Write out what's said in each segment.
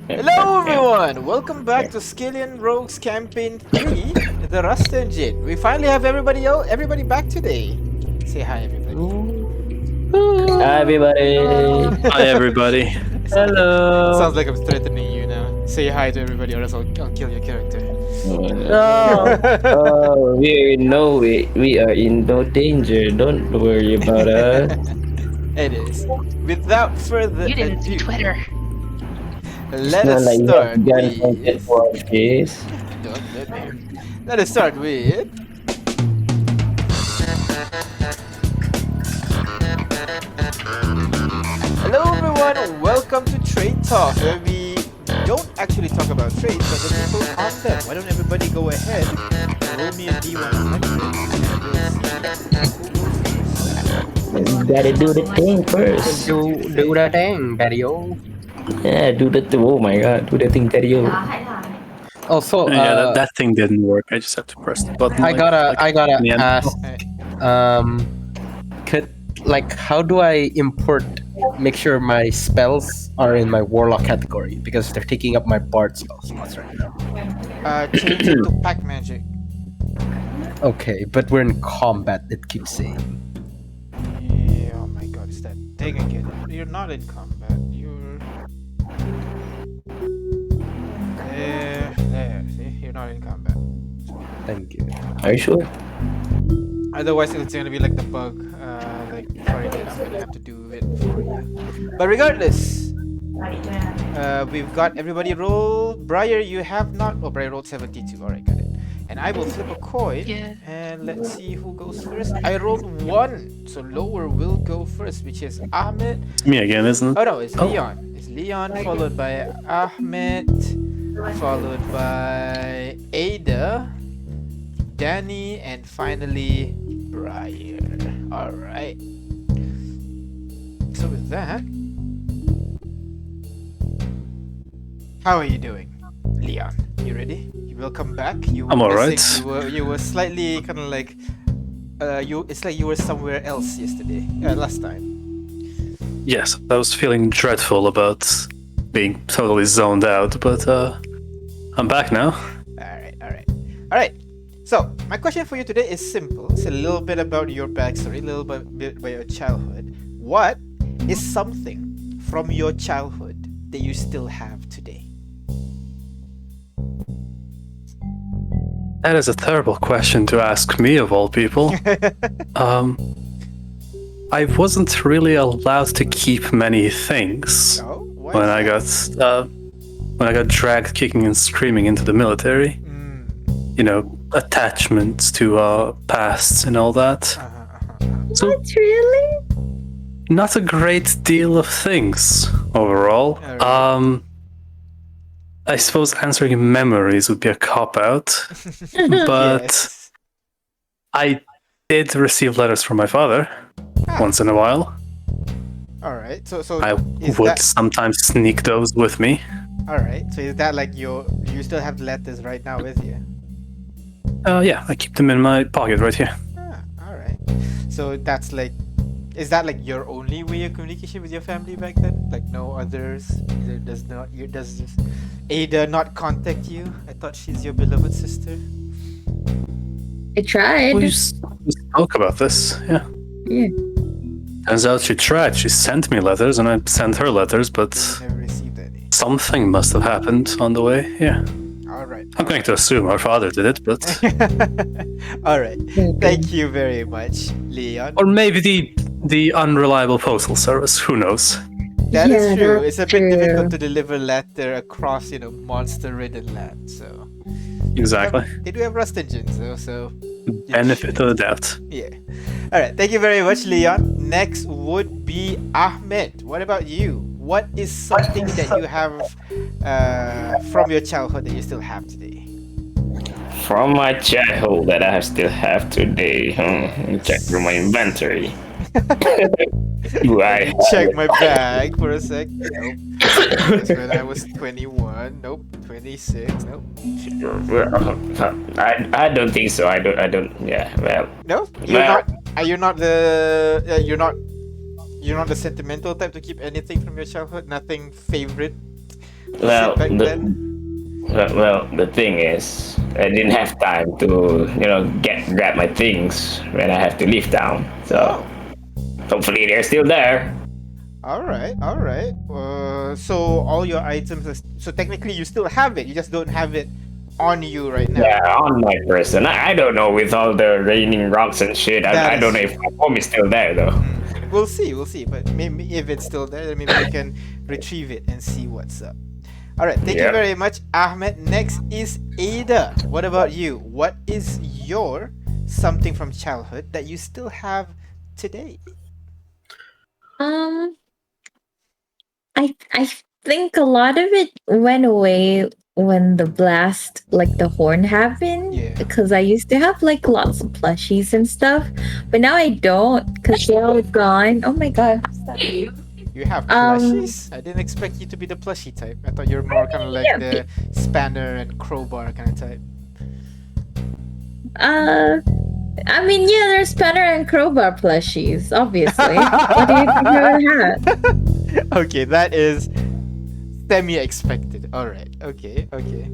Hello everyone! Welcome back to Skyllian Rogues Campaign 3, the Rust Engine. We finally have everybody back today. Say hi everybody. Hi everybody. Hi everybody. Hello. Sounds like I'm threatening you now. Say hi to everybody or else I'll kill your character. No. Oh, we are in no danger. Don't worry about us. It is. Without further You didn't see ado, Twitter. let It's us not like start you have guns with... for this. Don't let me. Let us start with... Hello everyone, welcome to Trade Talk, where we don't actually talk about trades, but the people on them. Why don't everybody go ahead, roll me a D100, and we'll see who goes first. Gotta do the thing first. Do the thing, Daddy-o. Yeah, do the oh my god, do the thing, Daddy. Also, Yeah, that thing didn't work. I just have to press the button. I gotta in the end. ask, how do I make sure my spells are in my warlock category, because they're taking up my bard spell slots right now. Change it to pack magic. Okay, but we're in combat, it keeps saying. Yeah, oh my god, it's that thing again. You're not in combat, you're... There, see? You're not in combat. Thank you. Are you sure? Otherwise, it's gonna be like the bug. Sorry, then I'm gonna have to do it for you. But regardless, we've got everybody roll. Briar, you have not. Oh, Briar rolled 72. Alright, got it. And I will flip a coin. Yeah. And let's see who goes first. I rolled 1, so lower will go first, which is Ahmed. It's me again, isn't it? Oh no, it's Leon. It's Leon, followed by Ahmed, followed by Ada, Danny, and finally Briar. Alright. So with that, how are you doing, Leon? You ready? You will come back? You were I'm alright. missing- You were slightly kind of like it's like you were somewhere else yesterday, last time. Yes, I was feeling dreadful about being totally zoned out, but I'm back now. Alright. So, my question for you today is simple. It's a little bit about your backstory, a little bit about your childhood. What is something from your childhood that you still have today? That is a terrible question to ask me of all people. I wasn't really allowed to keep many things No? Why when is I got dragged kicking and screaming into the military. that? You know, attachments to pasts and all that. So Really? not a great deal of things overall. Alright. I suppose answering memories would be a cop-out, but Yes. I did receive letters from my father once in a while. Alright, so I is would that... sometimes sneak those with me. Alright, so is that like you still have the letters right now with you? Yeah, I keep them in my pocket right here. Alright. So that's like... Is that like your only way of communication with your family back then? Like no others? Does just Ada not contact you? I thought she's your beloved sister. I tried. We spoke about this, yeah. Yeah. Turns out she tried. She sent me letters and I sent her letters, but Never received any. something must have happened on the way, yeah. Alright. I'm going to assume our father did it, but... Alright. Thank you very much, Leon. Or maybe the unreliable postal service, who knows? That is Yeah, true. that's It's a bit true. difficult to deliver letter across, monster-ridden land, so... Exactly. They do have rust engines, though, so... Benefit of the doubt. Yeah. Alright, thank you very much, Leon. Next would be Ahmed. What about you? What is something that you have from your childhood that you still have today? From my childhood that I still have today. Let me check through my inventory. Do I Check my bag for a sec. Nope. That's when I was 21. Nope. 26. Nope. I don't think so. I don't. Yeah. Well. No? You're Well- not. You're not the. You're not You're not the sentimental type to keep anything from your childhood. Nothing favorite. to Well, sit back the then. well, the thing is, I didn't have time to, grab my things when I have to leave town. So Oh, hopefully they're still there. all right, all right. So all your items. So technically, you still have it. You just don't have it on you right now. Yeah, on my person. I don't know with all the raining rocks and shit. That I is don't know if my home is still there though. We'll see, we'll see. But maybe if it's still there, then maybe we can retrieve it and see what's up. All right, thank you Yep. very much, Ahmed. Next is Ada. What about you? What is your something from childhood that you still have today? Um, I think a lot of it went away when the blast, like the horn happened. Yeah. Because I used to have like lots of plushies and stuff, but now I don't because they're all gone. Oh my god, what's that? You have Um, plushies? I didn't expect you to be the plushie type. I thought you were more kind of like yeah, the spanner and crowbar kind of type. I mean, yeah, there's spanner and crowbar plushies, obviously. What do you think I would have? Okay, that is semi-expected. All right. Okay. Okay.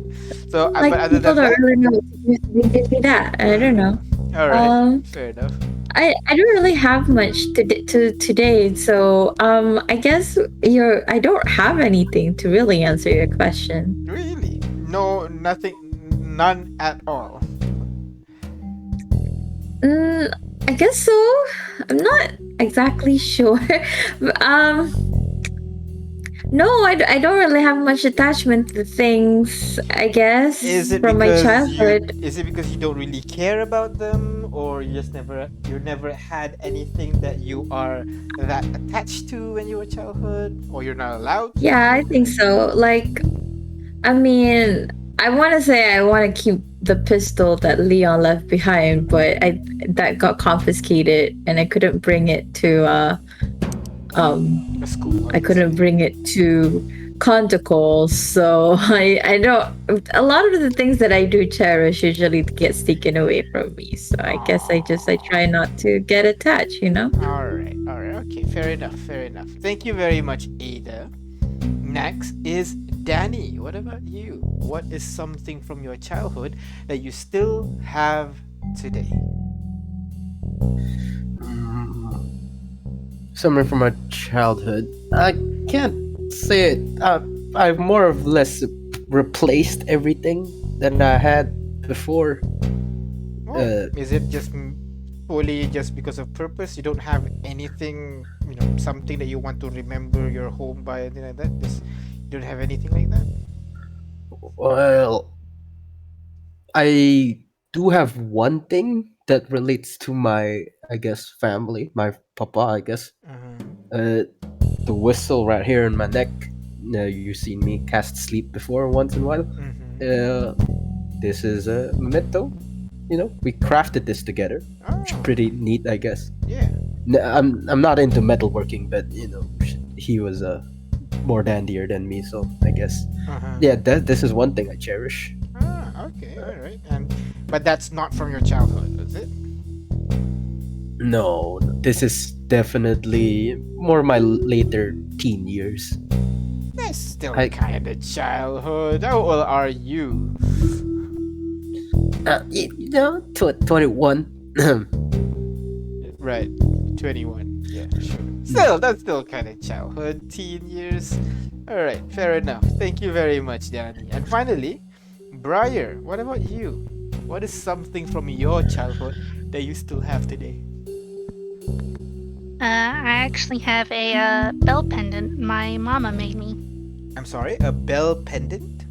So, Like, but other people than don't that, really know what to do, so they give me that. I don't know. all right. Um, Fair enough. I don't really have much to today, so I guess I don't have anything to really answer your question. Really? No, nothing, none at all. I guess so. I'm not exactly sure. No, I don't really have much attachment to things, I guess, Is it from my because childhood. is it because you don't really care about them, or you never had anything that you are that attached to when you were childhood, or you're not allowed to? Yeah, I think so. Like, I mean, I want to say I want to keep the pistol that Leon left behind, but that got confiscated, and I couldn't bring it to A school. I couldn't bring it to Conticle, so I don't. A lot of the things that I do cherish usually gets taken away from me. So I guess I try not to get attached. All right. Okay. Fair enough. Fair enough. Thank you very much, Ada. Next is Danny. What about you? What is something from your childhood that you still have today? Somewhere from my childhood. I can't say it. I've more or less replaced everything that I had before. Oh, is it just fully just because of purpose? You don't have anything, something that you want to remember your home by, anything like that? You don't have anything like that? Well, I do have one thing that relates to my, I guess, family, my papa, I guess. The whistle right here in my neck. You've seen me cast sleep before once in a while. This is a memento. We crafted this together. It's Oh, pretty neat, I guess. yeah. I'm not into metalworking, but he was more dandier than me, so I guess yeah. This is one thing I cherish. Okay, all right. But that's not from your childhood, is it? No, this is definitely more my later teen years. That's still I- kind of childhood. How old are you? 21. Right, 21. Yeah, sure. Still, that's still kind of childhood, teen years. All right, fair enough. Thank you very much, Danny. And finally, Briar, what about you? What is something from your childhood that you still have today? I actually have a bell pendant my mama made me. I'm sorry, a bell pendant?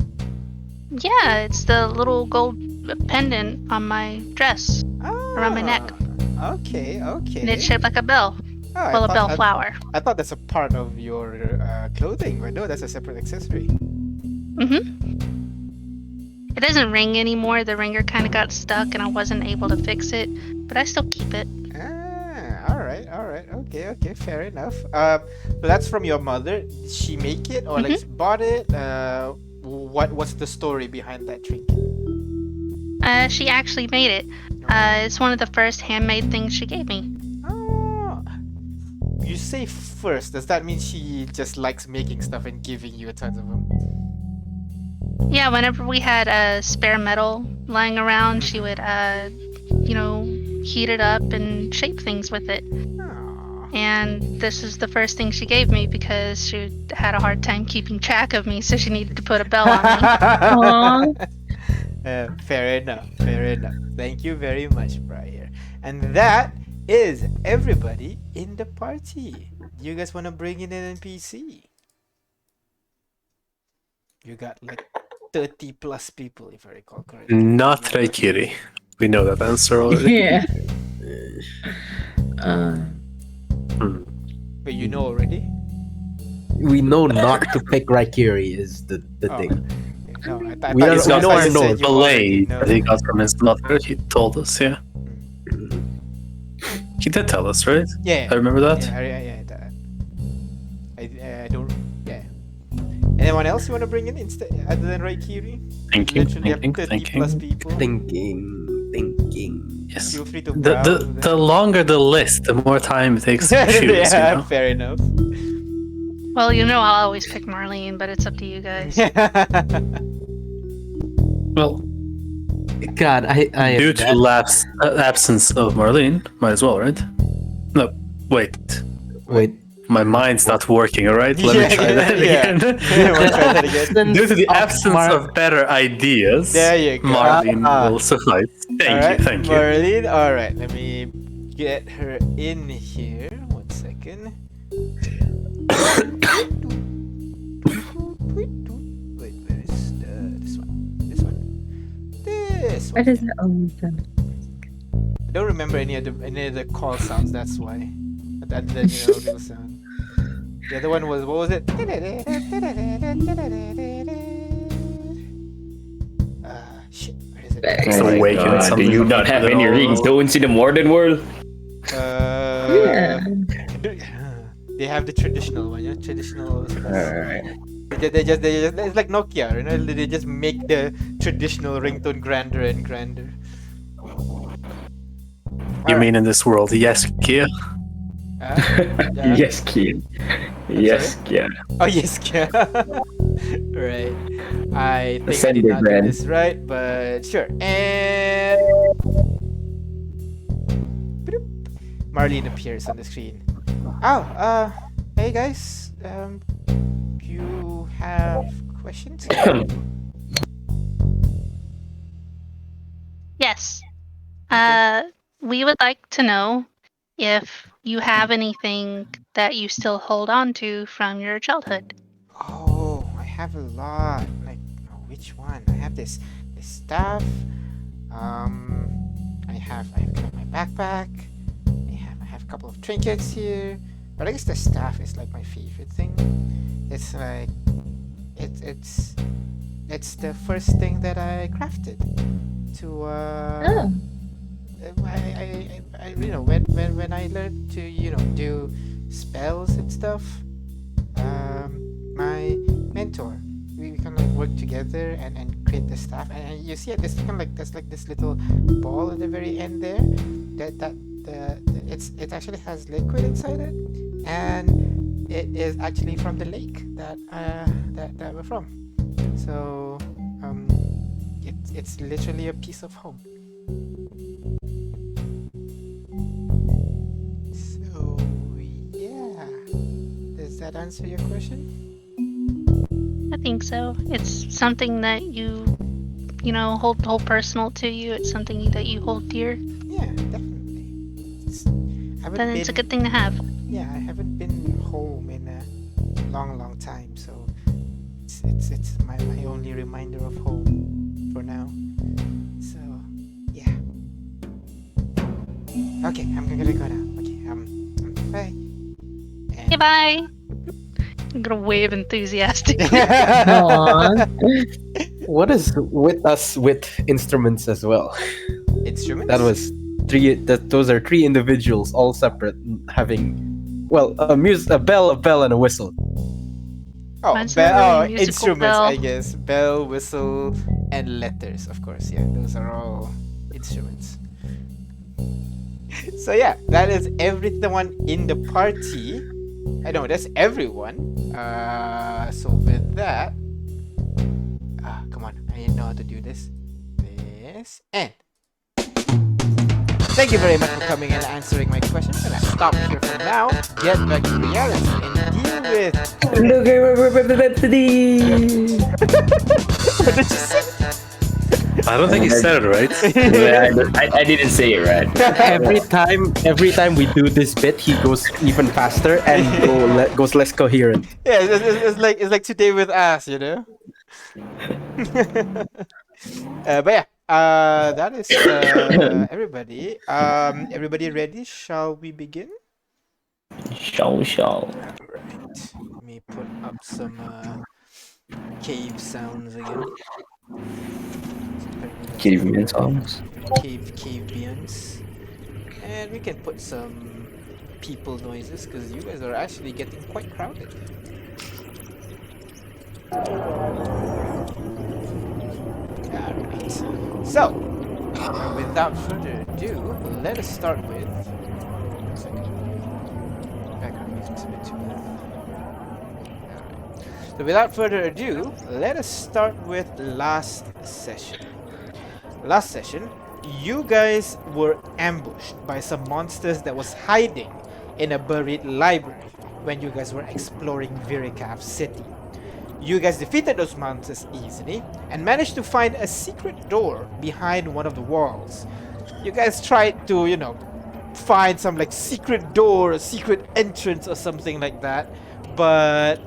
Yeah, it's the little gold pendant on my dress around my neck, Okay, okay. and it's shaped like a bell. Oh, I Well, a thought- bell I- flower. I thought that's a part of your clothing, but no, that's a separate accessory. It doesn't ring anymore. The ringer kind of got stuck, and I wasn't able to fix it, but I still keep it. All right, okay, fair enough. So that's from your mother. Did she make it or like bought it? What's the story behind that trinket? She actually made it. It's one of the first handmade things she gave me. Oh, you say first, does that mean she just likes making stuff and giving you a ton of them? Yeah, whenever we had spare metal lying around, she would, heat it up and shape things with it. Aw. And this is the first thing she gave me because she had a hard time keeping track of me, so she needed to put a bell on me. Aw. Fair enough. Fair enough. Thank you very much, Briar. And that is everybody in the party. Do you guys want to bring in an NPC? You got like 30 plus people, if I recall correctly. Not Raikiri. We know that answer already. Yeah. But you know already? We know not to pick Raikiri is the Oh. thing. No, I thought We you are- said- we know I our said notes. you The already blade know. that he got from his mother, he told us, yeah. He did tell us, right? Yeah. I remember that. Yeah, that. I don't. Yeah. Anyone else you want to bring in instead other than Raikiri? Thinking, Literally have 30 plus thinking. people. Thinking. Yes. Feel free to The, browse. the longer the list, the more time it takes to choose, Yeah, you know? fair enough. Well, I'll always pick Marlene, but it's up to you guys. Well, God, I due am to that- absence of Marlene, might as well, right? No, wait. Wait. My mind's not working, alright? Let me try that again. Yeah, wanna try that again? Due to the Of absence Mar- of better ideas, There you go. Marlene Ah. will suffice. Alright, Thank you. Marlene. All right, let me get her in here. 1 second. Wait, where is this one? This one. This What one. is it? Oh, done. I don't remember any of the call sounds. That's why. Other than real sound. The other one was, what was it? Shit. Where is it? It's awakened God, do something you not have any ringtones in the modern world? Yeah. They have the traditional one, traditional. Alright. They just it's like Nokia, They just make the traditional ringtone grander and grander. You mean in this world, yes, Kia? Yeah. Yes, Keen. Yes, yeah. Oh yes, yeah. Right. I think I Send did it, not do man. this right, but sure. And Bloop. Marlene appears on the screen. Oh, hey guys. You have questions? Yes. We would like to know if you have anything that you still hold on to from your childhood. Oh, I have a lot. Like, which one? I have this staff. I have got my backpack. I have a couple of trinkets here. But I guess the staff is like my favorite thing. It's like it's the first thing that I crafted to Oh. I when I learned to do spells and stuff, my mentor, we kind of like work together and create the staff, and you see this kind of like there's like this little ball at the very end there it actually has liquid inside it, and it is actually from the lake that we're from. So it's literally a piece of home. So yeah, does that answer your question? I think so. It's something that you hold personal to you. It's something that you hold dear. Yeah, definitely. Then it's a good thing to have. Yeah, I haven't been home in a long time, so it's my only reminder of home for now. So yeah. Okay, I'm gonna go now. Okay, bye. And Okay, bye. I'm gonna wave enthusiastic. Aw. What is with us with instruments as well? Instruments? That was three. Those are three individuals, all separate, having, well, a bell, and a whistle. Oh, Mine's not really a musical instruments, bell. I guess. Bell, whistle, and letters, of course. Yeah, those are all instruments. So yeah, that is everyone in the party. I know that's everyone. So with that, come on, I know how to do this. This and thank you very much for coming and answering my question. I'm gonna stop here for now. Get back to reality and deal with. What did you say? I don't think he said it right. Yeah, I didn't say it right. every time we do this bit, he goes even faster and goes less coherent. Yeah, it's like today with us, you know. But yeah, that is everybody. Everybody ready? Shall we begin? Shall. Right. Let me put up some cave sounds again. Caveman songs. Caveans. And we can put some people noises because you guys are actually getting quite crowded. Alright. So, without further ado, let us start with. One second. Background music's a bit too loud. Alright. So, without further ado, let us start with last session. Last session, you guys were ambushed by some monsters that was hiding in a buried library when you guys were exploring Virikav City. You guys defeated those monsters easily and managed to find a secret door behind one of the walls. You guys tried to, you know, find some like secret door, or secret entrance or something like that, but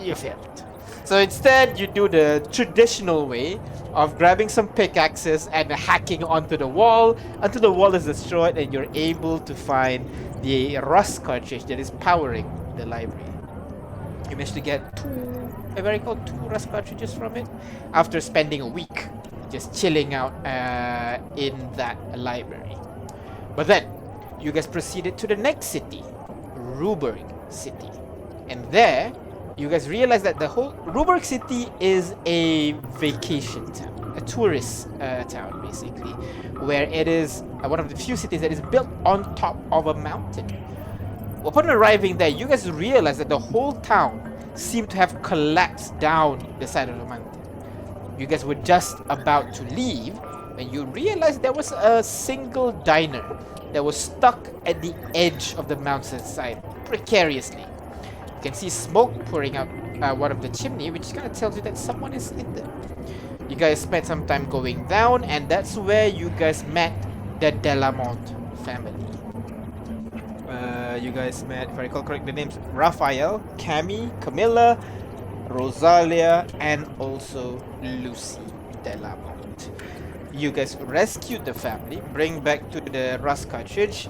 you failed. So instead, you do the traditional way of grabbing some pickaxes and hacking onto the wall until the wall is destroyed and you're able to find the rust cartridge that is powering the library. You managed to get two rust cartridges from it after spending a week just chilling out in that library. But then, you guys proceeded to the next city, Ruberg City. And there, you guys realize that the whole Ruberg City is a vacation town, a tourist town basically, where it is one of the few cities that is built on top of a mountain. Upon arriving there, you guys realize that the whole town seemed to have collapsed down the side of the mountain. You guys were just about to leave when you realized there was a single diner that was stuck at the edge of the mountainside precariously. You can see smoke pouring out one of the chimney, which kind of tells you that someone is in there. You guys spent some time going down, and that's where you guys met the Delamont family. You guys met, if I recall correctly, the names Raphael, Cammy, Camilla, Rosalia, and also Lucy Delamont. You guys rescued the family, bring back to the rust cartridge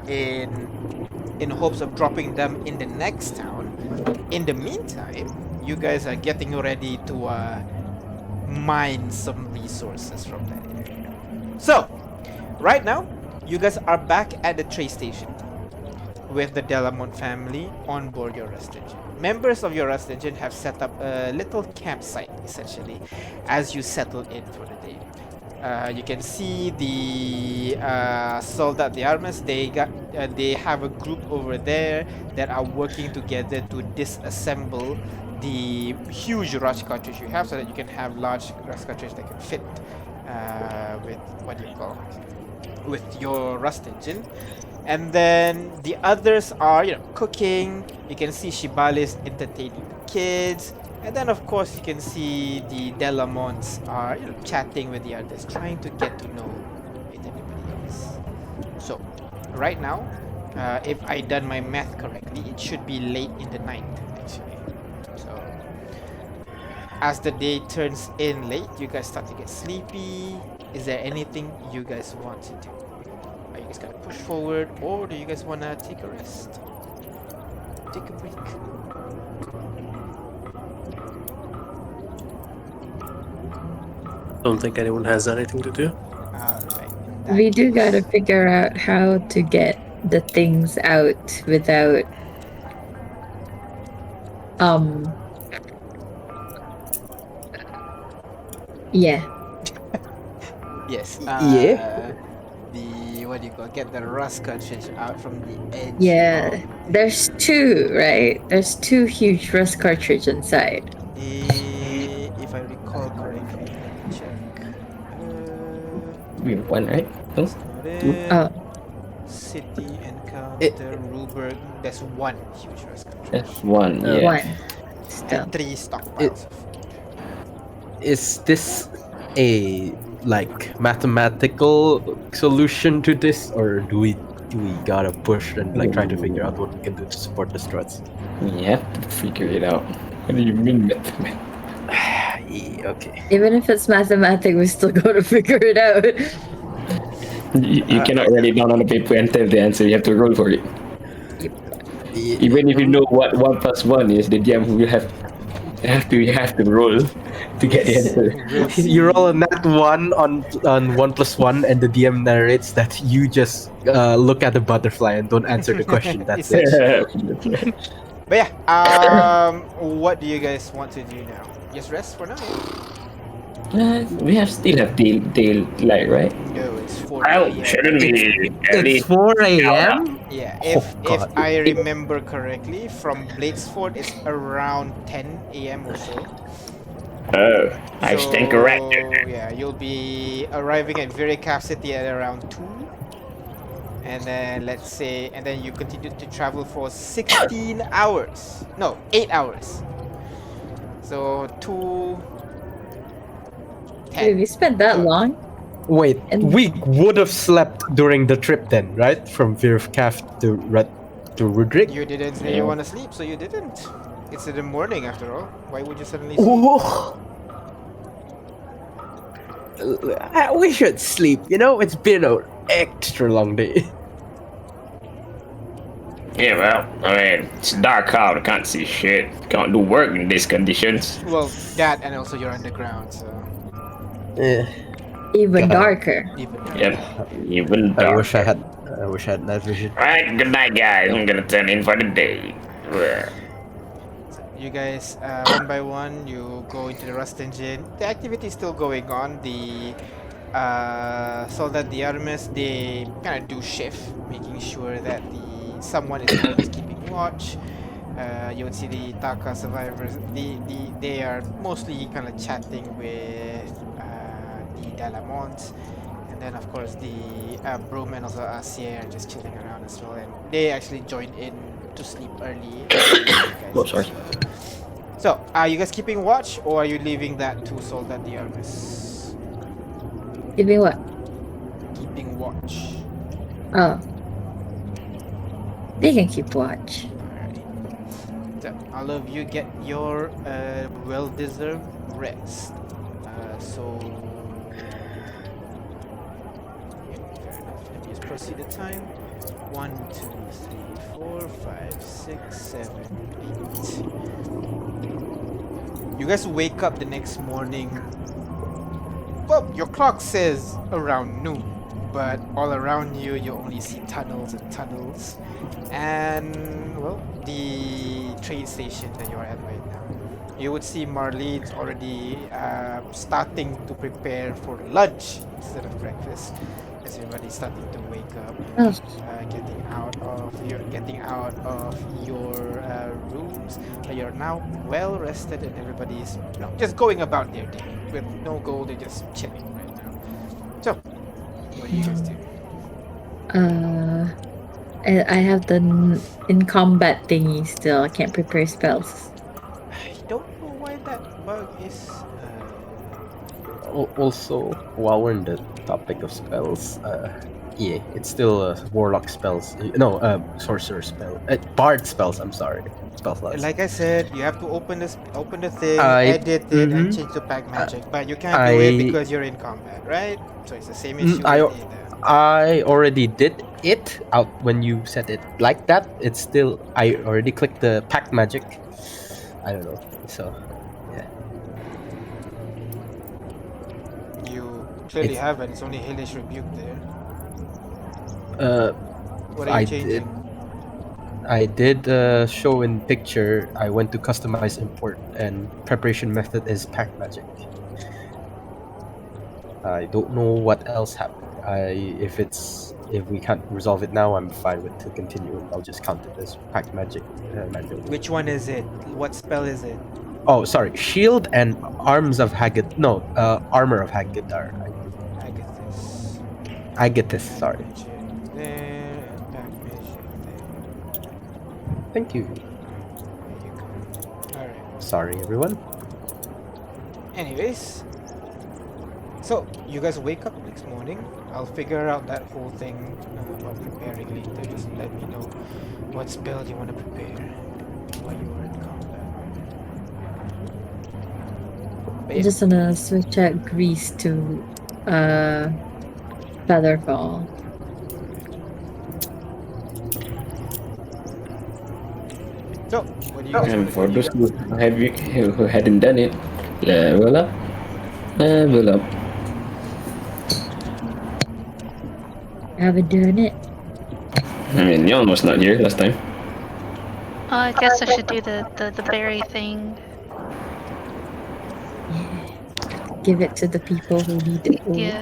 in hopes of dropping them in the next town. In the meantime, you guys are getting ready to mine some resources from that area. So, right now, you guys are back at the train station with the Delamont family on board your rust engine. Members of your rust engine have set up a little campsite, essentially, as you settle in for the day. You can see the Soldat de Armas. They have a group over there that are working together to disassemble the huge rust cartridge you have, so that you can have large rust cartridge that can fit with your rust engine. And then the others are, cooking. You can see Shibali's entertaining the kids. And then, of course, you can see the Delamonts are, chatting with the others, trying to get to know everybody else. So, right now, if I done my math correctly, it should be late in the night, actually. So, as the day turns in late, you guys start to get sleepy. Is there anything you guys want to do? Are you guys gonna push forward, or do you guys wanna take a rest? Take a break. Don't think anyone has anything to do. Alright. We do gotta figure out how to get the things out without yeah. Yes. Yeah. the what do you call get the rust cartridge out from the edge. Yeah, of there's two, right? There's two huge rust cartridge inside. if I recall correctly, let me check. We have one, right? No? That's not it. Oh, City encounter Ruberg. There's one huge rust cartridge. That's one, yeah. one. Still. And 3 stockpiles. Is this a like mathematical solution to this, or do we gotta push and like try to figure out what we can do to support the struts? You have to figure it out. What do you mean, mathematics? Yeah, okay. Even if it's mathematics, we still gotta figure it out. You cannot write it down on a paper and tell the answer. You have to roll for it. Even if you know what 1 plus 1 is, the DM will have to roll to get the answer. You roll a nat 1 on 1 plus 1, and the DM narrates that you just look at the butterfly and don't answer the question. That's it. But yeah, what do you guys want to do now? Just rest for now. We still have daylight, right? No, it's 4 Oh, a.m. shouldn't be at It's least 4 a.m. Yeah, Oh, if God. I remember correctly, from Bladesford it's around 10 a.m. or so. Oh, I stand corrected. Yeah, you'll be arriving at Viricap City at around 2. And then let's say, and then you continue to travel for 16 hours. No, 8 hours. So 2, 10. Dude, we spent that long? Wait, And- we would have slept during the trip then, right? From Virfcaf to Rudrick. You didn't say you want to sleep, so you didn't. It's in the morning after all. Why would you suddenly sleep? Oh. We should sleep. You know, it's been an extra long day. Yeah, well, I mean, it's dark out. I can't see shit. Can't do work in these conditions. Well, that and also you're underground, so Eh, Even God. darker. even Yep, even I dark. wish I had night vision. Alright, good night, guys. I'm gonna turn in for the day. You guys, one by one, you go into the rust engine. The activity is still going on. The Soldat de Armas, they kind of do shift, making sure that someone is always keeping watch. You would see the Taka survivors. They are mostly kind of chatting with the Dalamont, and then of course the Broom and also Asier are just chilling around as well. And they actually joined in to sleep early. Oh, sorry. So, are you guys keeping watch, or are you leaving that to Soldat de Armas? Give me what? Keeping watch. Oh. They can keep watch. Alrighty. So, all of you get your well-deserved rest. So, yeah, fair enough. Let me just proceed the time. 1, 2, 3, 4, 5, 6, 7, 8. You guys wake up the next morning. Well, your clock says around noon, but all around you, you only see tunnels and tunnels. And, well, the train station that you're at right now. You would see Marlene's already starting to prepare for lunch instead of breakfast. As everybody's starting to wake up, and, getting out of your rooms. You're now well rested, and everybody's just going about their day with no goal. They're just chilling right now. So, what do you guys do? I have the in combat thingy still. I can't prepare spells. I don't know why that bug is. Also, while we're in the topic of spells, yeah, it's still warlock spells. No, sorcerer spell. Bard spells. I'm sorry, spell slots. Like I said, you have to open the thing, I- edit it, and mhm. change the pack magic. But you can't do it because you're in combat, right? So it's the same issue. I- with either. I already did it out when you said it like that. It's still I already clicked the pack magic. I don't know. So You clearly It's- haven't. It's only Hellish Rebuke there. What are you I changing? I did show in picture. I went to customize import and preparation method is pack magic. I don't know what else happened. If we can't resolve it now, I'm fine with to continue. I'll just count it as pack magic manually. Which one is it? What spell is it? Oh, sorry. Shield and arms of Haggith. No, armor of Haggadar. Agathis. Agathis. Sorry. Magic there, and pack magic there. Thank you. There you go. Alright. Sorry, everyone. Anyways, so you guys wake up next morning. I'll figure out that whole thing about preparing later. Just let me know what spell you want to prepare while you are in combat. But I'm yeah, just gonna switch out Grease to Featherfall. so what do you guys And want for to those do? who hadn't done it, level up. Level up. I haven't done it. I mean, Yon was not here last time. Oh, I guess I should do the berry thing. Give it to the people who need it. Yeah.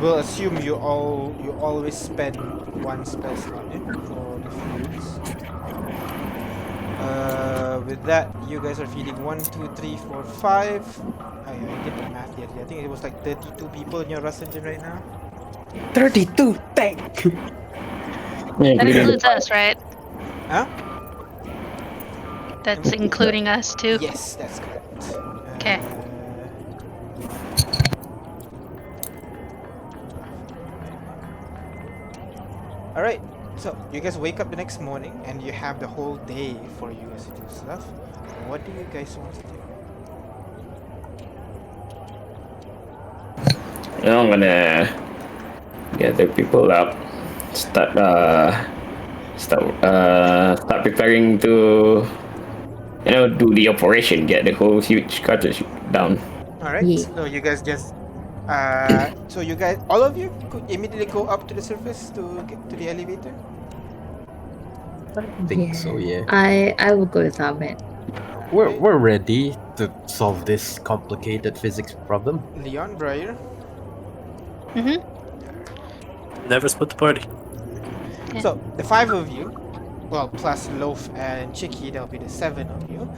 We'll assume you always spend one spell slot for the foods. With that, you guys are feeding 1, 2, 3, 4, 5. I did the math yet. I think it was like 32 people in your Rust engine right now. 32. Thank. Yeah, That we did. includes us, right? Huh? That's including us too. Yes, that's correct. Okay. Alright, so you guys wake up the next morning and you have the whole day for you guys to do stuff. What do you guys want to do? I'm gonna gather people up. Start preparing to do the operation, get the whole huge cartridge down. Alright, Yeah. so you guys just so you guys, all of you could immediately go up to the surface to get to the elevator? I think so. Yeah. I will go with Ahmed. We're ready to solve this complicated physics problem. Leon, Briar. Never split the party. Yeah. So the 5 of you, well, plus Loaf and Chicky, that'll be the 7 of you.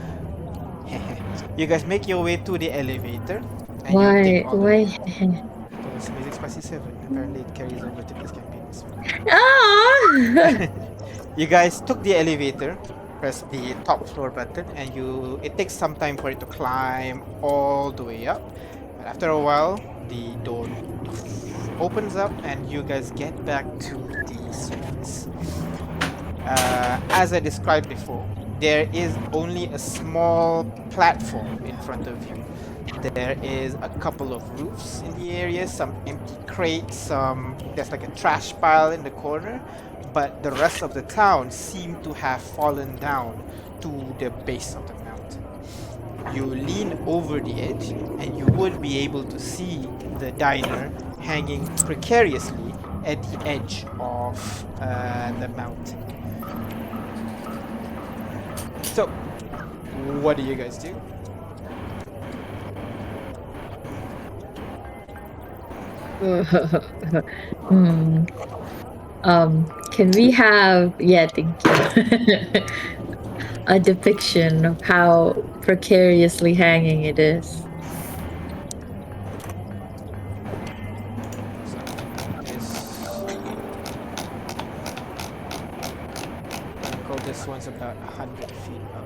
You guys make your way to the elevator. And you Why? take all the- Why? Because Music Spicy 7. Apparently it carries over to this campaign as well. Ah! You guys took the elevator, press the top floor button, and it takes some time for it to climb all the way up. But after a while, the door opens up and you guys get back to the surface. As I described before, there is only a small platform in front of you. There is a couple of roofs in the area, some empty crates, there's like a trash pile in the corner, but the rest of the town seem to have fallen down to the base of the mountain. You lean over the edge and you would be able to see the diner hanging precariously at the edge of the mountain. So, what do you guys do? Hmm. Can we have thank you. A depiction of how precariously hanging it is. So, this one's about 100 feet up.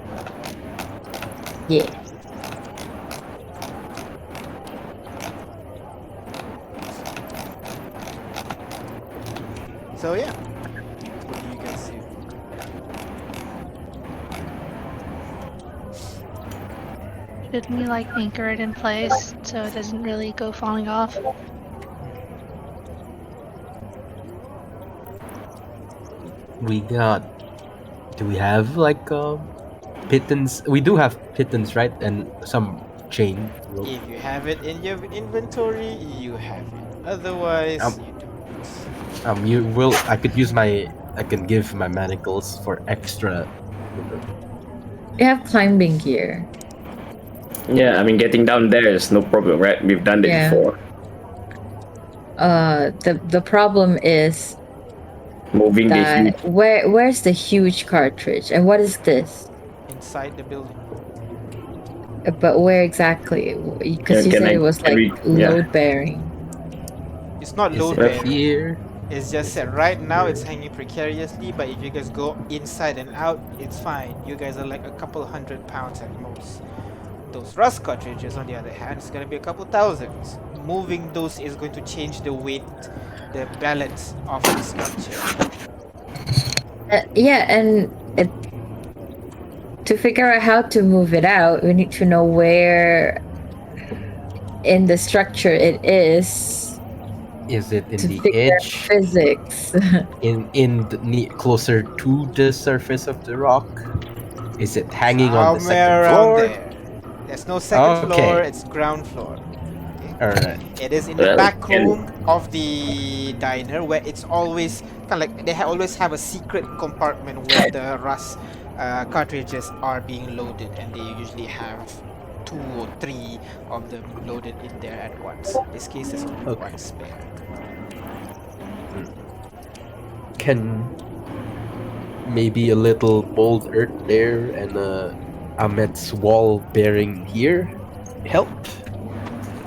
Yeah. So yeah, what do you guys do? Shouldn't we like anchor it in place so it doesn't really go falling off? Do we have like pittons? We do have pittons, right? And some chain rope. If you have it in your inventory, you have it. Otherwise, you don't. I can give my manacles for extra. We have climbing gear. Yeah, I mean, getting down there is no problem, right? We've done it Yeah. before. The problem is Moving the that huge. where's the huge cartridge and what is this? Inside the building. But where exactly? Because you Can said I- it was can like we- load bearing. It's not Is load it bearing. here? It's just that right now it's hanging precariously, but if you guys go inside and out, it's fine. You guys are like a couple £100 at most. Those rust cartridges, on the other hand, is gonna be a couple thousands. Moving those is going to change the weight, the balance of the structure. Yeah, and to figure out how to move it out, we need to know where in the structure it is. Is it in To the figure out edge? physics. In the closer to the surface of the rock? Is it hanging on the Somewhere second around floor? there. There's no second Okay. floor, it's ground floor. Okay? Alright. It is in the Well, back can- room of the diner where it's always kind of like they always have a secret compartment where the rust cartridges are being loaded, and they usually have 2 or 3 of them loaded in there at once. In this case, there's only Okay. one spare. Can maybe a little mold earth there and Ahmed's wall bearing here help?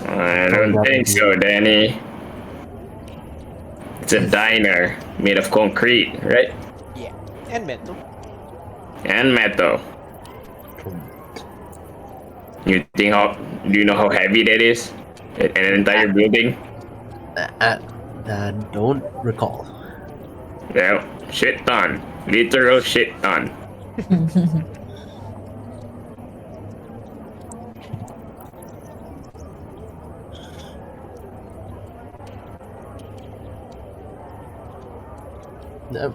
I don't think so, Danny. It's a diner made of concrete, right? Yeah, and metal. And metal. You think how? Do you know how heavy that is? An entire building? Don't recall. Well, shit ton. Literal shit ton. No,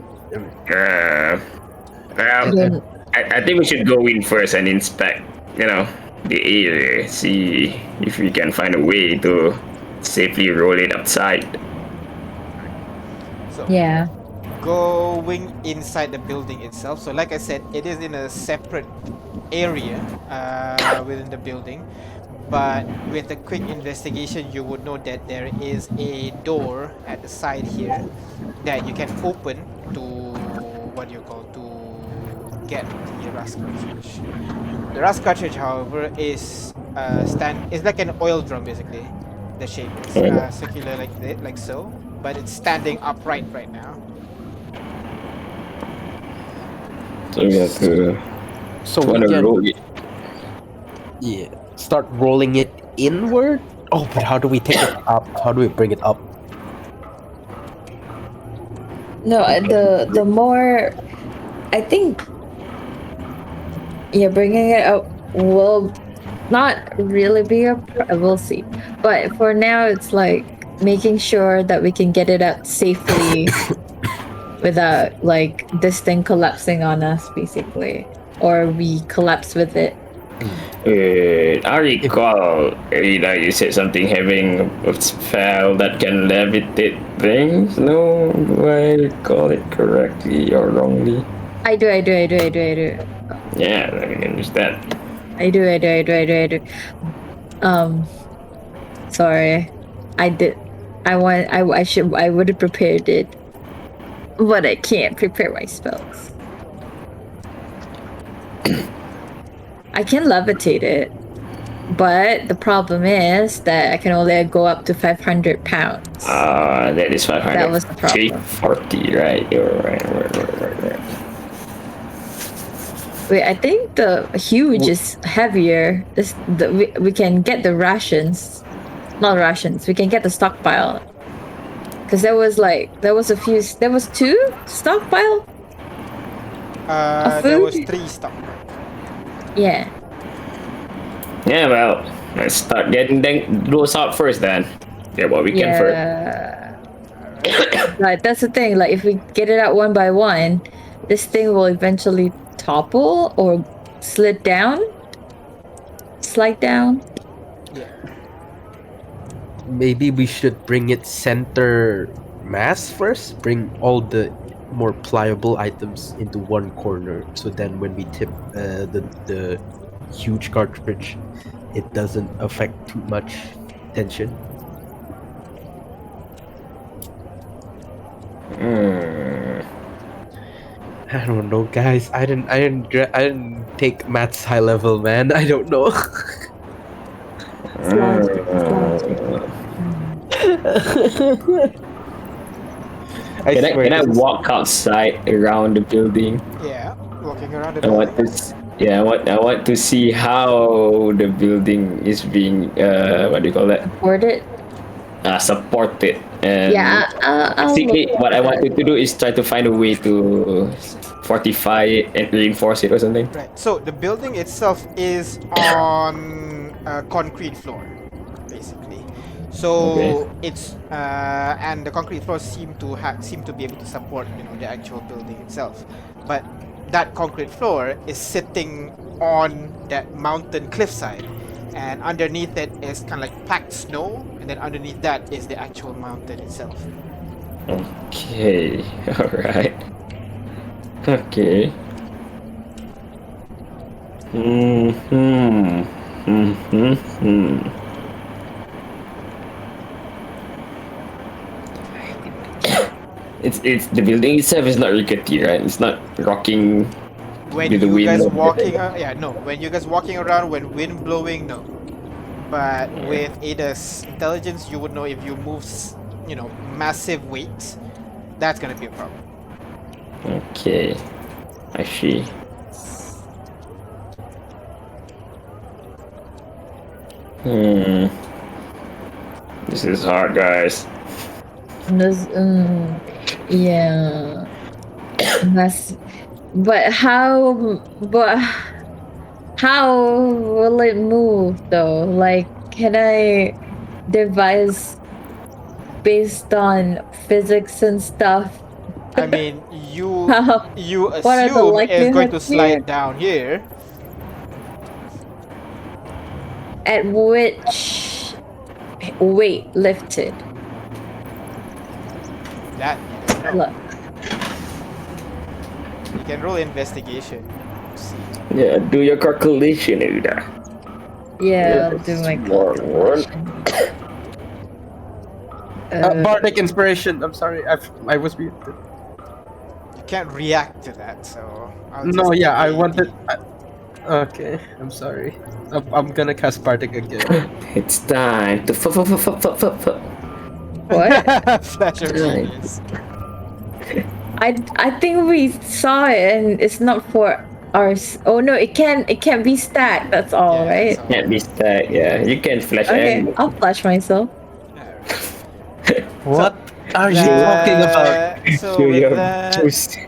Well, I think we should go in first and inspect, the area. See if we can find a way to safely roll it outside. So Yeah. going inside the building itself. So like I said, it is in a separate area within the building. But with a quick investigation, you would know that there is a door at the side here that you can open to to get the rust cartridge. The rust cartridge, however, is like an oil drum basically. The shape is circular like so, but it's standing upright right now. So we have to So we want to can roll it. start rolling it inward. Oh, but how do we take it up? How do we bring it up? No, the more, I think, bringing it up will not really be we'll see. But for now, it's like making sure that we can get it out safely without like this thing collapsing on us, basically, or we collapse with it. I recall, you said something having a spell that can levitate things. No, do I recall it correctly or wrongly? I do. Yeah, I can use that. I do. Sorry, I did. I would have prepared it, but I can't prepare my spells. I can levitate it, but the problem is that I can only go up to 500 pounds. That is 500. That was the problem. 340, right? You're right. Wait, I think the huge is heavier. We can get the rations, not rations. We can get the stockpile. Because there was two stockpile. There was food? 3 stock. Yeah. Yeah, well, let's start getting those out first then. Get what we can first. Like that's the thing. Like if we get it out one by one, this thing will eventually topple or slide down. Yeah. Maybe we should bring it center mass first. Bring all the more pliable items into one corner. So then when we tip the huge cartridge, it doesn't affect too much tension. I don't know, guys. I didn't take maths high level, man. I don't know. It's logic. It's logic. Can I walk outside around the building? Yeah, walking around the I want building. to I want to see how the building is being what do you call that? Supported. Supported. And Yeah, I'll basically look what I at wanted to do is try to find a way to fortify it and reinforce it or something. Right. So the building itself is on a concrete floor, basically. So it's and the concrete floors seem to be able to support the actual building itself, but that concrete floor is sitting on that mountain cliffside, and underneath it is kind of like packed snow, and then underneath that is the actual mountain itself. Okay. All right. Okay. It's the building itself is not rickety, right? It's not rocking When with the you wind. guys walking, no. When you guys walking around, when wind blowing, no. But with Ada's intelligence, you would know if you move, massive weights, that's gonna be a problem. Okay, I see. This is hard, guys. this. Yeah. That's. But how will it move though? Like, can I devise based on physics and stuff? I mean, you How- you what are the assume it's going to likelihoods slide here? down here. At which weight lifted? That you don't know. Look. You can roll investigation. See. Yeah, do your calculation, Ada. Yeah, I'll do my Smart one. calculation. Bardic inspiration. I'm sorry, I was muted. You can't react to that, so. I'll just No, yeah, I take wanted. Okay, I'm sorry. I'm gonna cast Bardic again. It's time to What? Flash of genius. I think we saw it and it's not for ours. Oh no, it can't be stacked. That's all, Yeah, right? so- Can't be stacked, yeah. You can flash Okay, and I'll flash myself. What are you talking about? So show with your, that,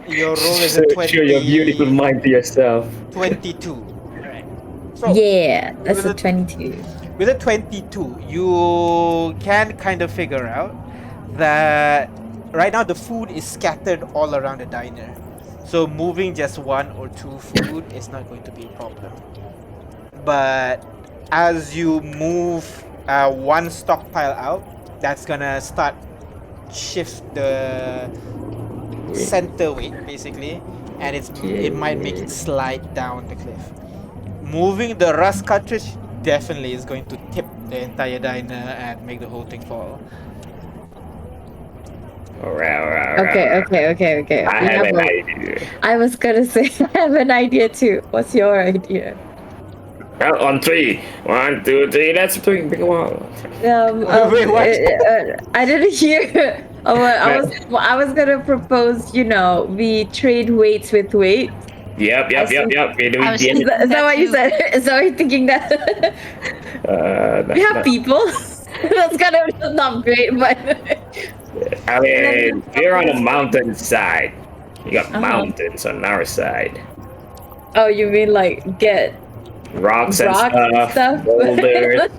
your roll is a show your beautiful mind to yourself. 22. Right. So Yeah, that's with a 22. with a 22, you can kind of figure out that right now the food is scattered all around the diner. So moving just one or two food is not going to be a problem. But as you move one stockpile out, that's gonna start shift the center weight basically, and it might make it slide down the cliff. Moving the rust cartridge definitely is going to tip the entire diner and make the whole thing fall. Okay. I We have an a- idea. I was gonna say I have an idea too. What's your idea? Well, on 3. 1, 2, 3, let's bring big one. Wait, what? I didn't hear. I was gonna propose. We trade weights with weight. Yep. I see. We're I was doing Is that what you said? Is that what you're thinking that? We have people. That's kind of not great, but I mean, we're on a mountain side. You got Uh-huh. mountains on our side. oh, you mean like get Rocks and rocks and stuff. stuff? Boulders.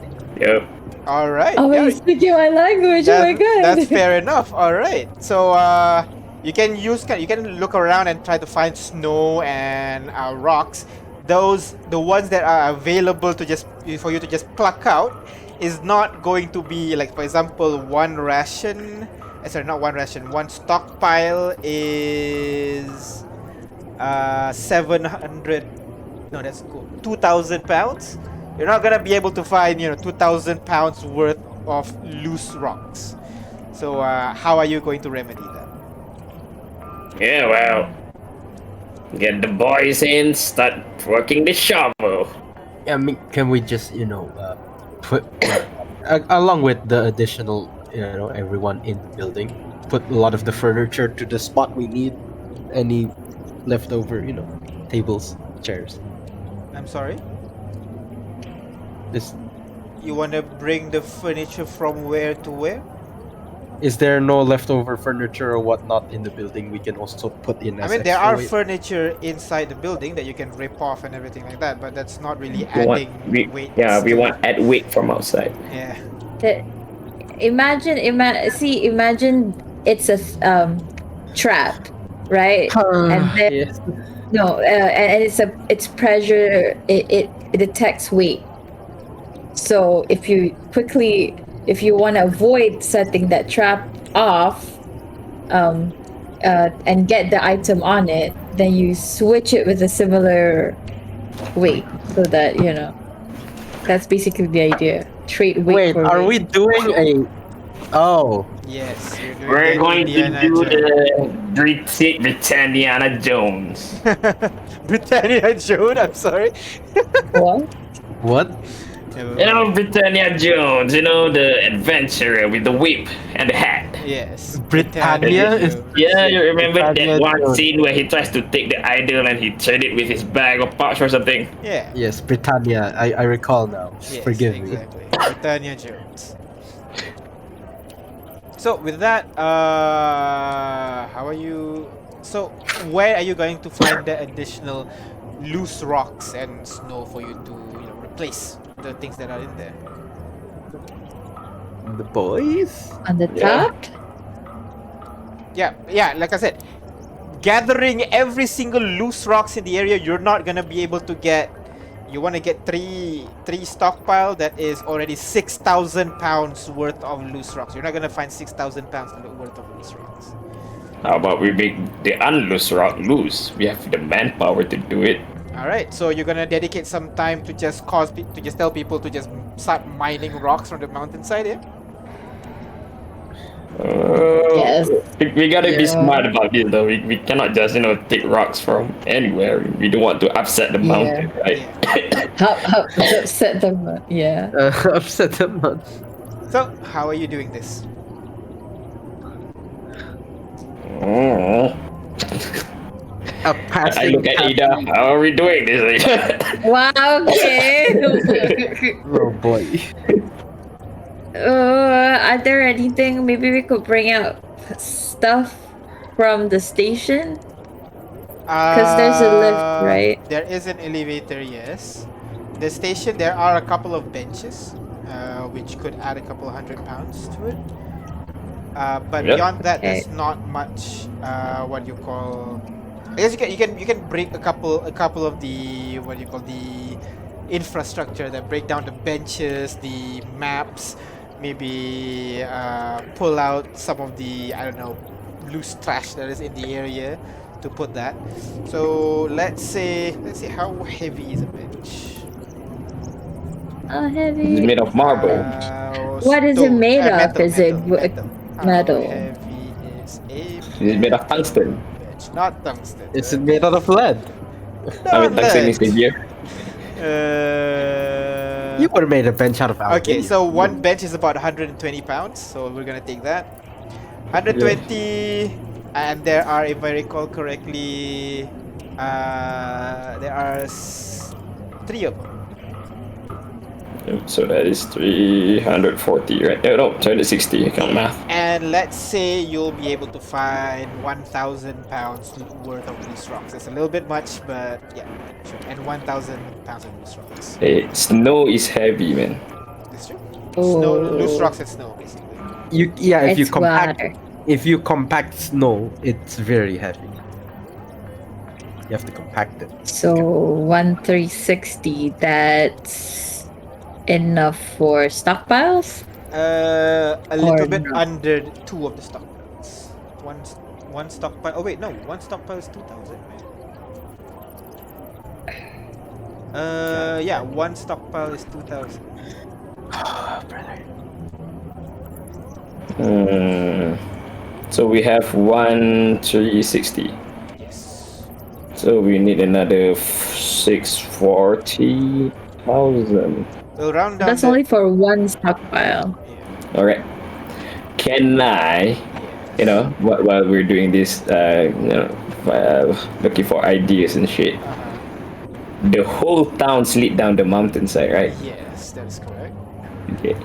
Yep. All right. Oh, yeah, you're speaking my language. Oh my god. that's fair enough. All right. So you can look around and try to find snow and rocks. The ones that are available for you to just pluck out is not going to be like, for example, one ration. Sorry, not one ration. One stockpile is 700. No, that's cool. 2,000 pounds. You're not gonna be able to find 2,000 pounds worth of loose rocks. So how are you going to remedy that? Yeah, well, get the boys in, start working the shovel. I mean, can we just put along with the additional everyone in the building, put a lot of the furniture to the spot we need. Any leftover tables, chairs. I'm sorry? Is You want to bring the furniture from where to where? is there no leftover furniture or whatnot in the building we can also put in I as mean, there extra are weight? furniture inside the building that you can rip off and everything like that, but that's not really We want, adding weight. we want add weight from outside. Yeah. Imagine it's a trap, right? And then Yes. no, and it's pressure. It detects weight. So if you want to avoid setting that trap off, and get the item on it, then you switch it with a similar weight, so that that's basically the idea. Trade weight. Wait, for are weight. we doing a? Oh, Yes, you're doing We're the going to Indiana do Jones. the Britanniana Jones. Britannia Jones, I'm sorry. What? what? You know Britannia Jones, the adventurer with the whip and the hat. Yes. Britannia is- Jones. Yeah, you remember Britannia that one Jones. scene where he tries to take the idol and he trade it with his bag or pouch or something? Yeah. Yes, Britannia. I recall now. Yes, Forgive exactly. Britannia Jones. So with that, how are you? So where are you going to find the additional loose rocks and snow for you to replace the things that are in there? me. The boys. On the Yeah. top? Yeah. Like I said, gathering every single loose rocks in the area, you're not gonna be able to get. You want to get three stockpile that is already 6,000 pounds worth of loose rocks. You're not gonna find 6,000 pounds worth of loose rocks. How about we make the unloose rock loose? We have the manpower to do it. All right, so you're gonna dedicate some time to just tell people to just start mining rocks from the mountainside, yeah? Yes. We gotta be Yeah. smart about this though. We cannot just take rocks from anywhere. We don't want to upset the mountain, right? How set them up. Yeah. Upset them on. So how are you doing this? Oh. A I passing. look at Ida. How are we doing this? Wow. Okay. Oh boy. Are there anything? Maybe we could bring out stuff from the station. Because there's a lift, right? There is an elevator, yes. The station, there are a couple of benches, which could add a couple of 100 pounds to it. But Yep. beyond that, Okay. there's not much. What you call? I guess you can break a couple of the the infrastructure that break down the benches, the maps. Maybe pull out some of the loose trash that is in the area to put that. So let's see how heavy is a bench. Oh, heavy. It's made of marble. What is it made of? Metal, Is it metal? How heavy is a It's made of tungsten. bench? Not tungsten. It's made out of lead. I mean, tungsten is heavier. You would have made a bench out of aluminium. Okay, so one bench is about 120 pounds, so we're gonna take that. 120, and there are, if I recall correctly, there are 3 of them. So that is 340, right? No, 260. I can't math. And let's say you'll be able to find 1,000 pounds worth of loose rocks. It's a little bit much, but yeah, sure. And 1,000 pounds of loose rocks. Hey, snow is heavy, man. That's true. Oh. Snow, loose rocks and snow, basically. If you It's compact water. if you compact snow, it's very heavy. You have to compact it. So 1,360. That's enough for stockpiles. A little Or bit no. under 2 of the stockpiles. One stockpile. Oh wait, no, one stockpile is 2,000. Yeah, one stockpile is 2,000. Brother. So we have 360. Yes. So we need another 640,000. We'll round down That's only for one stockpile. Yeah. All right. Can I, while we're doing this, looking for ideas and shit. The whole town slid down the mountainside, right? Yes, that is correct. Okay.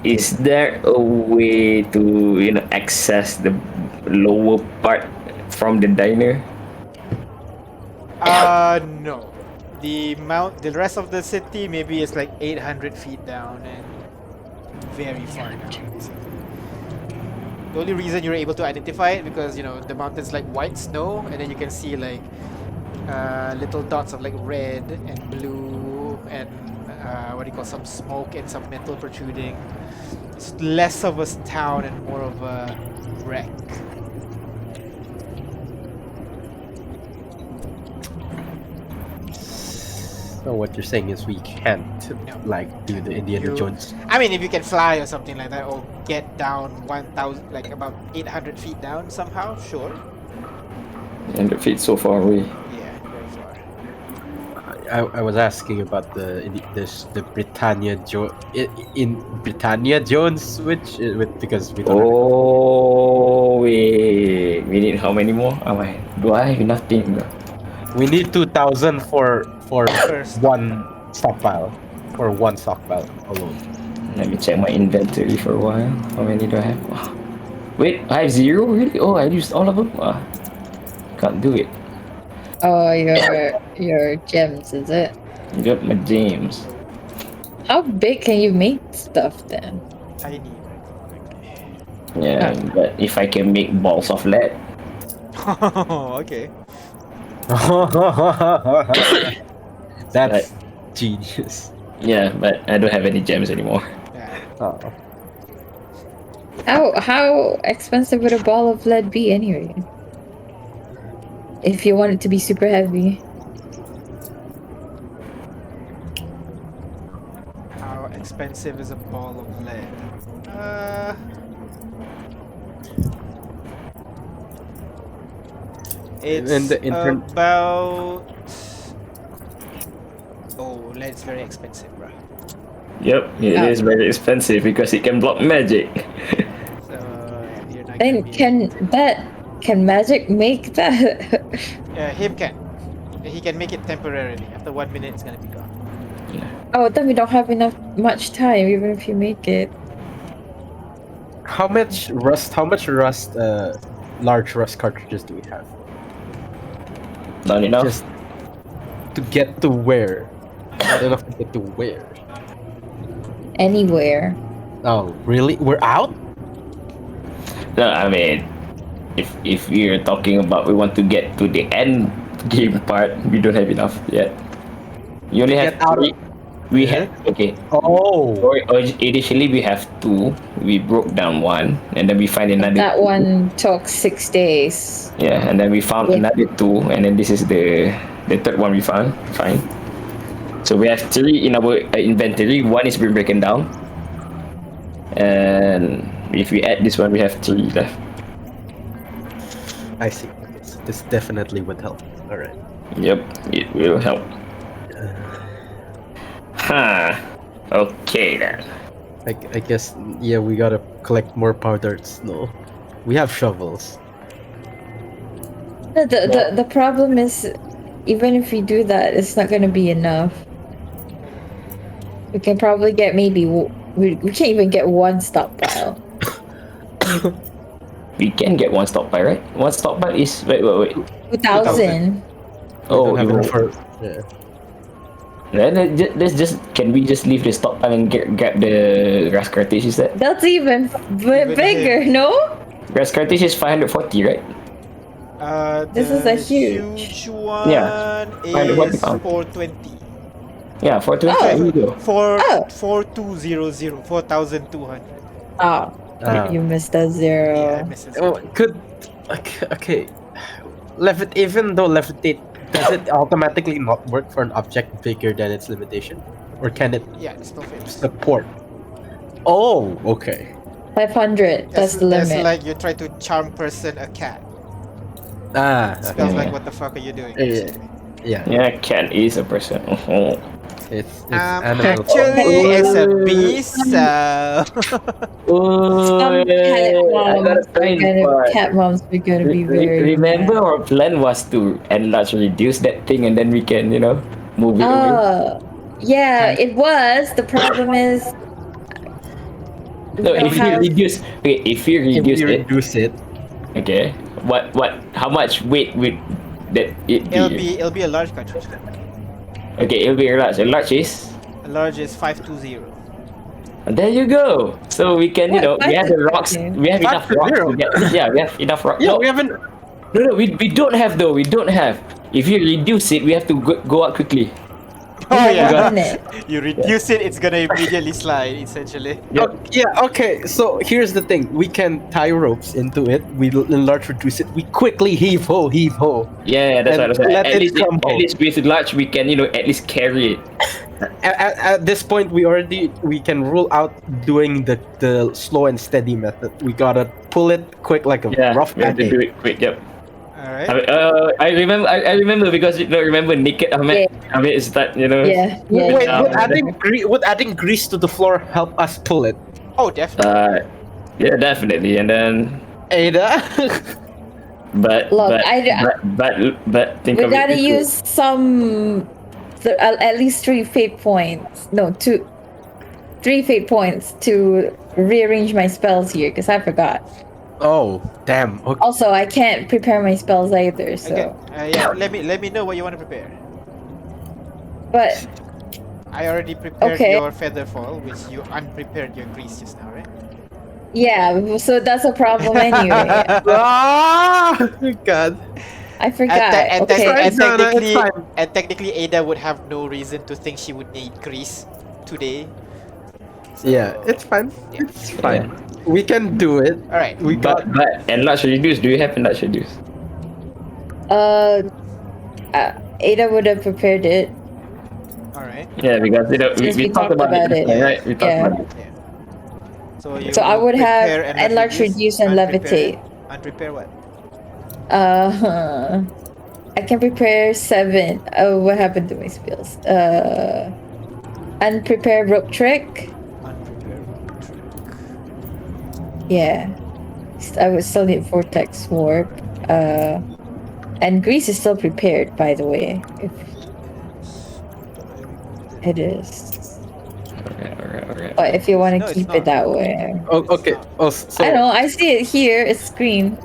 Is there a way to, access the lower part from the diner? No. The rest of the city maybe is like 800 feet down and very far down. The only reason you're able to identify it because the mountain's like white snow, and then you can see like little dots of like red and blue and some smoke and some metal protruding. It's less of a town and more of a wreck. So what you're saying is we can't do the Indiana Jones. I mean, if you can fly or something like that, or get down 1,000, like about 800 feet down somehow, sure. 100 feet so far away. Yeah, very far. I was asking about the Britannia in Britannia Jones switch because we don't. Oh wait, we need how many more? Do I have nothing? We need 2,000 for First. one stockpile. For one stockpile alone. Let me check my inventory for a while. How many do I have? Wait, I have 0 really? Oh, I used all of them. Can't do it. Oh, your gems, is it? Yep, my gems. How big can you make stuff then? Tiny. Yeah, but if I can make balls of lead. Okay. That's genius. Yeah, but I don't have any gems anymore. Yeah. How expensive would a ball of lead be anyway? If you want it to be super heavy. How expensive is a ball of lead? It's about... Oh, lead's very expensive, bro. Yep, it is very expensive because it can block magic. So you're not Then can magic make that? him can. He can make it temporarily. After 1 minute, it's gonna be gone. Oh, then we don't have much time, even if you make it. How much rust? Large rust cartridges do we have? Not enough. Just to get to where? Not enough to get to where? Anywhere. Oh, really? We're out? No, I mean, if we're talking about we want to get to the end game part, we don't have enough yet. You only have 3. We had initially we have 2. We broke down 1, and then we find another. That 1 took 6 days. Yeah, and then we found another 2, and then this is the third one we found. Fine. So we have 3 in our inventory. 1 is being broken down, and if we add this one, we have 3 left. I see. This definitely would help. All right. Yep, it will help. Okay then. I guess we gotta collect more powdered snow. We have shovels. The problem is, even if we do that, it's not gonna be enough. We can probably get maybe we can't even get 1 stockpile. We can get 1 stockpile, right? 1 stockpile is wait. 2,000. Oh, Yeah. Let's just can we just leave the stockpile and grab the grass cartridge instead? That's even bigger, no? Grass cartridge is 540, right? This is a huge one. Yeah. Is 420. Yeah, 420. 4200. 4,200. Oh, you missed a 0. Yeah, I missed it. Okay. Even though levitate Does it automatically not work for an object bigger than its limitation, or can it Yeah, it still fails. support? Oh, okay. 500. That's the That's limit. like you try to charm person a cat. Ah, It spells like Yeah. what the fuck are you doing? Yeah. basically. yeah. Yeah, cat is a person. Oh. It's animal. Actually, it's a beast. So Oh, Some cat I got a moms are funny gonna part. cat moms are gonna be very Remember mad. our plan was to enlarge, reduce that thing, and then we can, move it away. Oh, yeah, it was. The problem is No, don't if you have- reduce, okay, if you If reduce you it, reduce it, okay, how much weight would that it be? it'll be a large cartridge. Then. Okay, it'll be a large. A large is. A large is 520. And there you go. So we can, What? we have the rocks. 520? We have enough rocks to 520? get. Yeah, we have enough rocks. yeah, No, we haven't. no, we don't have though. We don't have. If you reduce it, we have to go up quickly. Oh yeah. Isn't it? You reduce it, it's gonna immediately slide. Essentially. Oh, yeah, okay. So here's the thing: we can tie ropes into it. We enlarge, reduce it. We quickly heave ho, heave ho. Yeah, that's And what I said. let At it least, crumble. at least with large, we can, at least carry it. At this point, we can rule out doing the slow and steady method. We gotta pull it quick like a Yeah, rough we have to do pancake. it quick. Yep. All right. I remember because remember naked Ahmed. Ahmed is that Yeah. Wait, Yeah. would adding grease to the floor help us pull it? Oh, definitely. Yeah, definitely. And then Ada, but Look, but think We of it gotta this way. use some, at least 3 fate points. No, 3 fate points to rearrange my spells here because I forgot. oh damn. Okay. Also, I can't prepare my spells either. So, Okay. Yeah. Let me know what you want to prepare. but I already prepared Okay. your feather fall, which you unprepared your grease just now, right? yeah, so that's a problem anyway. Ah, God. I forgot. And Okay. It's fine, Donna, it's fine. technically, Ada would have no reason to think she would need grease today. So, Yeah, it's fine. Yeah. It's fine. We can do it. All right. We got. But enlarge reduce. Do you have enlarge reduce? Ada would have prepared it. All right. Yeah, because Since we we talked talked about about it, it. right? We talked Yeah. about it. Yeah. So you. So I would have prepare enlarge, reduce, and levitate. Unprepare what? I can prepare 7. Oh, what happened to my spells? Unprepare rope trick. Unprepare. Yeah. I would still need vortex warp. And grease is still prepared, by the way. If it is. Alright. But if you want No, to it's keep not. it that way. Oh, okay. Oh, so I know, I see it here. It's green.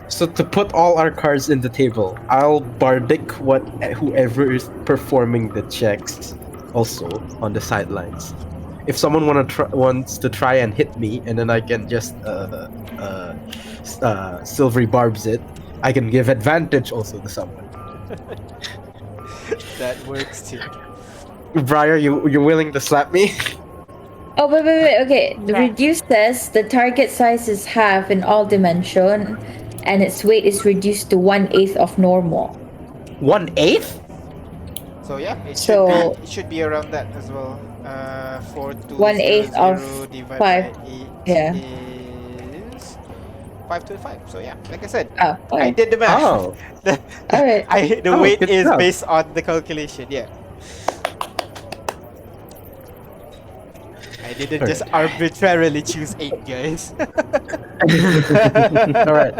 So to put all our cards in the table, I'll bardic whoever is performing the checks also on the sidelines. If someone wants to try and hit me, and then I can just silvery barbs it, I can give advantage also to someone. That works too. Briar, you willing to slap me? Oh, wait. Okay. The Okay. reduce says the target size is half in all dimension, and its weight is reduced to 1/8 of normal. 1/8? So yeah, So- it should be around that as well. 1/8 of divided 5. by 8 Yeah. is 525. So yeah, like I said, Oh, I did the math. Oh. all right. The Oh, weight good is job. based on the calculation. Yeah. I didn't just arbitrarily choose 8, guys. All right.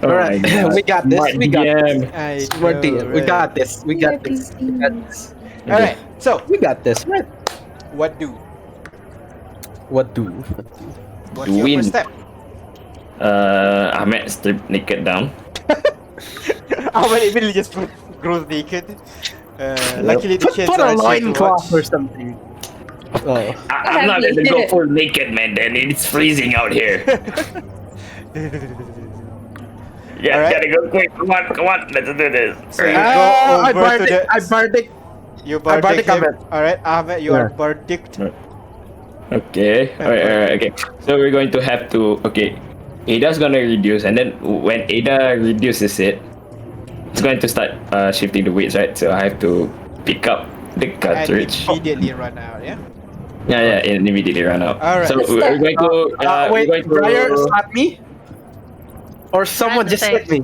Oh All right. my God. We got this. Smart We got DM. this. I Smart know, deal. We right? got this. We got this. We got this. All right. So We got this. Right. what do? What do? What's your Win. first step? Ahmed strip naked down. How about immediately just grows naked? Luckily the kids Put are a actually to loincloth watch. or something. Oh. I'm not gonna go full naked, man. Then it's freezing out here. Yeah, Alright. gotta go quick. Come on, let's do this. So you Ah, go I over to the. bardic. You I bardic bardic him. Ahmed. Alright, Ahmed, you are Yeah. bardicked. Okay, alright, okay. So we're going to have to. Okay, Ada's gonna reduce, and then when Ada reduces it, it's going to start shifting the weights, right? So I have to pick up the And cartridge. immediately run out, yeah? Yeah, and immediately run out. All right. So we're going to. Wait, we're going to Briar slapped me? Or someone just hit me?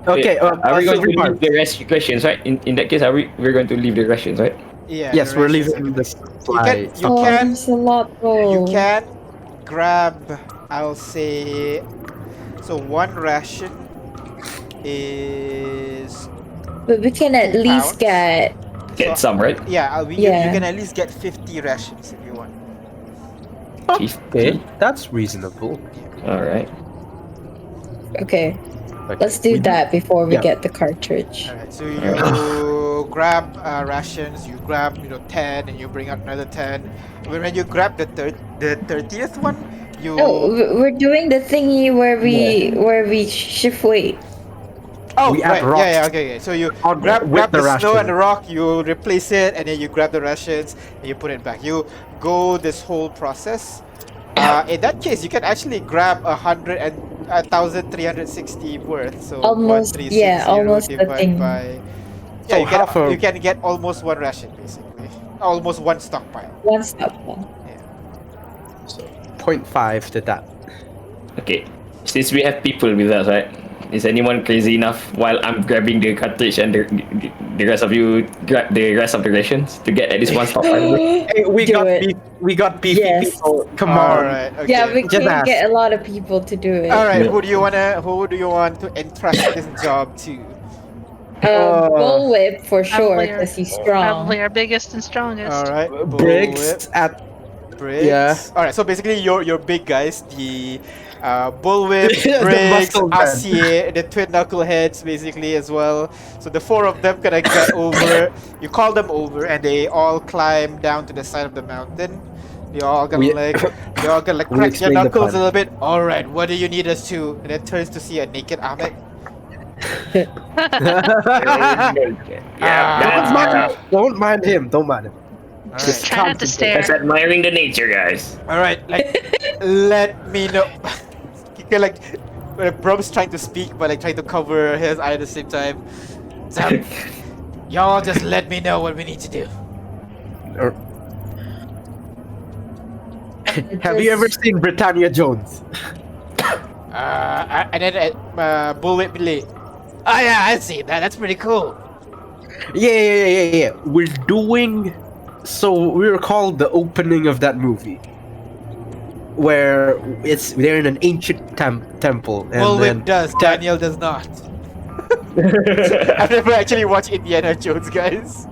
Okay, are we going to Silver leave the rations, right? In that case, we're going to leave the rations, right? Yeah. Yes, the we're rations leaving are- the supply. You Oh, can there's a lot you though. can grab, I'll say, so one ration is But we can at 2 least pounds. get Get some, right? Yeah, you Yeah. can at least get 50 rations if you want. 50. Okay, that's reasonable. All right. okay. Okay, Let's do we that before we yeah. get the cartridge. All right, so you grab rations, you grab 10, and you bring out another 10. When you grab the 30th one, you No, we're doing the thingy where we shift weight. We add right, yeah, rocks okay. So you on- grab with the the snow and ration. the rock, you replace it, and then you grab the rations and you put it back. You go this whole process. In that case, you can actually grab 1,360 worth. So Almost, 1,360 almost the divided thing. by. So Yeah, half you a- can get almost one ration basically, almost one stockpile. One stop one. 0.5 to that. Okay. Since we have people with us, right? Is anyone crazy enough while I'm grabbing the cartridge and the rest of you grab the rest of the rations to get at least one stop? Hey, we Do got it. we got beefy Yes. people. Come All on. right. Okay. Yeah, we Just can't ask. get a lot of people to do it. All right. Yeah. Who do you want to entrust this job to? Bullwhip for sure, Probably our- because he's strong. Probably our biggest and strongest. All right. Briggs at Briggs. Yeah. All right. So basically, your big guys, the Bullwhip, The Briggs, muscle man. Asie, the twin knuckleheads, basically as well. So the 4 of them gonna get over. You call them over, and they all climb down to the side of the mountain. You're all gonna We- like We crack your explain the knuckles a plan. little bit. All right. What do you need us to? And then turns to see a naked Ahmed. Don't mind him. Don't mind him. All Just right. Try not to stare. That's admiring the nature, guys. All right, like, let me know. Like, Brom's trying to speak, but like trying to cover his eye at the same time. So, y'all just let me know what we need to do. Or- Have you ever seen Britannia Jones? And then Bullwhip Billy. Oh yeah, I see that. That's pretty cool. Yeah. We're doing. So we recall the opening of that movie, where they're in an ancient temple, and Bullwhip then does. Daniel does not. I've never actually watched Indiana Jones, guys.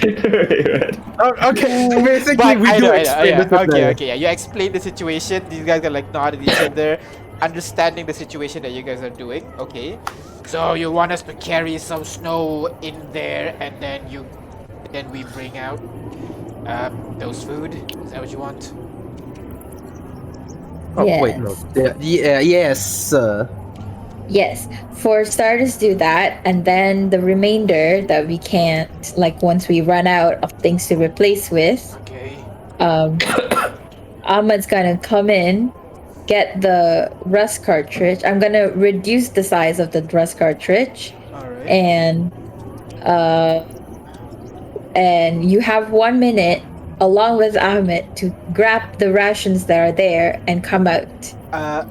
okay. So basically, But we I do know, explain yeah. the scenario. Okay. Yeah, you explain the situation. These guys are like nod at each other, understanding the situation that you guys are doing. Okay. So you want us to carry some snow in there, and then we bring out those food. Is that what you want? Oh wait, no. Yes. Yes. For starters, do that, and then the remainder that we can't, like once we run out of things to replace with, Okay. Ahmad's gonna come in, get the rust cartridge. I'm gonna reduce the size of the rust cartridge, All right. and you have 1 minute along with Ahmed to grab the rations that are there and come out.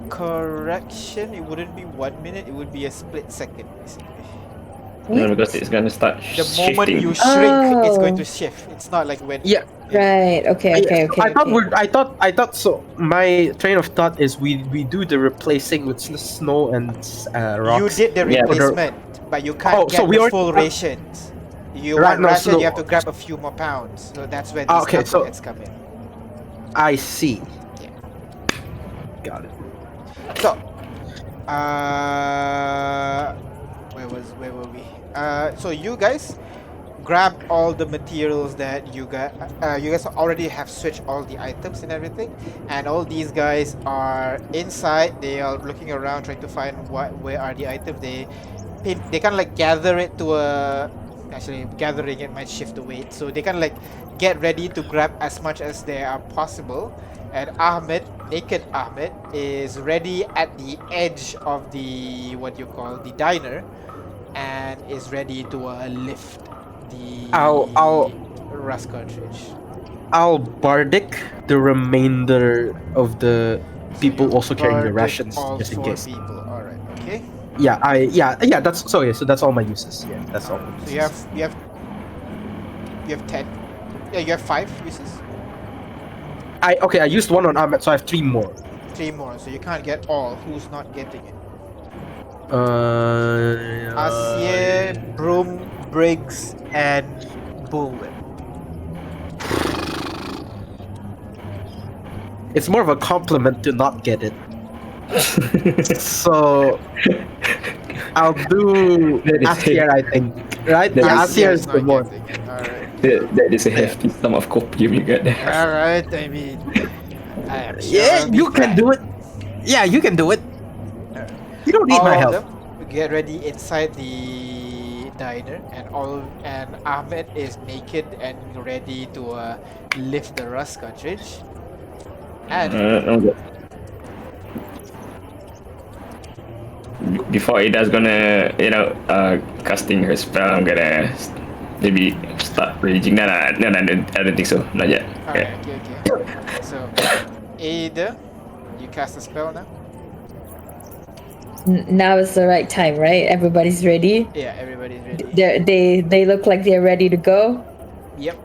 Correction. It wouldn't be 1 minute. It would be a split second, basically. No, because it's gonna start The moment shifting. you shrink, it's going Oh. to shift. It's not like when. Yeah. Right. Okay. I thought so. My train of thought is we do the replacing with snow and rocks. You did the Yeah. replacement, but you can't Oh, get so we the already- full rations. You Right, want no, ration, so- you have to grab a few more pounds. So that's when Ah, these okay, so- knuckleheads come in. I see. Yeah. Got it. So, where were we? So you guys grab all the materials that you guys already have switched all the items and everything, and all these guys are inside. They are looking around trying to find where are the items. They kind of like gather it to a. Actually, gathering it might shift the weight, so they kind of like get ready to grab as much as they are possible. And naked Ahmed, is ready at the edge of the the diner, and is ready to lift the I'll rust cartridge. I'll bardic the remainder of the So people you also carrying the bardic rations all just in 4 case. people. All right. Okay. Yeah. That's so. Yeah, so that's all my uses. Yeah, that's all. My So uses. you have 10. Yeah, you have 5 uses. I used one on Ahmed, so I have 3 more. 3 more. So you can't get all. Who's not getting it? Uh, Asier, Broom, Briggs, and Bullwhip. it's more of a compliment to not get it. So I'll do That is Asier, I think. Right? That Yeah, is- Asier is the not more. getting it. All right. That is a hefty sum of copium you got there. All right. I mean, I am sure Yeah, I'll be you can fine. do it. Yeah, you can do it. You don't need All my of help. them get ready inside the diner, and Ahmed is naked and ready to lift the rust cartridge. And Okay. Before Ida's gonna, casting her spell, I'm gonna maybe start raging. No, I don't think so. Not yet. alright, Okay. okay. So, Ada, you cast a spell now. Now is the right time, right? Everybody's ready. Yeah, everybody's ready. They look like they're ready to go. Yep.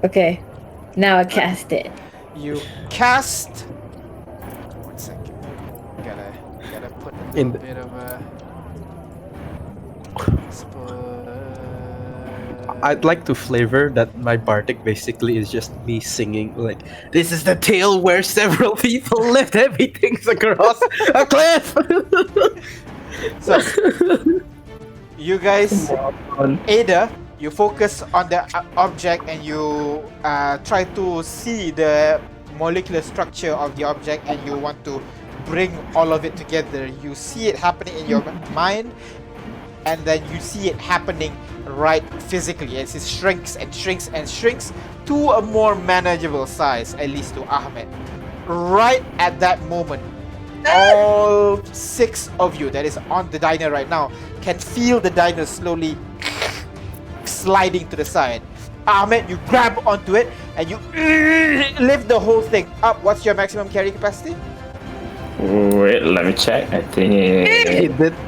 Okay, now I cast it. You cast. 1 second. Gotta put a In little the- bit of a. I'd like to flavor that my bardic basically is just me singing like, "This is the tale where several people lift heavy things across a cliff." So, you guys, Ada, you focus on the object and you try to see the molecular structure of the object, and you want to bring all of it together. You see it happening in your mind, and then you see it happening right physically as it shrinks and shrinks and shrinks to a more manageable size, at least to Ahmed. Right at that moment, all 6 of you that is on the diner right now can feel the diner slowly sliding to the side. Ahmed, you grab onto it and you lift the whole thing up. What's your maximum carry capacity? Wait, let me check. I think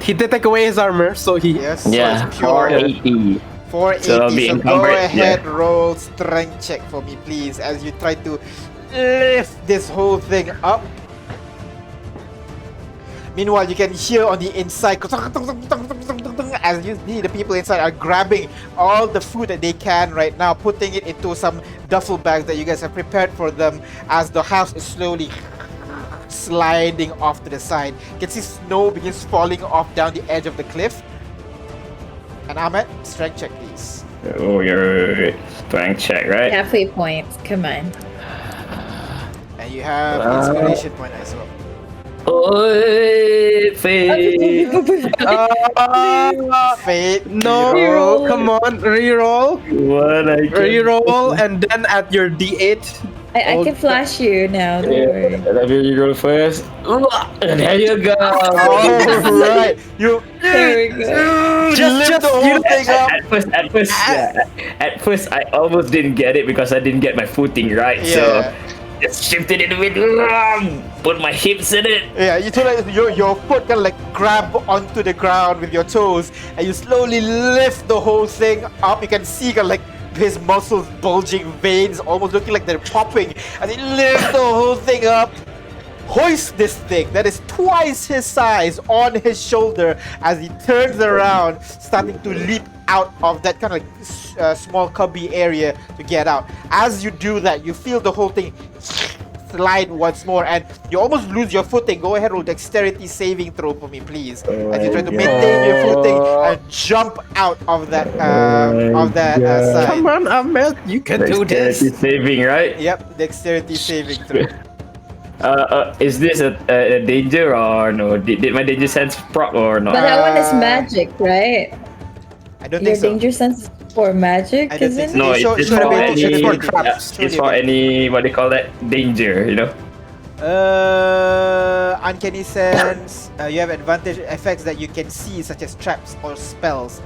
He did take away his armor, so he. Yes, so yeah, it's pure 480. 480. So I'll be So go encumbered, ahead, roll strength check for me, please, as you try to lift this whole thing up. Meanwhile, you can hear on the inside as you see the people inside are grabbing all the food that they can right now, putting it into some duffel bags that you guys have prepared for them as the house is slowly sliding off to the side. You can see snow begins falling off down the edge of the cliff. And Ahmed, strength check, please. Oh, your strength check, right? Halfway points. Come on. And you have inspiration point as well. Oi, Faye. Fate. No, Reroll. come on, reroll, What I can reroll, and then at your D8. I can flash you now. Don't worry. Let me roll first. There you go. Alright. You There we go. lift the whole thing up. At first, I almost didn't get it because I didn't get my footing right. Yeah. So just shifted it a bit, put my hips in it. Yeah, you feel like your foot can like grab onto the ground with your toes, and you slowly lift the whole thing up. You can see like his muscles bulging, veins almost looking like they're popping, and he lifts the whole thing up. Hoist this thing that is twice his size on his shoulder as he turns around, starting to leap out of that kind of like small cubby area to get out. As you do that, you feel the whole thing slide once more, and you almost lose your footing. Go ahead, roll dexterity saving throw for me, please, as you try to maintain your footing and jump out of that side. Come on, Ahmed, you can do this. Dexterity saving, right? Yep, dexterity saving throw. Is this a danger or no? Did my danger sense proc or not? But that one is magic, right? I don't Your think so. danger sense is for magic, I don't think isn't so. it? No, Show- it's show the for ability, show the any. ability. It's for any what they call that danger, you know. uncanny sense. You have advantage effects that you can see, such as traps or spells.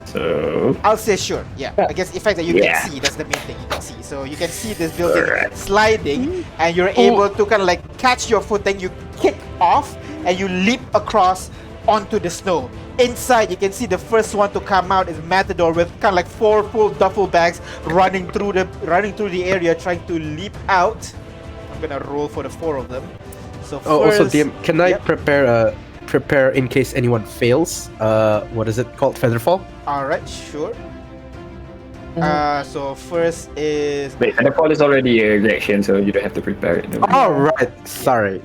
So I'll say sure. Yeah, I guess effects that you Yeah. can see. That's the main thing you can see. So you can see this building sliding, and you're able to kind of like catch your footing. You kick off, and you leap across onto the snow. Inside, you can see the first one to come out is Matador with kind of like 4 full duffel bags running through the area, trying to leap out. I'm gonna roll for the 4 of them. So first, Also, DM, can I Yep. prepare in case anyone fails? What is it called? Featherfall? All right, sure. So first is wait, and the fall is already a reaction, so you don't have to prepare it. No? All right. Sorry.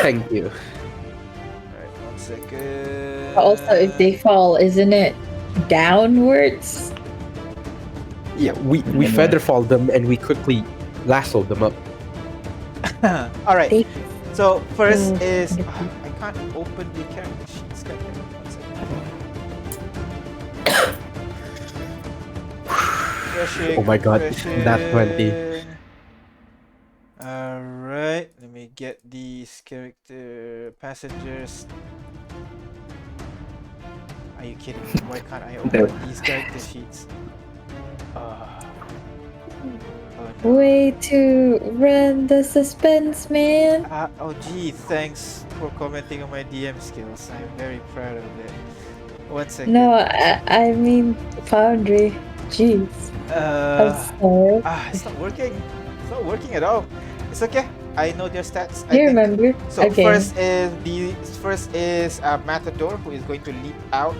Thank you. Alright, 1 second. Also, if they fall, isn't it downwards? Yeah, we featherfall them and we quickly lasso them up. All right. They- So first Oh, is wonderful. I can't open the character sheets. God damn it. 1 second. Refreshing, Oh my God, refreshing. nat 20. All right. Let me get these character passengers. Are you kidding me? Why can't I open these character sheets? Oh, no. Way to run the suspense, man. Oh gee, thanks for commenting on my DM skills. I'm very proud of it. 1 second. No, I mean Foundry. Jeez. I'm sorry. It's not working. It's not working at all. It's okay. I know their stats. Do you remember? So Okay. first is Matador, who is going to leap out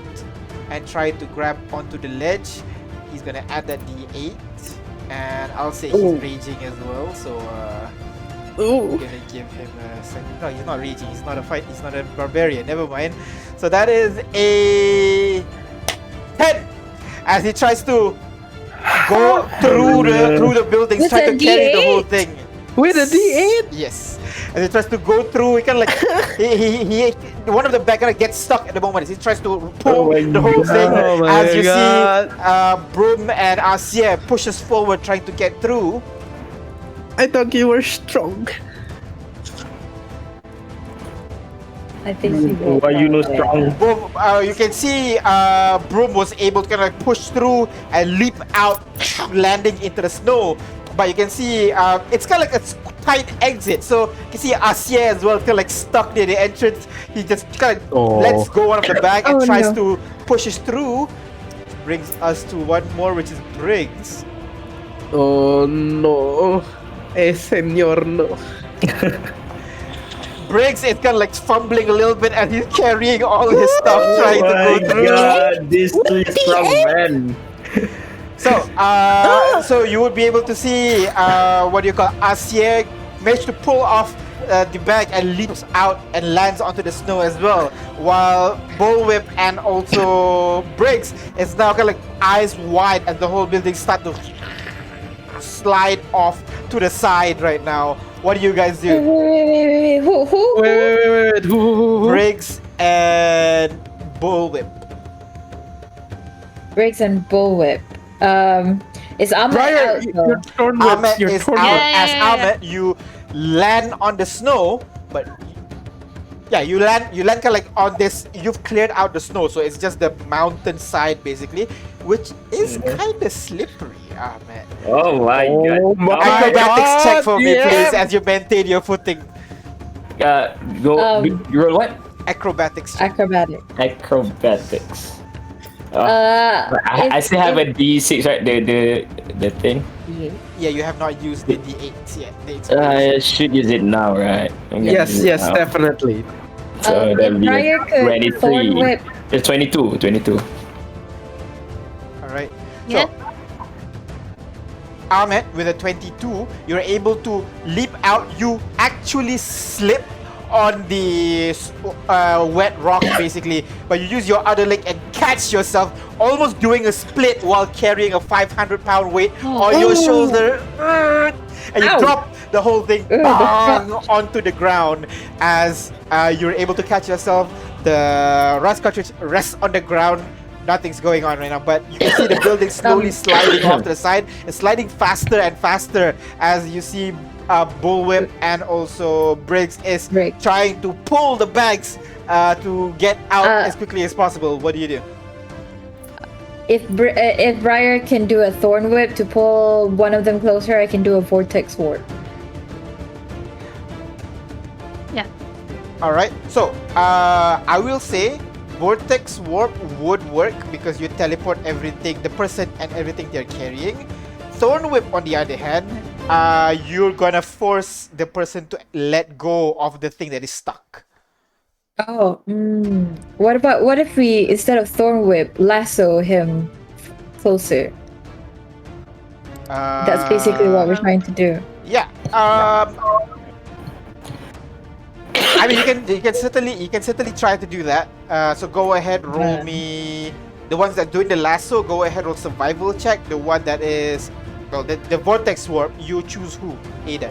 and try to grab onto the ledge. He's gonna add that D8, and I'll say he's Ooh. raging as well. So Ooh. I'm gonna give him a second. No, he's not raging. He's not a fight. He's not a barbarian. Never mind. So that is a 10 as he tries to go through the buildings, With try a to carry the whole D8? thing. With a D8? Yes. As he tries to go through, he kind of like he one of the back kind of gets stuck at the moment. He tries to pull my the whole thing. Oh my As you God. see, Broom and Asia pushes forward trying to get through. I thought you were strong. I think she will. Why you no strong? Boom, you can see Broom was able to kind of like push through and leap out, landing into the snow. But you can see it's kind of like a tight exit. So you can see Asia as well, kind of like stuck near the entrance. He just kind of lets go one of the bag and Oh, tries no. to push us through. Brings us to one more, which is Briggs. Oh no. Señor, no. Briggs is kind of like fumbling a little bit and he's carrying all his stuff trying to go through. God, this two strong man. So you would be able to see what you call Asia managed to pull off the bag and leaps out and lands onto the snow as well, while Bullwhip and also Briggs is now kind of like eyes wide as the whole building start to slide off to the side right now. What do you guys do? Wait. Who? Wait. Who? Briggs and Bullwhip. Briggs and Bullwhip. Is Ahmed Briar, out though? your torn whip. Ahmed Your is torn out. whip. As Yeah. Ahmed, you land on the snow, but yeah, you land kind of like on this. You've cleared out the snow, so it's just the mountain side basically, which is kind of slippery, Ahmed. Oh my Oh God. my Acrobatics God, check for me, yeah. please, as you maintain your footing. Go. You roll what? Acrobatics check. Acrobatic. Acrobatics. If- I still have a D6, right? The thing. Yeah, you have not used the D8 yet. The I should use it now, right? I'm gonna Yes, use it yes, now. definitely. So that'll if be Briar could Thorn 23. Whip. It's 22. All right. Yeah. So, Ahmed, with a 22, you're able to leap out. You actually slip on the wet rock, basically, but you use your other leg and catch yourself, almost doing a split while carrying a 500-pound weight on your Oh. shoulder. And you Ow. drop the whole thing Ugh. bang, onto the ground as you're able to catch yourself. The rust cartridge rests on the ground nothing's going on right now, but you can see the building slowly sliding off to the side. It's sliding faster and faster as you see Bullwhip and also Briggs is trying to pull the bags to get out as quickly as possible. What do you do? If Briar can do a Thorn Whip to pull one of them closer, I can do a Vortex Warp. Yeah. All right. So I will say Vortex Warp would work because you teleport everything, the person and everything they're carrying. Thorn Whip, on the other hand, you're gonna force the person to let go of the thing that is stuck. Oh, what if we, instead of Thorn Whip, lasso him closer? That's basically what we're trying to do. Yeah. I mean, you can certainly try to do that. So go ahead, roll me. The ones that doing the lasso, go ahead, roll survival check. The one that is, well, the vortex warp. You choose who, Ada.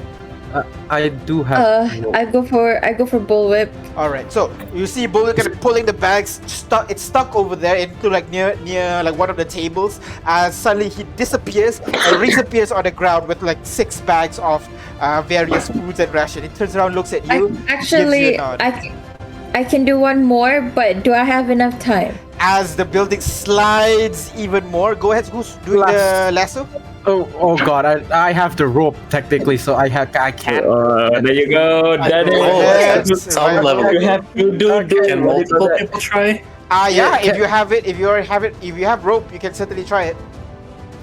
I do have. I go for Bullwhip. All right. So you see Bullwhip kind of pulling the bags. It's stuck over there into like near like one of the tables. Suddenly he disappears and reappears on the ground with like 6 bags of various foods and ration. He turns around, looks at you. I can do one more, but do I have enough time? As the building slides even more, go ahead. Who's doing the lasso? Oh God! I have the rope technically, so I can't. There you go, Daddy. Some level. You have to do. Can multiple people try? Yeah. If you have it, if you have rope, you can certainly try it.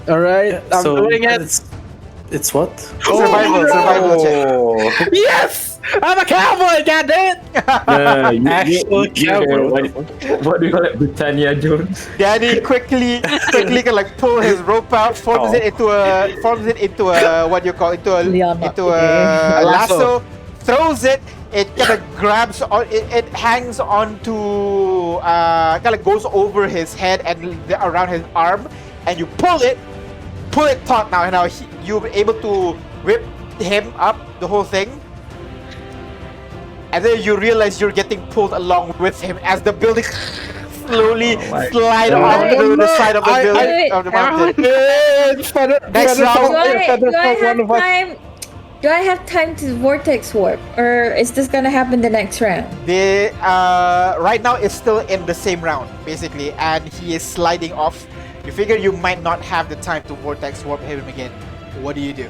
All right, I'm doing it. It's what? Survival check. Yes, I'm a cowboy. God damn it! Actual cowboy. What do you call it, Britannia Jones? Danny quickly can like pull his rope out, forms it into a what do you call it? Into a lasso, throws it. It kind of grabs on. It hangs onto kind of goes over his head and around his arm, and you pull it taut now, and now you're able to whip him up the whole thing. And then you realize you're getting pulled along with him as the building slowly slide off to the side of the building of the mountain. Next round. Do I have time to vortex warp, or is this gonna happen the next round? Right now it's still in the same round basically, and he is sliding off. You figure you might not have the time to vortex warp him again. What do you do?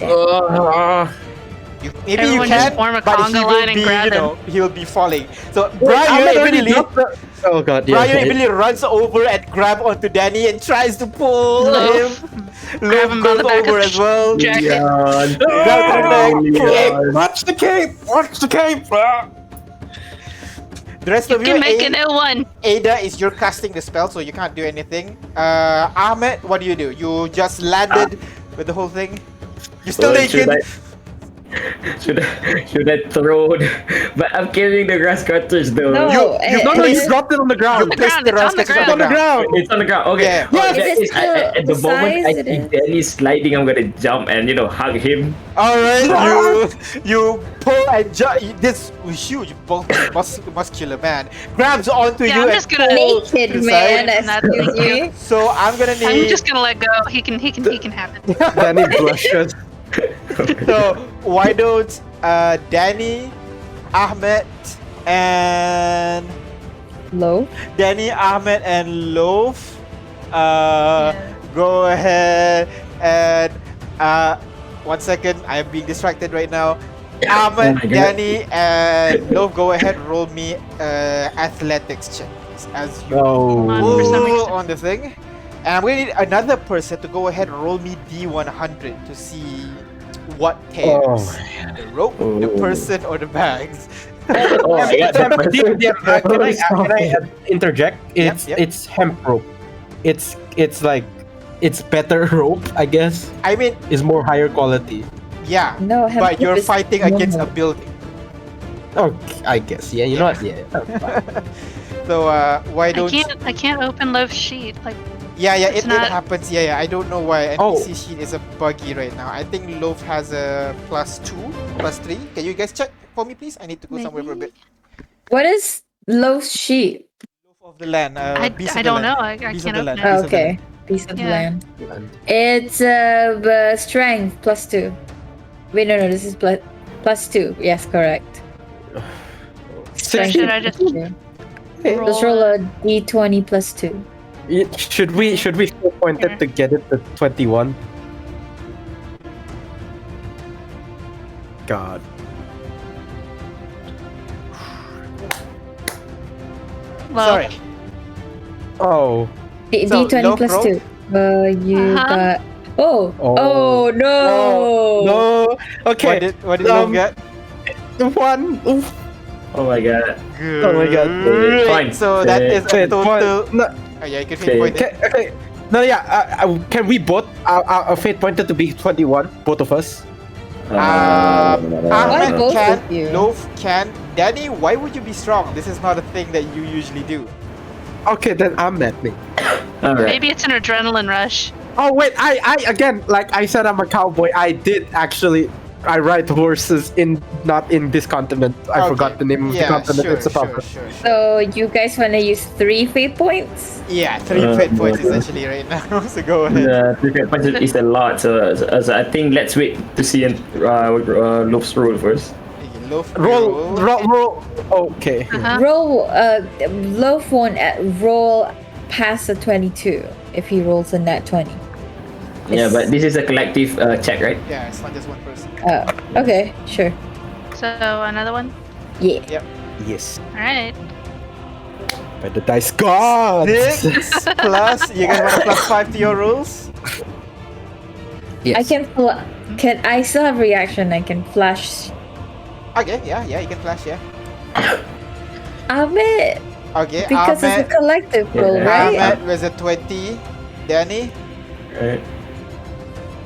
Maybe Everyone you can, just form a but conga he will line and be, grab him. he will be falling. So Brian immediately, Oh God! Yeah. Brian immediately runs over and grab onto Danny and tries to pull him. Grab him by Love the goes back of over the as well. jacket. Watch the cape! Watch the cape! The rest You of you, can make an L1. Ada, is you're casting the spell, so you can't do anything. Ahmed, what do? You just landed with the whole thing. You're still naked. Should I throw it? But I'm carrying the grass cartridge though. No. You dropped it on the ground. placed the It's on the grass cartridge ground. on the ground. It's on the ground. Okay. Yeah. Oh, Yes, that it's is- at the the moment I size it see is. Danny sliding, I'm gonna jump and hug him. All right, you pull and this huge, muscular man grabs onto Yeah, you I'm and just gonna- pulls to Naked the man, side. excuse me. So I'm gonna I'm need. just gonna let go. He can have it. Danny blushes. So why don't Danny, Ahmed, and Low. Danny, Ahmed, and Loaf go ahead and 1 second, I'm being distracted right now. Ahmed, God. Danny, and Loaf, go ahead, roll me athletics check as you Oh. For some pull reason. on the thing. And I'm going to need another person to go ahead and roll me D100 to see what tears. The rope, the person, or the bags. Oh, I got that person. Can I interject? Yep. It's hemp rope. It's like it's better rope, I guess. I mean, It's more higher quality. yeah, No, hemp but you're rope is fighting against a normal. building. Oh, I guess. Yeah, you know what? Yeah. So why don't? I can't open Love's sheet. Like, Yeah, It's it not- happens. Yeah, I don't know why Oh. NPC sheet is a buggy right now. I think Loaf has a +2, +3. Can you guys check for me, please? I need to go somewhere for a bit. What is Low's sheet? Loaf Of the land. Piece of I the don't land. know. I Piece of can't the open land. it. Piece of the Okay. land. Piece of Yeah. land. It's strength +2. Wait, no, this is +2. Yes, correct. So Strength should I just +2. Okay. Just roll a d20 +2. Should we still point Here. it to get it to 21? God. Low. Sorry. Oh. So, d20 low +2. You Uh-huh. got. Oh. Oh. Oh no. Oh, no. Okay. What did Low get? One. Oof. Oh my god. Oh my God. Great. Fine. So that is a Wait, total. point. No, Oh, yeah, you can Okay. pinpoint it. okay. No, yeah. Can we both our fate pointed to be 21, both of us? Why Ahmed both can, of you? Loaf can. Danny, why would you be strong? This is not a thing that you usually do. Okay, then I'm that thing. Alright. Maybe it's an adrenaline rush. Oh wait, I again, like I said, I'm a cowboy. I did actually. I ride horses not in this continent. I Okay. forgot the name of the Yeah, continent. sure, It's a problem. sure. So you guys want to use 3 fate points? Yeah, 3 fate points essentially right now. So go ahead. The cricket punch is a lot, so I think let's wait to see Loof's roll first. Okay, Loaf, Roll. Okay. Uh-huh. Roll. Loaf won't roll past a 22 if he rolls a nat 20. Yeah, but this is a collective check, right? Yeah, it's not just one person. Okay, sure. So another one. Yeah. Yes. All right. By the dice gods. 6 plus. You guys want a +5 to your rolls? Yes. I can I still have reaction? I can flash. Okay, yeah, you can flash, yeah. Ahmed, Okay, because it's a Ahmed, collective roll, Yeah. right? Ahmed was a 20. Danny, Right.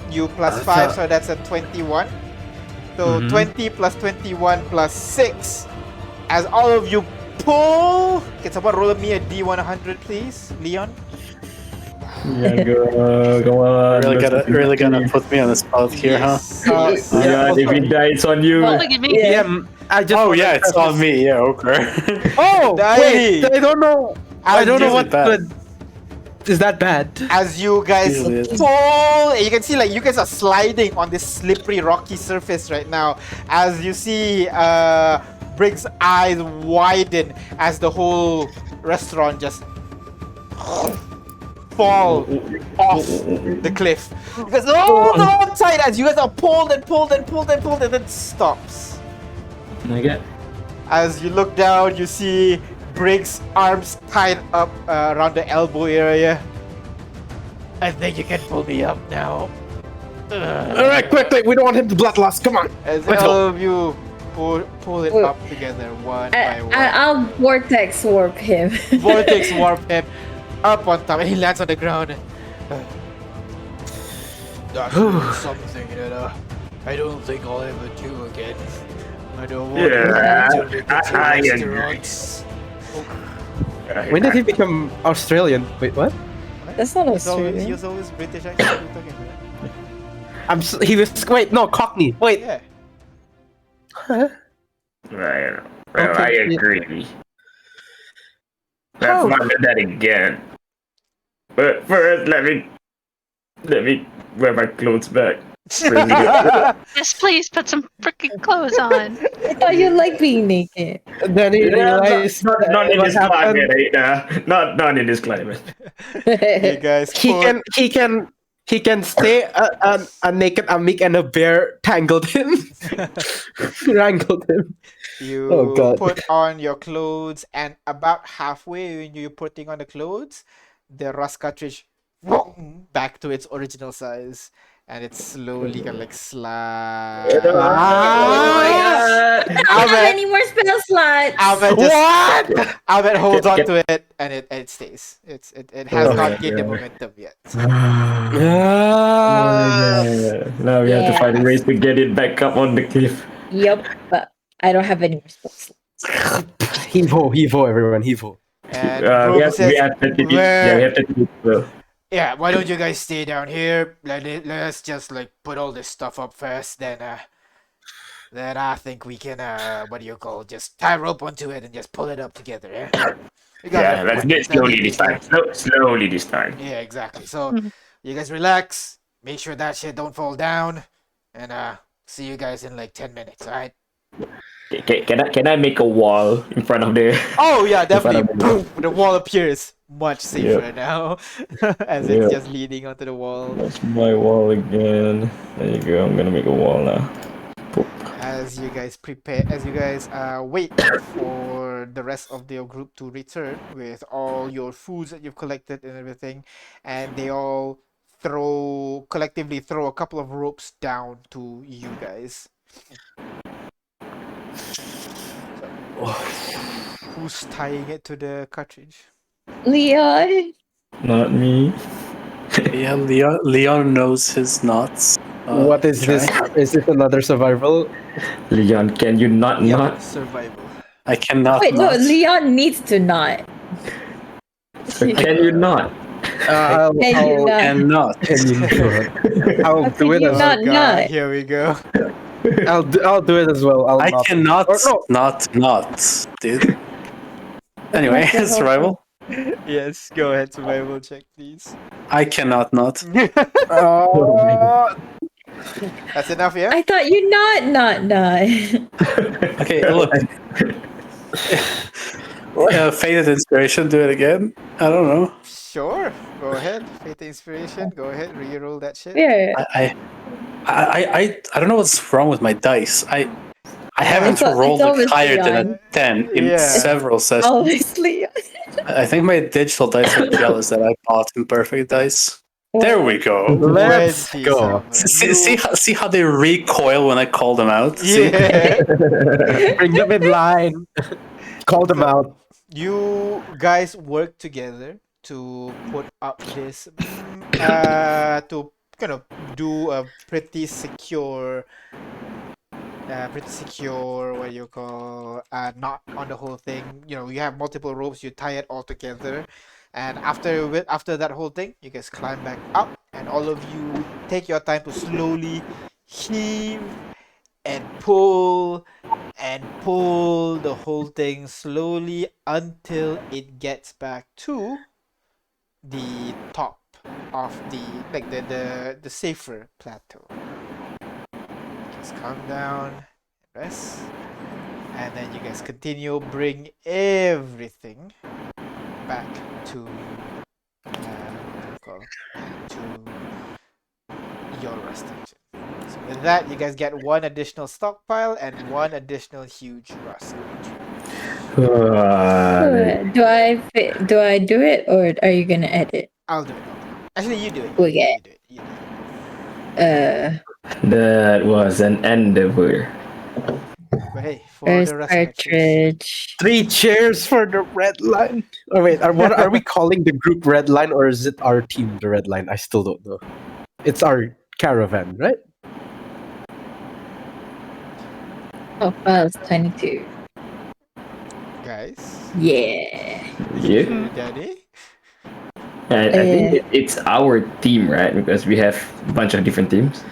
you +5, so that's a 21. So 20 plus 21 plus 6. As all of you pull, can someone roll me a D100, please, Leon? Yeah, go on. Really gonna put me on the spot here, huh? Yes. Yeah, if you die, it's on you. Oh, look at me. Yeah, I just. Oh yeah, it's on me. Yeah, okay. Oh Danny. wait, I don't know. I don't know Is what it bad? Is that bad? As you guys Usually it is. pull, you can see like you guys are sliding on this slippery rocky surface right now. As you see Briggs' eyes widen as the whole restaurant just fall off the cliff. You guys hold on tight as you guys are pulled and then stops. Okay. As you look down, you see Briggs' arms tied up around the elbow area. I think you can pull me up now. All right, quickly. We don't want him to blood loss. Come on. As Let's all go. of you pull it Wait. up together one by one. I'll vortex warp him. Vortex warp him up on top, and he lands on the ground. That's something that I don't think I'll ever do again. I don't want to return to I agree. restaurants. When did he become Australian? Wait, what? That's not He's Australian. always British accent. What are you talking about? He was. Wait, no, Cockney. Wait. Yeah. Right. Well, I Okay. agree. Let's Oh. not do that again. But first, let me wear my clothes back. Yes, please put some freaking clothes on. I thought you like being naked. Then he realized not in what this happened. climate, right? Not in this climate. You guys pull. He can stay a naked Amik and a bear tangled him. Wrangled him. You Oh, God. put on your clothes, and about halfway when you're putting on the clothes, the rust cartridge back to its original size, and it slowly kind of like slides. I don't have Ahmed, any more spell slots. Ahmed holds on to it, and it stays. It has Oh, not gained the yeah. momentum yet. Now we have to Yeah. find ways to get it back up on the cliff. Yep, but I don't have any more spell slots. Heave-ho, everyone, heave-ho. And We Broom have says, to do it. "Where- Yeah, we have to do it. Well. Yeah, why don't you guys stay down here? Let's just like put all this stuff up first, then I think we can just tie a rope onto it and just pull it up together. You got Yeah, that let's point. do it slowly That'd be this time. Slowly this time. Yeah, exactly. So Mhm. you guys relax. Make sure that shit don't fall down, and see you guys in like 10 minutes. All right. Can I make a wall in front of the Oh yeah, in front definitely. of the Boom! The wall appears much safer Yep. now, as it's Yep. just leaning onto the wall. That's my wall again. There you go. I'm gonna make a wall now. Boop. As you guys wait for the rest of your group to return with all your foods that you've collected and everything, and they all collectively throw a couple of ropes down to you guys. So, who's tying it to the cartridge? Leon. Not me. Yeah, Leon knows his knots. What is try. this? Is this another survival? Leon, can you not Yep, not? survival. I cannot Wait, no, not. Leon needs to not. Can you not? I'll, Can you I'll, not? Cannot. I'll How do could it you as not? Oh god, here we go. I'll do it as well. I'll I not. cannot Or no. not, dude. Anyway, That's the whole survival. Yes, go ahead, survival check, please. I cannot not. That's enough, yeah? I thought you not. Okay, look. Faded inspiration. Do it again. I don't know. Sure, go ahead. Fate Inspiration, go ahead, re-roll that shit. Yeah. I don't know what's wrong with my dice. I haven't It's rolled like always higher than a Leon. 10 in Yeah. several sessions. Always Leon. I think my digital dice are jealous that I bought imperfect dice. There we go. Let's go. 27. See how they recoil when I call them out? See? Yeah. Bring them in line. Call them out. You guys work together to put up this to kind of do a pretty secure what do you call knot on the whole thing. You know, you have multiple ropes, you tie it all together, and after that whole thing, you guys climb back up, and all of you take your time to slowly heave and pull the whole thing slowly until it gets back to the top of the safer plateau. Just calm down, rest, and then you guys continue bring everything back to your resting. So with that, you guys get one additional stockpile and one additional huge rust. Do I do it or are you gonna edit? I'll do it. Actually, you do it. Okay. You do it. That was an endeavor. But hey, for There's the rest of the Cartridge. 3 cheers for the red line. Oh wait, what are we calling the group red line, or is it our team the red line? I still don't know. It's our caravan, right? Oh, files 22. guys. Yeah. Yeah. Daddy. I think it's our team, right? Because we have a bunch of different teams.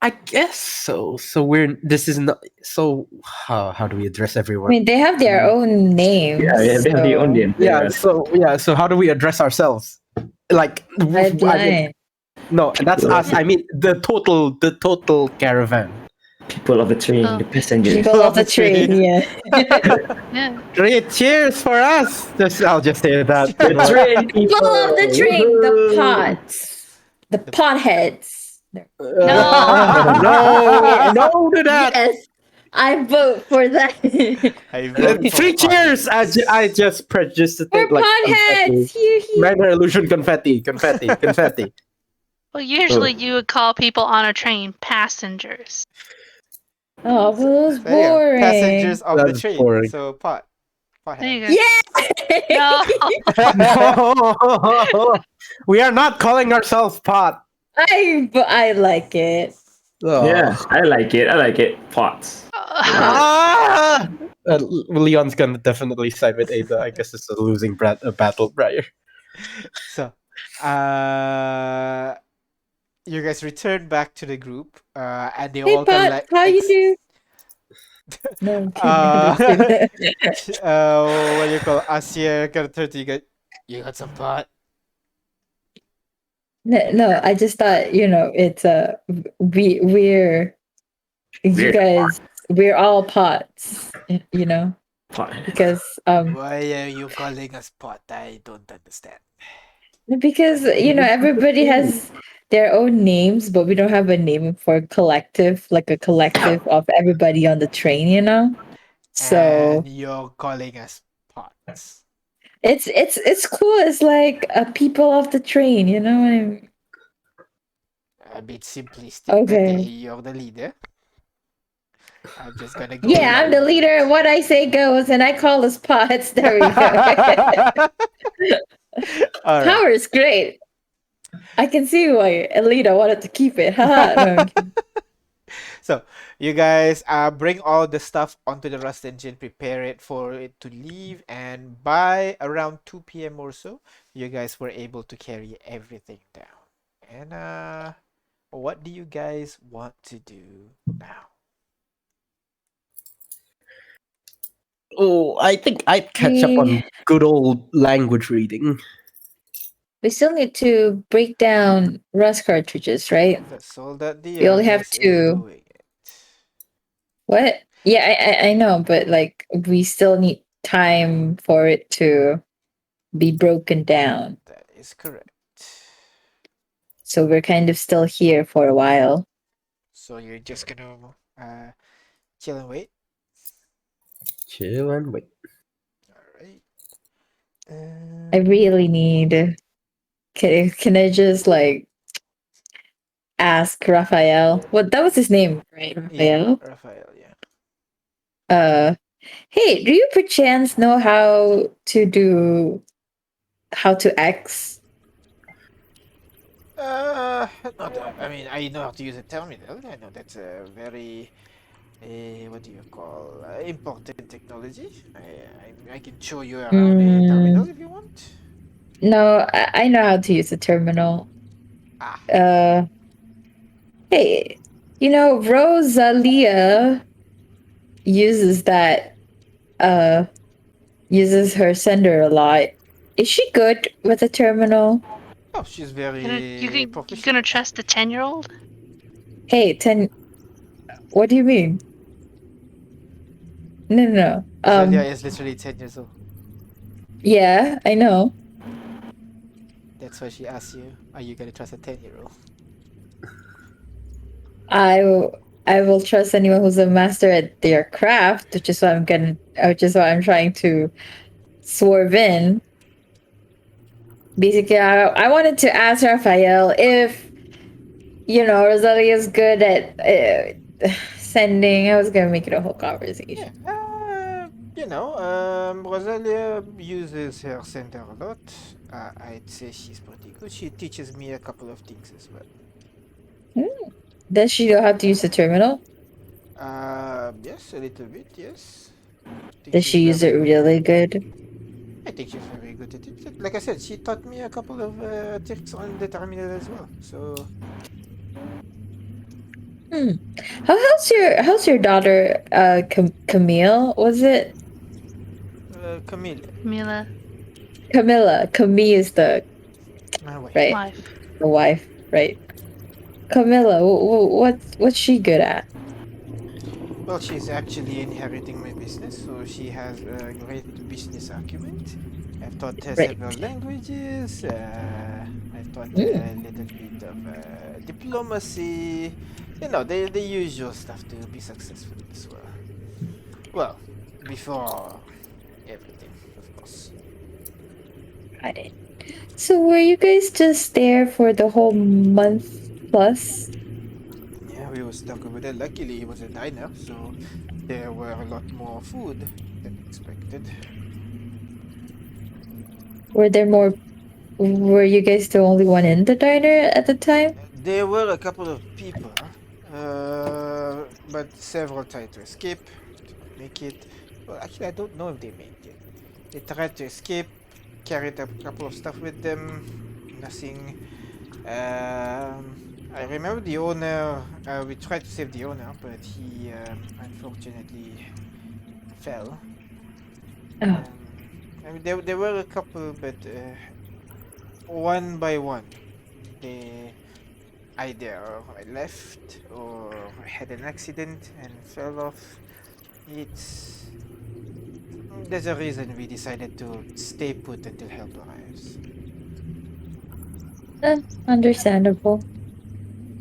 I guess so. So this is not. So how do we address I everyone? mean, they have their own names. Yeah, they have the only. Yeah. So how do we address ourselves? Like, Red line. no, that's us. I mean, the total caravan. People of the train, Oh. the passengers. People of the train, yeah. Yeah. Great cheers for us. I'll just say that. The train People of the train, the pots. The potheads. No to that. Yes, I vote for that. I vote for 3 cheers. I just prejudiced it For like potheads. confetti. Minor illusion confetti. Well, usually you would call people on a train passengers. Oh, well, it was There you go. boring. Passengers of the That's train. boring. So There you pothead. go. Yeah. No. No, we are not calling ourselves pot. I like it. Oh. Yeah, I like it. Pots. Leon's gonna definitely side with Ada. I guess it's a losing battle, Briar. So, you guys return back to the group, and they Hey, all kind of Pot, how you do? No, I'm kidding. I'm just kidding. What do you call Asier Cartridges? You got some pot? No, I just thought, it's we're you Weird. guys, we're all pots, because Why are you calling us pot? I don't understand. everybody has their own names, but we don't have a name for collective, like a collective of everybody on the train. So And you're calling us pots. it's cool. It's like a people of the train, you know what I mean? A bit simplistic, but Okay. you're the leader. I'm just gonna go Yeah, I'm along the with leader, it. and what I say goes, and I call us pots. There we go. All right. Power is great. I can see why Alita wanted to keep it. Haha. No, I'm kidding. So you guys bring all the stuff onto the Rust engine, prepare it for it to leave, and by around 2 p.m. or so, you guys were able to carry everything down. And what do you guys want to do now? Oh, I think I'd catch up on good old language reading. We still need to break down Rust cartridges, right? That's all that the We only have youngest is to. doing it. What? Yeah, I know, but like we still need time for it to be broken down. That is correct. So we're kind of still here for a while. So you're just gonna chill and wait. Chill and wait. All right. I really need. Can I just like ask Raphael? What that was his name, right? Yeah, Raphael. Raphael. Yeah. Hey, do you perchance know how to X? Not. I mean, I know how to use a terminal. I know that's a very, what do you call, important technology. I can show you around a terminal if you want. No, I know how to use a terminal. Ah, Hey, Rosalia uses that uses her sender a lot. Is she good with a terminal? oh, she's You very gonna proficient. trust the 10-year-old? Hey, 10. What do you mean? No. Rosalia is literally 10 years old. Yeah, I know. That's why she asks you, are you gonna trust a 10-year-old? I will trust anyone who's a master at their craft, which is why I'm trying to swerve in. Basically, I wanted to ask Raphael if Rosalia is good at sending. I was gonna make it a whole conversation. Yeah. Rosalia uses her center a lot. I'd say she's pretty good. She teaches me a couple of things as well. Does she know how to use the terminal? Yes, a little bit, yes. Does she use it really good? I think she's very good at it. Like I said, she taught me a couple of tricks on the terminal as well. So, How's your daughter, Camille? Was it Camille, Mila, Camilla? Camille is the my wife. right, wife. the wife, right? Camilla, what's she good at? Well, she's actually inheriting my business, so she has a great business acumen. I've taught her Right. several languages. I've taught her a little bit of diplomacy. The usual stuff to be successful as well. Well, before everything, of course. Got it. So were you guys just there for the whole month plus? Yeah, we were stuck over there. Luckily, it was a diner, so there were a lot more food than expected. Were you guys the only one in the diner at the time? There were a couple of people, but several tried to escape, did not make it. Well, actually, I don't know if they made it. They tried to escape, carried a couple of stuff with them, nothing. I remember the owner. We tried to save the owner, but he unfortunately fell. Oh. I mean, there were a couple, but one by one, they either left or had an accident and fell off. It's There's a reason we decided to stay put until help arrives. Understandable.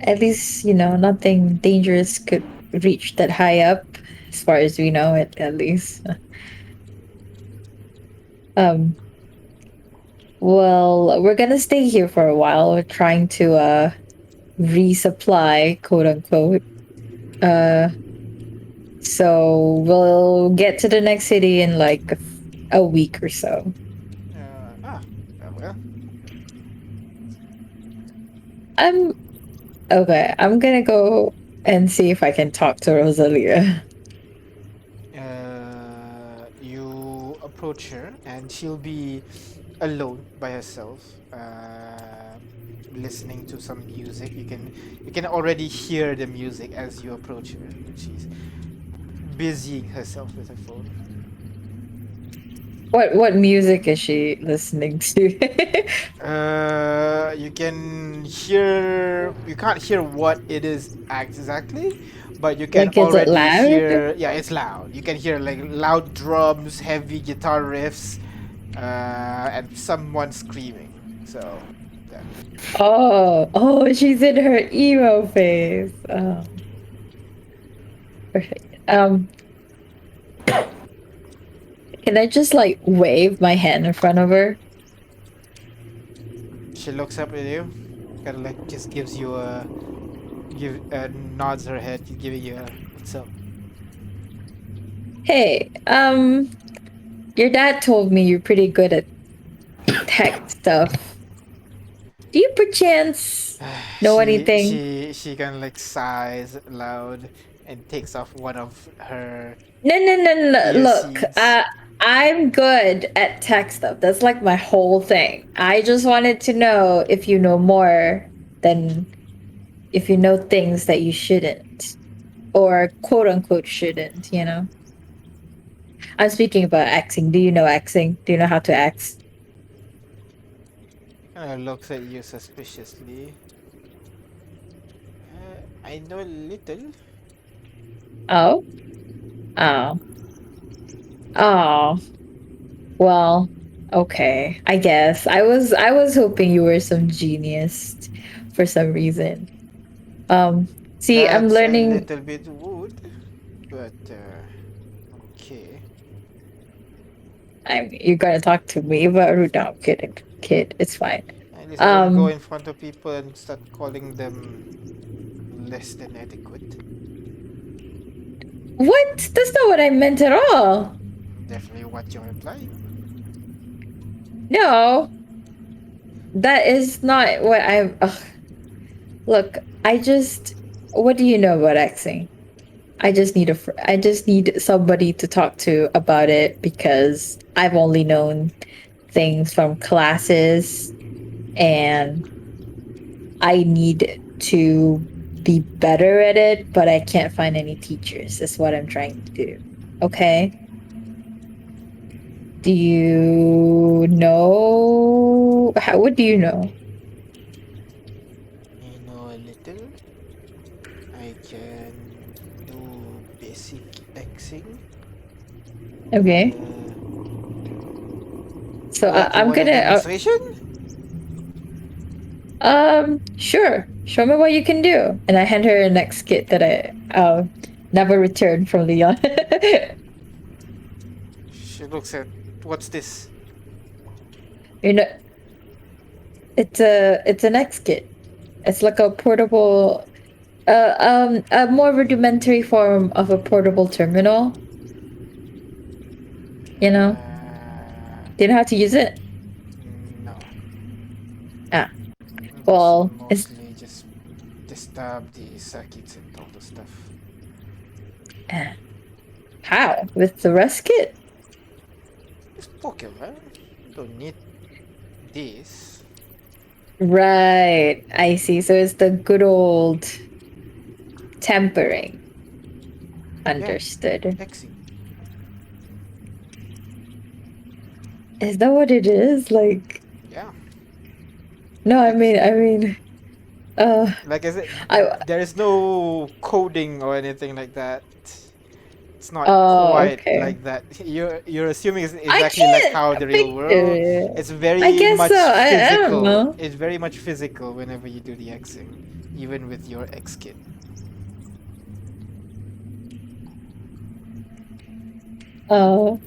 At least, you know, nothing dangerous could reach that high up, as far as we know it, at least. Um, well, we're gonna stay here for a while. We're trying to resupply, quote unquote. Uh, so we'll get to the next city in like a week or so. Well. I'm okay. I'm gonna go and see if I can talk to Rosalia. You approach her, and she'll be alone by herself, listening to some music. You can already hear the music as you approach her. She's busying herself with her phone. What music is she listening to? You can hear. You can't hear what it is exactly, but you can Like, is it already loud? hear. Yeah, it's loud. You can hear like loud drums, heavy guitar riffs, and someone screaming. So, yeah. Oh, she's in her emo phase. Oh, perfect. Can I just like wave my hand in front of her? She looks up at you, kind of like just gives you a nods her head, giving you a what's up. Hey, your dad told me you're pretty good at tech stuff. Do you perchance know anything? She kind of like sighs loud and takes off one of her No. ear Look, seeds. I'm good at tech stuff. That's like my whole thing. I just wanted to know if you know more than if you know things that you shouldn't, or quote unquote shouldn't, you know? I'm speaking about axing. Do you know axing? Do you know how to axe? Kind of looks at you suspiciously. I know a little. Oh? Oh. Oh. Well, okay. I guess. I was hoping you were some genius for some reason. See, I'm That's a learning. little bit wood, but okay. You're gonna talk to me about it? No, I'm kidding. Kid, it's fine. At least don't go Um, in front of people and start calling them less than adequate. what? That's not what I meant at all. Definitely what you're implying. No, that is not what I'm. Ugh. Look, I just. What do you know about Xing? I just need somebody to talk to about it because I've only known things from classes, and I need to be better at it, but I can't find any teachers. That's what I'm trying to do. Okay? Do you know what do you know? I know a little. I can do basic Xing. Okay. So What, you I'm want a gonna demonstration? sure. Show me what you can do. And I hand her a next kit that I never returned from Leon. She looks at, what's this? You know, it's an X kit. It's like a portable, a more rudimentary form of a portable terminal. You know, do you know how to use it? No. Ah, Just well, it's mostly just disturb the circuits and all the stuff. how with the rest kit. Just poke around. You don't need this. Right. I see. So it's the good old tempering. Understood. Xing. Is that what it is? Like, Yeah. no, I mean, Like I said, I. there is no coding or anything like that. It's not Oh, quite okay. like that. You're assuming it's I exactly like can't how the real picture world. it. It's I very guess much so. I don't physical. know. It's very much physical whenever you do the Xing, even with your X kit. Oh.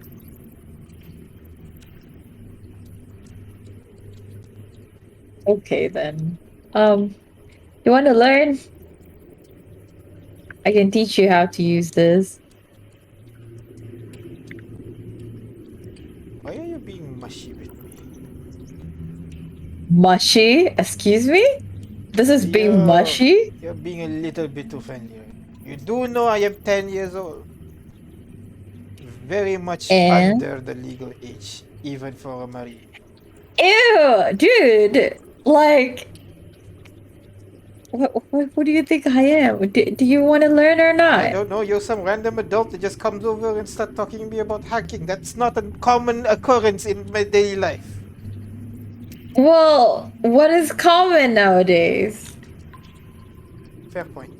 Okay then. You want to learn? I can teach you how to use this. Why are you being mushy with me? Mushy? Excuse me? This is being mushy? You're being a little bit too friendly. You do know I am 10 years old. Very much And under the legal age, even for a Marine. ew, dude. Like, what do you think I am? Do you want to learn or I not? don't know, you're some random adult that just comes over and starts talking to me about hacking. That's not a common occurrence in my daily life. Well, what is common nowadays? Fair point.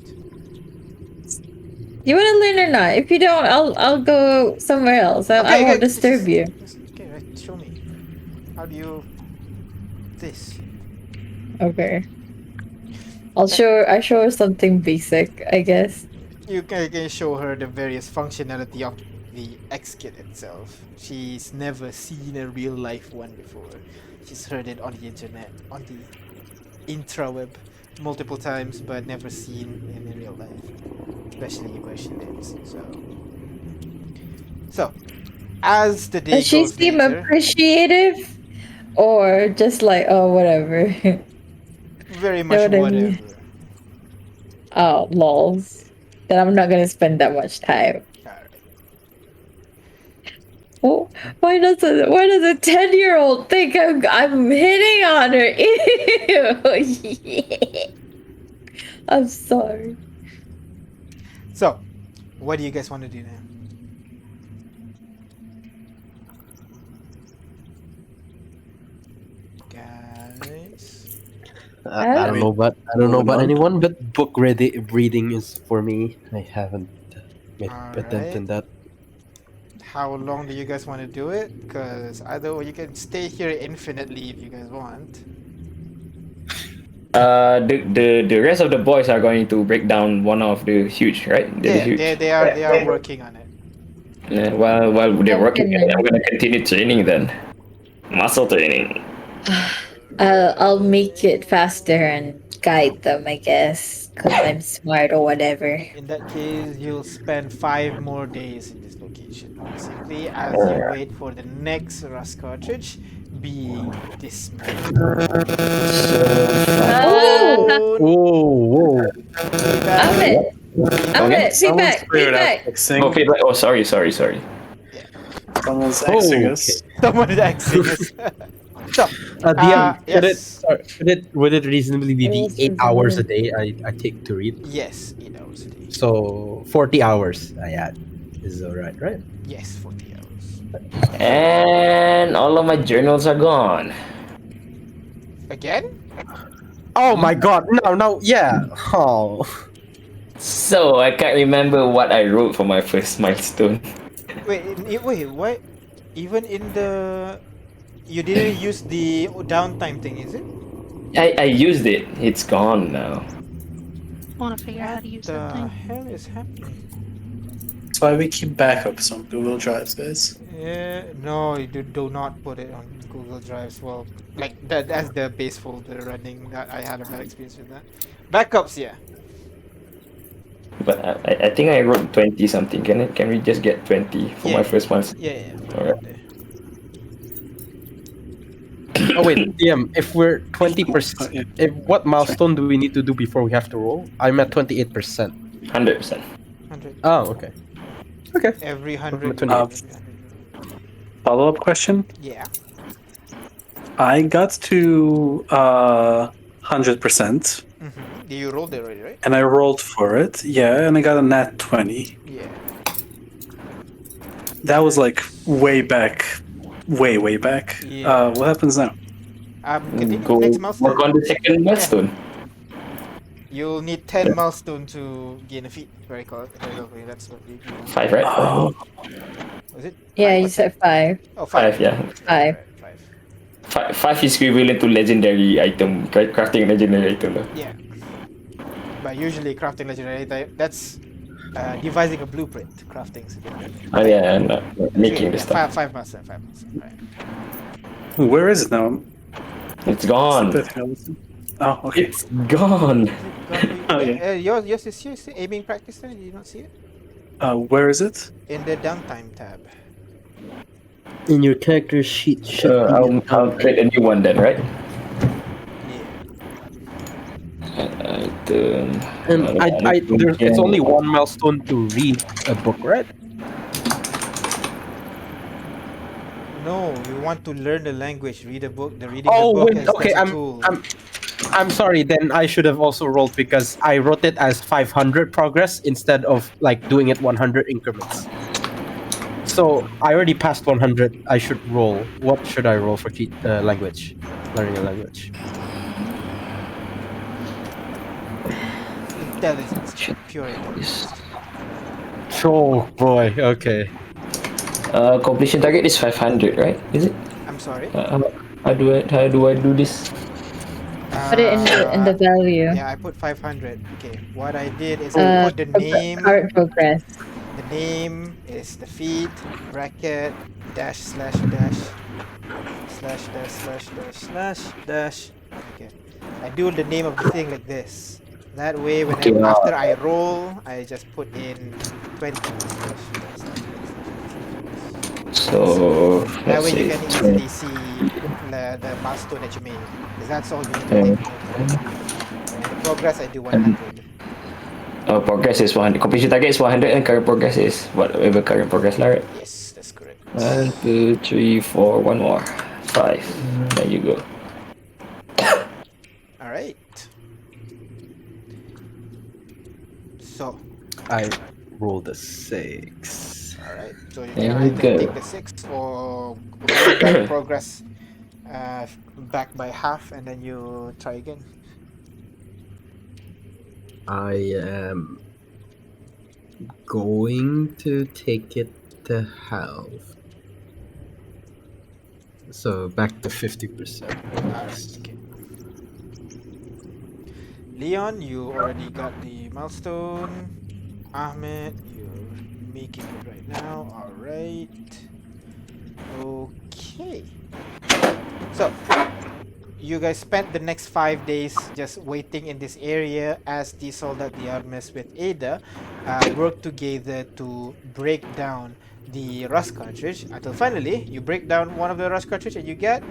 You want to learn or not? If you don't, I'll go somewhere else. I won't disturb you. Okay, right, show me. How do you... This. Okay. I show her something basic, I guess. You can show her the various functionality of the X kit itself. She's never seen a real life one before. She's heard it on the internet, on the intraweb, multiple times, but never seen in real life, especially where she lives. So as the day Does she goes seem later, appreciative, or just like, oh, whatever? very much Know what I whatever. mean? Oh, lols. Then I'm not gonna spend that much time. Alright. Oh, why does a 10-year-old think I'm hitting on her? Ew. I'm sorry. So, what do you guys want to do now? Guys, I don't know, but I don't know about anyone. But book reading is for me. I haven't made attempt in that. how long do you guys want to do it? Because either you can stay here infinitely if you guys want. The rest of the boys are going to break down one of the huge, right? They are working on it. Yeah, while they're working, I'm gonna continue training then. Muscle training. I'll make it faster and guide them, I guess, because I'm smart or whatever. In that case, you'll spend 5 more days in this location, basically, as you wait for the next Rust cartridge being dismantled. Whoa! Ahmed! Feedback! Oh, feedback. Oh, sorry. Someone's Xing us. Someone is Xing us. So, DM, yes. would it reasonably be the 8 hours a day I take to read? Yes, 8 hours a day. So 40 hours I add. Is that right? Yes, 40 hours. And all of my journals are gone. Again? Oh my god, no, yeah. Oh. So I can't remember what I wrote for my first milestone. Wait, what? Even in the... You didn't use the downtime thing, is it? I used it. It's gone now. I want to figure out how to use that What the thing. hell is happening? That's why we keep backups on Google Drives, guys. Yeah, no, you do not put it on Google Drives. Well, like that's the base folder running. I had a bad experience with that. Backups, yeah. But I think I wrote 20 something. Can we just get 20 for my first one? Yeah. Alright. Oh wait, DM, if we're 20%, what milestone do we need to do before we have to roll? I'm at 28%. 100%. 100. Oh, okay. Okay. Every 100. Follow-up question? Yeah. I got to 100%, You rolled it already, right? and I rolled for it. Yeah, and I got a nat 20. Yeah. That was like way back, way back. Yeah. What happens now? Continue. Go Next work milestone. on the second milestone. You'll need 10 milestone to gain a feat. Very cool. That's what you do. 5, right? Oh, Was it? Yeah, five you or said 10? 5. Oh, five. 5, yeah. Five. Right, five. 5 is equivalent to legendary item, crafting legendary item. Though. Yeah. But usually crafting legendary item, that's devising a blueprint. Crafting's different. Oh yeah, and making the Yeah, stuff. five milestone. Right. where is it now? It's gone. Oh, okay. It's gone. Oh, yeah. Yours is seriously aiming practice then? Did you not see it? Where is it? In the downtime tab. In your character sheet, should be I'll create a new one then, right? Yeah. And it's only one milestone to read a book, right? No, you want to learn the language, read a book. The reading Oh, the book wait, is okay, that's a tool. I'm sorry. Then I should have also rolled because I wrote it as 500 progress instead of like doing it 100 increments. So I already passed 100. I should roll. What should I roll for language? Learning a language. Intelligence, pure intelligence. Oh boy. Okay. Completion target is 500, right? Is it? I'm sorry. How do I do this? Put it in the value. Yeah, I put 500. Okay, what I did is I put the name. Current progress. The name is the feed bracket dash slash dash slash dash slash dash slash dash. Okay, I do the name of the thing like this. That way, when after I roll, I just put in 20 slash dash slash. So That let's way you see. can easily see the milestone that you made. Because that's all you need to take note of. And the progress I do 100. Progress is 100. Completion target is 100 and current progress is whatever current progress, right? Yes, that's correct. 1, 2, 3, 4, one more. 5. There you go. Alright. So, I rolled a 6. alright. So you There can we either go. take the 6 or go back progress back by half and then you try again. I am going to take it to half. So back to 50%. Alright, okay. Leon, you already got the milestone. Ahmed, you're making it right now. Alright. Okay. So, you guys spent the next 5 days just waiting in this area as the Soldat de Armas with Ada work together to break down the rust cartridge until finally you break down one of the rust cartridge and you get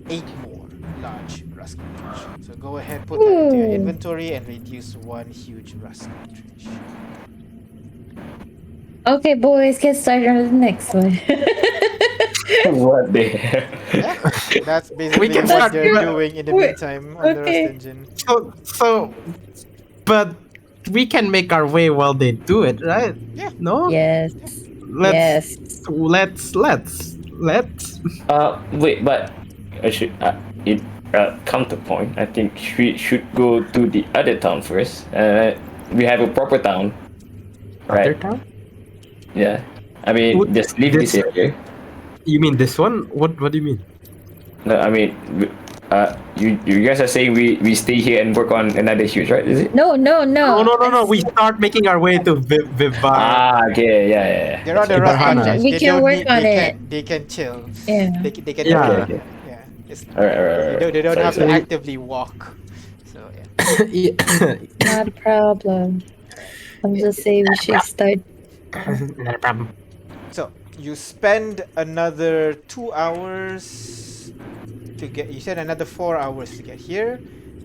8 more large rust cartridge. So go ahead, put that into your inventory and reduce one huge rust cartridge. Okay, boys, get started on the next one. What the hell? Yeah, that's basically can what start they're with- doing in the wait, meantime on the rust okay. engine. But we can make our way while they do it, right? Yeah. No. Yes. Let's Yes. let's. Wait, but I should counterpoint. I think we should go to the other town first. We have a proper town, Other right? town? Yeah. I mean, Would just leave this this- area. You mean this one? What do you mean? No, I mean, you guys are saying we stay here and work on another huge, right? Is it? No. No. We start making our way to Vivar. Okay, yeah. They're on the rust Barhana. cartridge. We They can don't work need- on they it. Can, they can chill. Yeah. They can Yeah. Okay. yeah. It's, Alright. they don't Sorry, have to sorry. actively walk. So yeah. Not a problem. I'm just saying we should start. Not a problem. So you spend another 2 hours to get. You said another 4 hours to get here,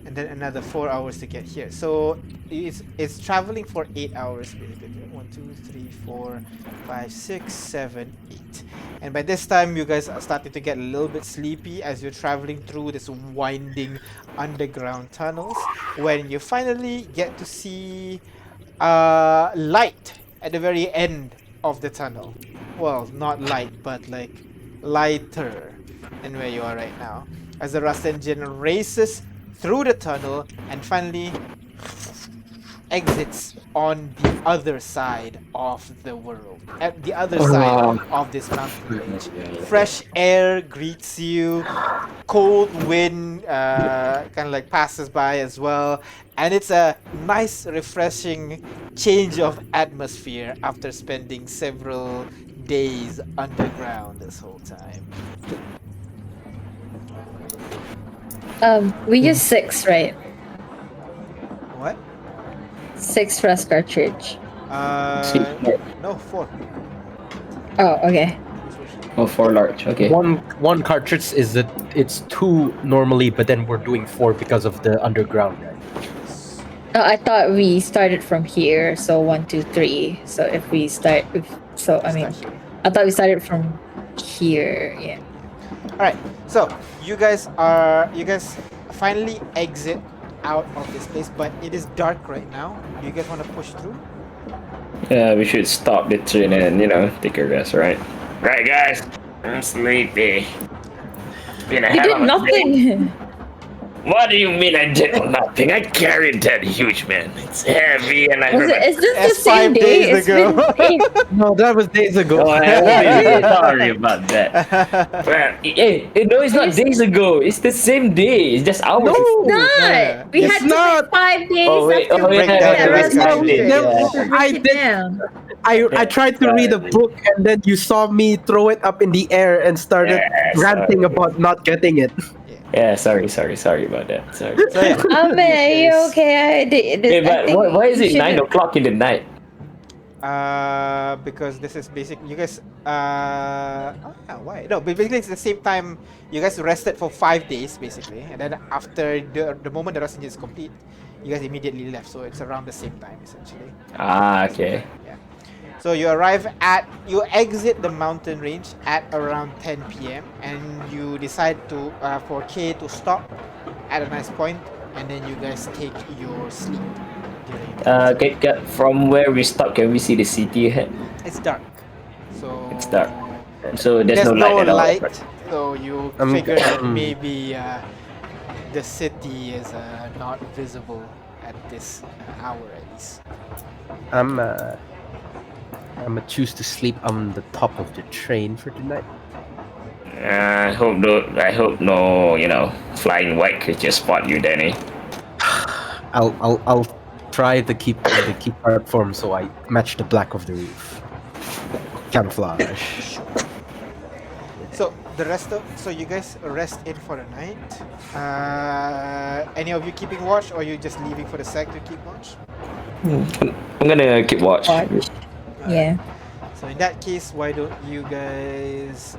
and then another 4 hours to get here. So it's traveling for 8 hours basically. 1, 2, 3, 4, 5, 6, 7, 8. And by this time, you guys are starting to get a little bit sleepy as you're traveling through this winding underground tunnels. When you finally get to see light at the very end of the tunnel. Well, not light, but like lighter than where you are right now. As the rust engine races through the tunnel and finally exits on the other side of the world, at the other side of this mountain range. Fresh air greets you, cold wind kind of like passes by as well, and it's a nice refreshing change of atmosphere after spending several days underground this whole time. We use 6, right? What? 6 rust cartridge. No, 4. Oh, okay. Oh, 4 large. Okay. One cartridge is that it's 2 normally, but then we're doing 4 because of the underground, right? Oh, I thought we started from here, so 1, 2, 3. So if we start, I thought we started from here. Yeah. All right. So you guys finally exit out of this place, but it is dark right now. Do you guys want to push through? Yeah, we should stop the train and take a rest, right? Right, guys. I'm sleepy. You did nothing. What do you mean I did nothing? I carried that huge man. It's heavy and I Is this That's the same 5 day? days It's ago. been days. No, that was days ago. Oh, I'm sorry about that. Well, hey, no, it's not days ago. It's the same day. It's just hours. No, Not. Yeah. We It's had to not. wait 5 days Oh, wait. after Oh, we break yeah. down that the rest rest of it. cartridge. I Break it did. down. I tried to read a book and then you saw me throw it up in the air and started ranting about not getting it. Yeah, sorry about that. Sorry. So yeah. Are you guys- okay? Hey, but why is it 9 o'clock in the night? Because this is basic. You guys. Why? No, but basically it's the same time. You guys rested for 5 days basically, and then after the moment the resting is complete, you guys immediately left. So it's around the same time essentially. Ah, okay. Yeah. So you exit the mountain range at around 10 p.m. and you decide for K to stop at a nice point, and then you guys take your sleep. From where we stopped, can we see the city ahead? It's dark, so It's dark. So there's no no light at all. light. Right? So you figure that maybe the city is not visible at this hour at least. I'm gonna choose to sleep on the top of the train for tonight. I hope no, flying white creatures spot you, Danny. I'll try to keep our form so I match the black of the roof. Camouflage. So you guys rest in for the night. Any of you keeping watch, or you just leaving for the sec to keep watch? I'm gonna keep watch. Yeah. So in that case, why don't you guys,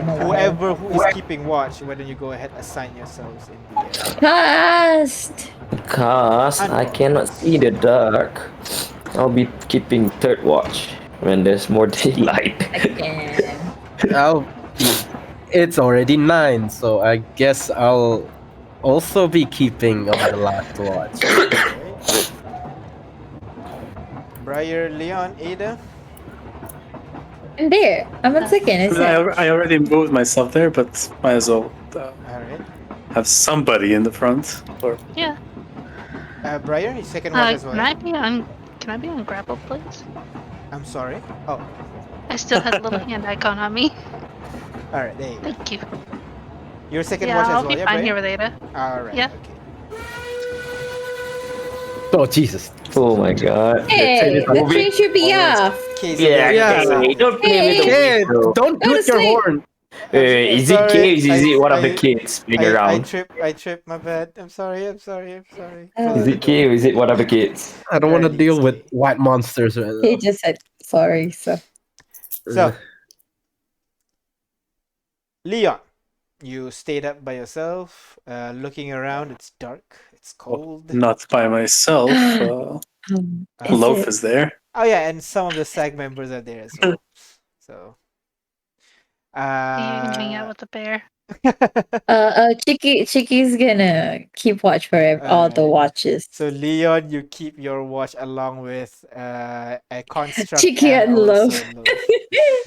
know whoever who is keeping watch, why don't you go ahead assign yourselves in the Cast. Because I cannot see the dark. I'll be keeping third watch when there's more daylight. Again. It's already 9, so I guess I'll also be keeping on the last watch. Briar, Leon, Ada. I'm there. I'm on second. Is it? I already moved myself there, but might as well All right. have somebody in the front. Or Yeah. Briar, your second watch as well. Can I be on grapple, please? I'm sorry. Oh, I still have a little hand icon on me. all right. There you go. Thank you. Your second Yeah, watch as I'll well. be Yeah, fine Briar? here with Ada. All right. Yeah. Okay. Oh Jesus! Oh my god. Hey, the train should be off. Okay, so Yeah, Yeah. okay, don't play with the Kid, window. don't Go to toot your sleep. horn. Is it Sorry, Caves? Is it one of the I- kids playing I around? tripped, my bad. I'm sorry. Is it Cave? Is it one of the kids? I don't want to Apparently deal it's with gay. white monsters right He now. just said sorry. So So, Leon, you stayed up by yourself, looking around. It's dark. It's cold. not by myself. is Loaf it- is there. Oh yeah, and some of the SAG members are there as well. So, You can hang out with the bear. Chicky's gonna keep watch for all the Alright. watches. So Leon, you keep your watch along with a construct Chicky and and Love. also Loaf.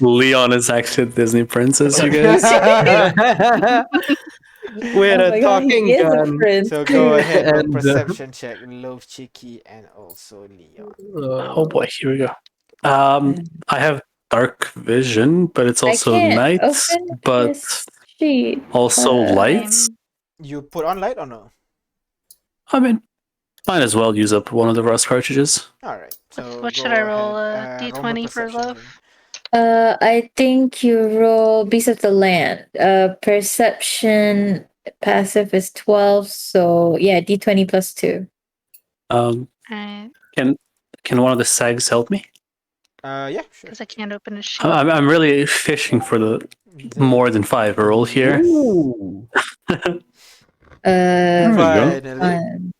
Leon is actually a Disney princess, you guys. We're Oh my god, he talking is a gun. prince. So go ahead, roll And perception check. Loaf, Chicky, and also Leon. Oh boy, here we go. I have dark vision, but it's I also can't night, open but this sheet. also light. You put on light or no? I mean, might as well use up one of the rust cartridges. Alright. So What go should I roll? ahead, A roll my D20 for perception Loaf? then. I think you roll Beast of the Land. Perception passive is 12, so yeah, D20 plus 2. Alright, Can one of the sags help me? Yeah, sure. because I can't open a sheet. I'm really fishing for the more than 5 roll here. Ooh. There we go. Finally.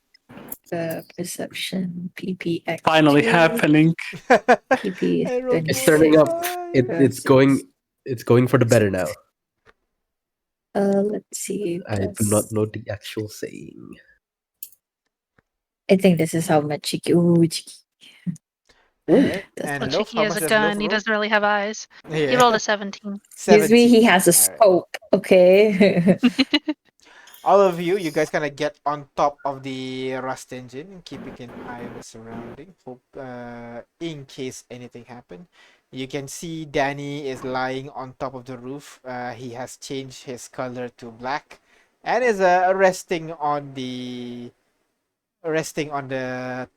Perception PPX. Finally happening. PP is I rolled It's more than turning up. five. It's going for the better now. Let's see. I do not know the actual saying. I think this is how much Chicky. Ooh, Chicky. Alright. That's And Well, Loaf, Chicky how has much a does Loaf gun. He roll? doesn't really have eyes. Yeah. He rolled a 17. Excuse me, he 17. has a Alright. scope. Okay. All of you guys kind of get on top of the rust engine, keeping an eye on the surrounding. Hope, in case anything happen. You can see Danny is lying on top of the roof. He has changed his color to black, and is resting on the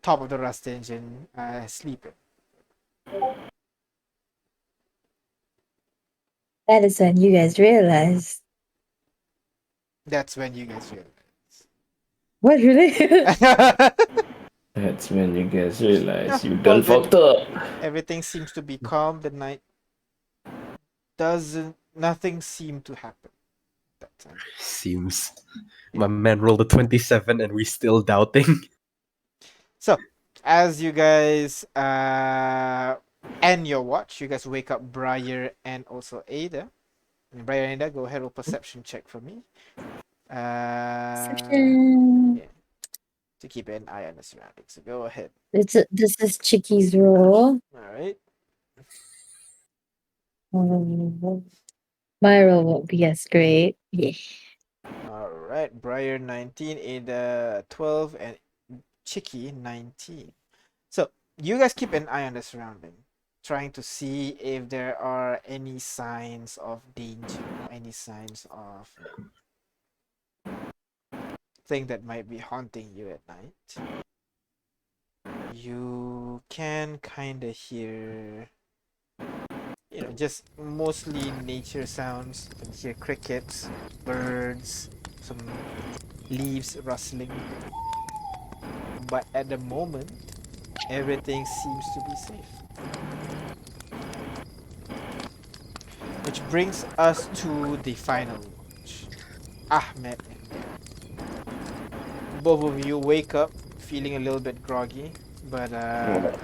top of the rust engine, sleeping. That is when you guys realize. That's when you guys realize. What, really? That's when you guys realize you Well, done fucked up. Everything seems to be calm. The night nothing seemed to happen that time. Seems my man rolled a 27 and we still doubting. So, as you guys end your watch, you guys wake up Briar and also Ada. And Briar and Ada, go ahead with perception check for me. Perception. Yeah, to keep an eye on the surroundings. So go ahead. This is Chicky's roll. All right. My roll won't be as great. Yeah. All right. Briar 19, Ada 12, and Chicky 19. So you guys keep an eye on the surrounding, trying to see if there are any signs of danger, any signs of thing that might be haunting you at night. You can kind of hear, just mostly nature sounds. You can hear crickets, birds, some leaves rustling. But at the moment, everything seems to be safe. Which brings us to the final watch. Ahmed and Dan. Both of you wake up feeling a little bit groggy, but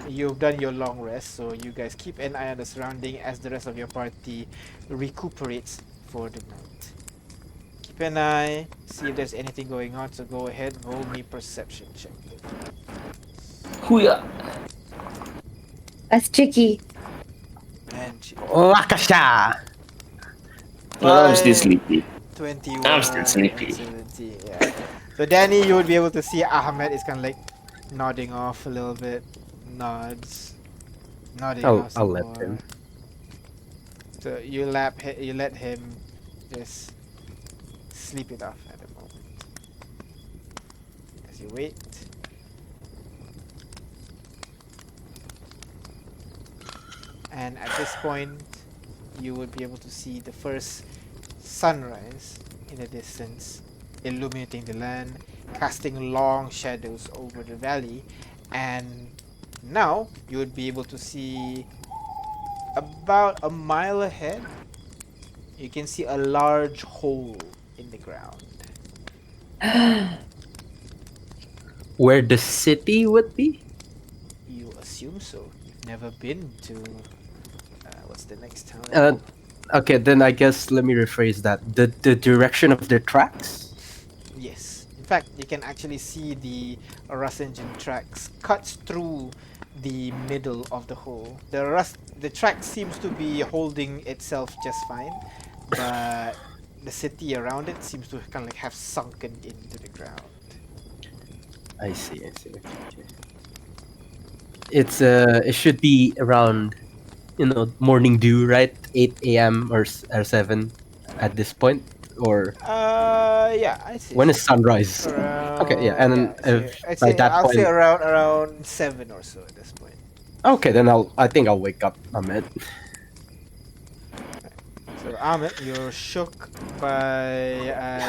you've done your long rest, so you guys keep an eye on the surrounding as the rest of your party recuperates for the night. Keep an eye, see if there's anything going on, so go ahead, roll me perception check. Hooyah! That's Chicky. And Lakasha! I'm still sleepy. 21. I'm still sleepy. 17, yeah. So Danny, you would be able to see Ahmed is kind of like nodding off a little bit. Nodding off some I'll let more. him. So you let him just sleep it off at the moment. As you wait. And at this point, you would be able to see the first sunrise in the distance, illuminating the land, casting long shadows over the valley. And now you would be able to see about a mile ahead. You can see a large hole in the ground. Where the city would be? You assume so. You've never been to what's the next town? Okay, then I guess let me rephrase that. The direction of their tracks. Yes. In fact, you can actually see the rust engine tracks cuts through the middle of the hole. The track seems to be holding itself just fine, but the city around it seems to kind of like have sunken into the ground. I see. Okay. It's it should be around, morning dew, right? 8 a.m. or 7 at this point, or Yeah, I see. when is sunrise? Okay, yeah, and Around then yeah, so if by that I'll say point, around 7 or so at this point. okay, then I think I'll wake up, Ahmed. So Ahmed, you're shook by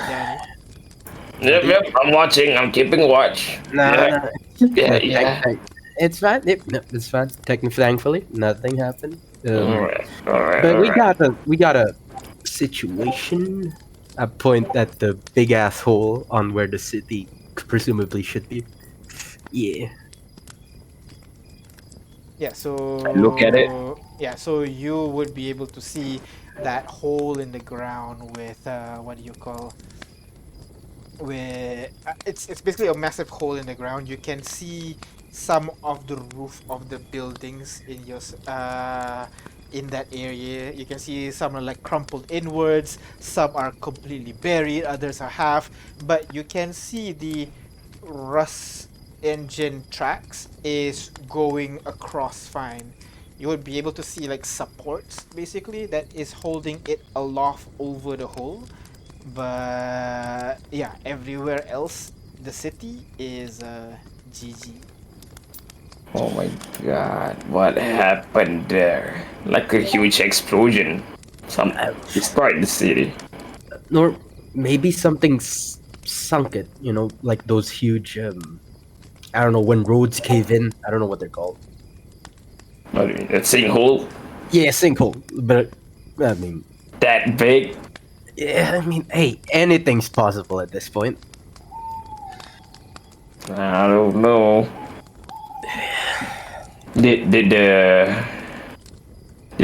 Danny. Yep, I'm watching. I'm keeping watch. Nah, Yeah. it's fine. No, it's fine. Thankfully, nothing happened. Alright. But we got a situation, a point at the big ass hole on where the city presumably should be. Yeah. Yeah, so Look at it. Yeah, so you would be able to see that hole in the ground with what do you call with it's basically a massive hole in the ground. You can see some of the roof of the buildings in that area. You can see some are like crumpled inwards, some are completely buried, others are half, but you can see the rust engine tracks is going across fine. You would be able to see like supports basically that is holding it aloft over the hole, but yeah, everywhere else the city is GG. Oh my god, what happened there? Like a huge explosion. Some destroyed the city. Or maybe something's sunk it. Like those huge. I don't know, when roads cave in. I don't know what they're called. What do you mean? That sinkhole? Yeah, sinkhole. But I mean, That big? yeah. I mean, hey, anything's possible at this point. I don't know. Did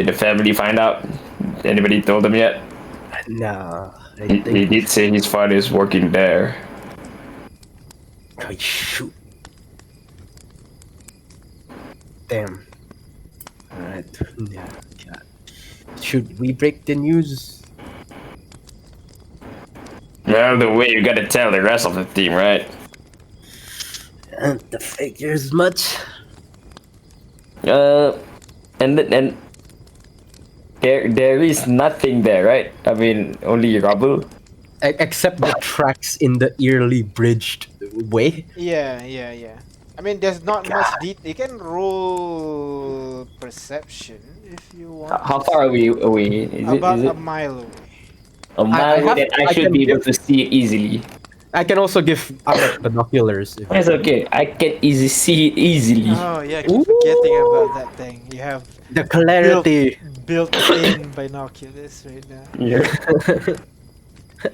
the family find out? Anybody told them yet? Nah, I He think. did say his father is working there. Oh, shoot. Damn. Alright. Yeah. God. Should we break the news? Well, the way you gotta tell the rest of the team, right? The figures much. And there is nothing there, right? I mean, only rubble. Except the tracks in the eerily bridged way. Yeah. I mean, there's not much detail. You can roll perception if you want. How far are we away? About Is a it mile away. a mile have- that I I should can be able give- to see easily? I can also give Ahmed binoculars. If That's okay. I can see it easily. Oh yeah, I keep forgetting about that thing. You have the clarity. built-in binoculars right now. Yeah.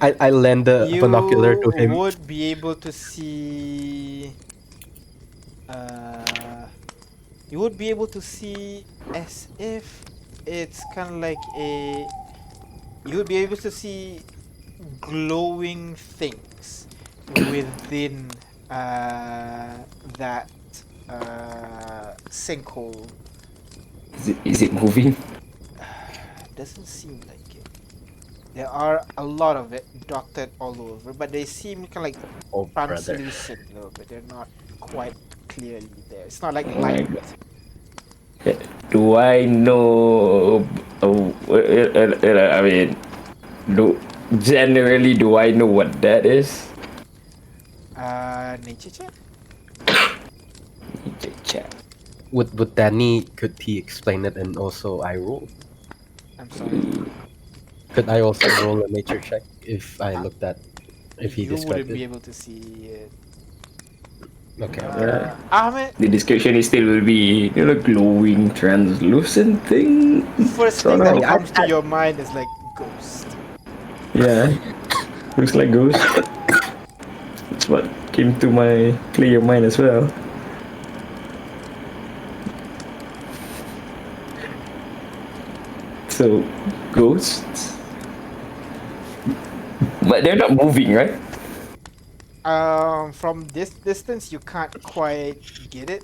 I lend the You binocular to him. would be able to see. You would be able to see as if it's kind of like a. You would be able to see glowing things within that sinkhole. Is it moving? Doesn't seem like it. There are a lot of it dotted all over, but they seem kind of like Oh, brother. translucent a little bit. They're not quite clearly there. It's not like Oh my light. God. Do I know? I mean, generally, do I know what that is? Nature check? Check. Would Danny, could he explain it and also I roll? I'm sorry. Could I also roll a nature check if I looked at if he You wouldn't described be it? able to see it. Okay. Ahmed, The description is still will be glowing, translucent thing. first So thing that no. comes to your mind is like ghost. Yeah, looks like ghost. That's what came to my clear mind as well. So, ghosts. But they're not moving, right? From this distance, you can't quite get it.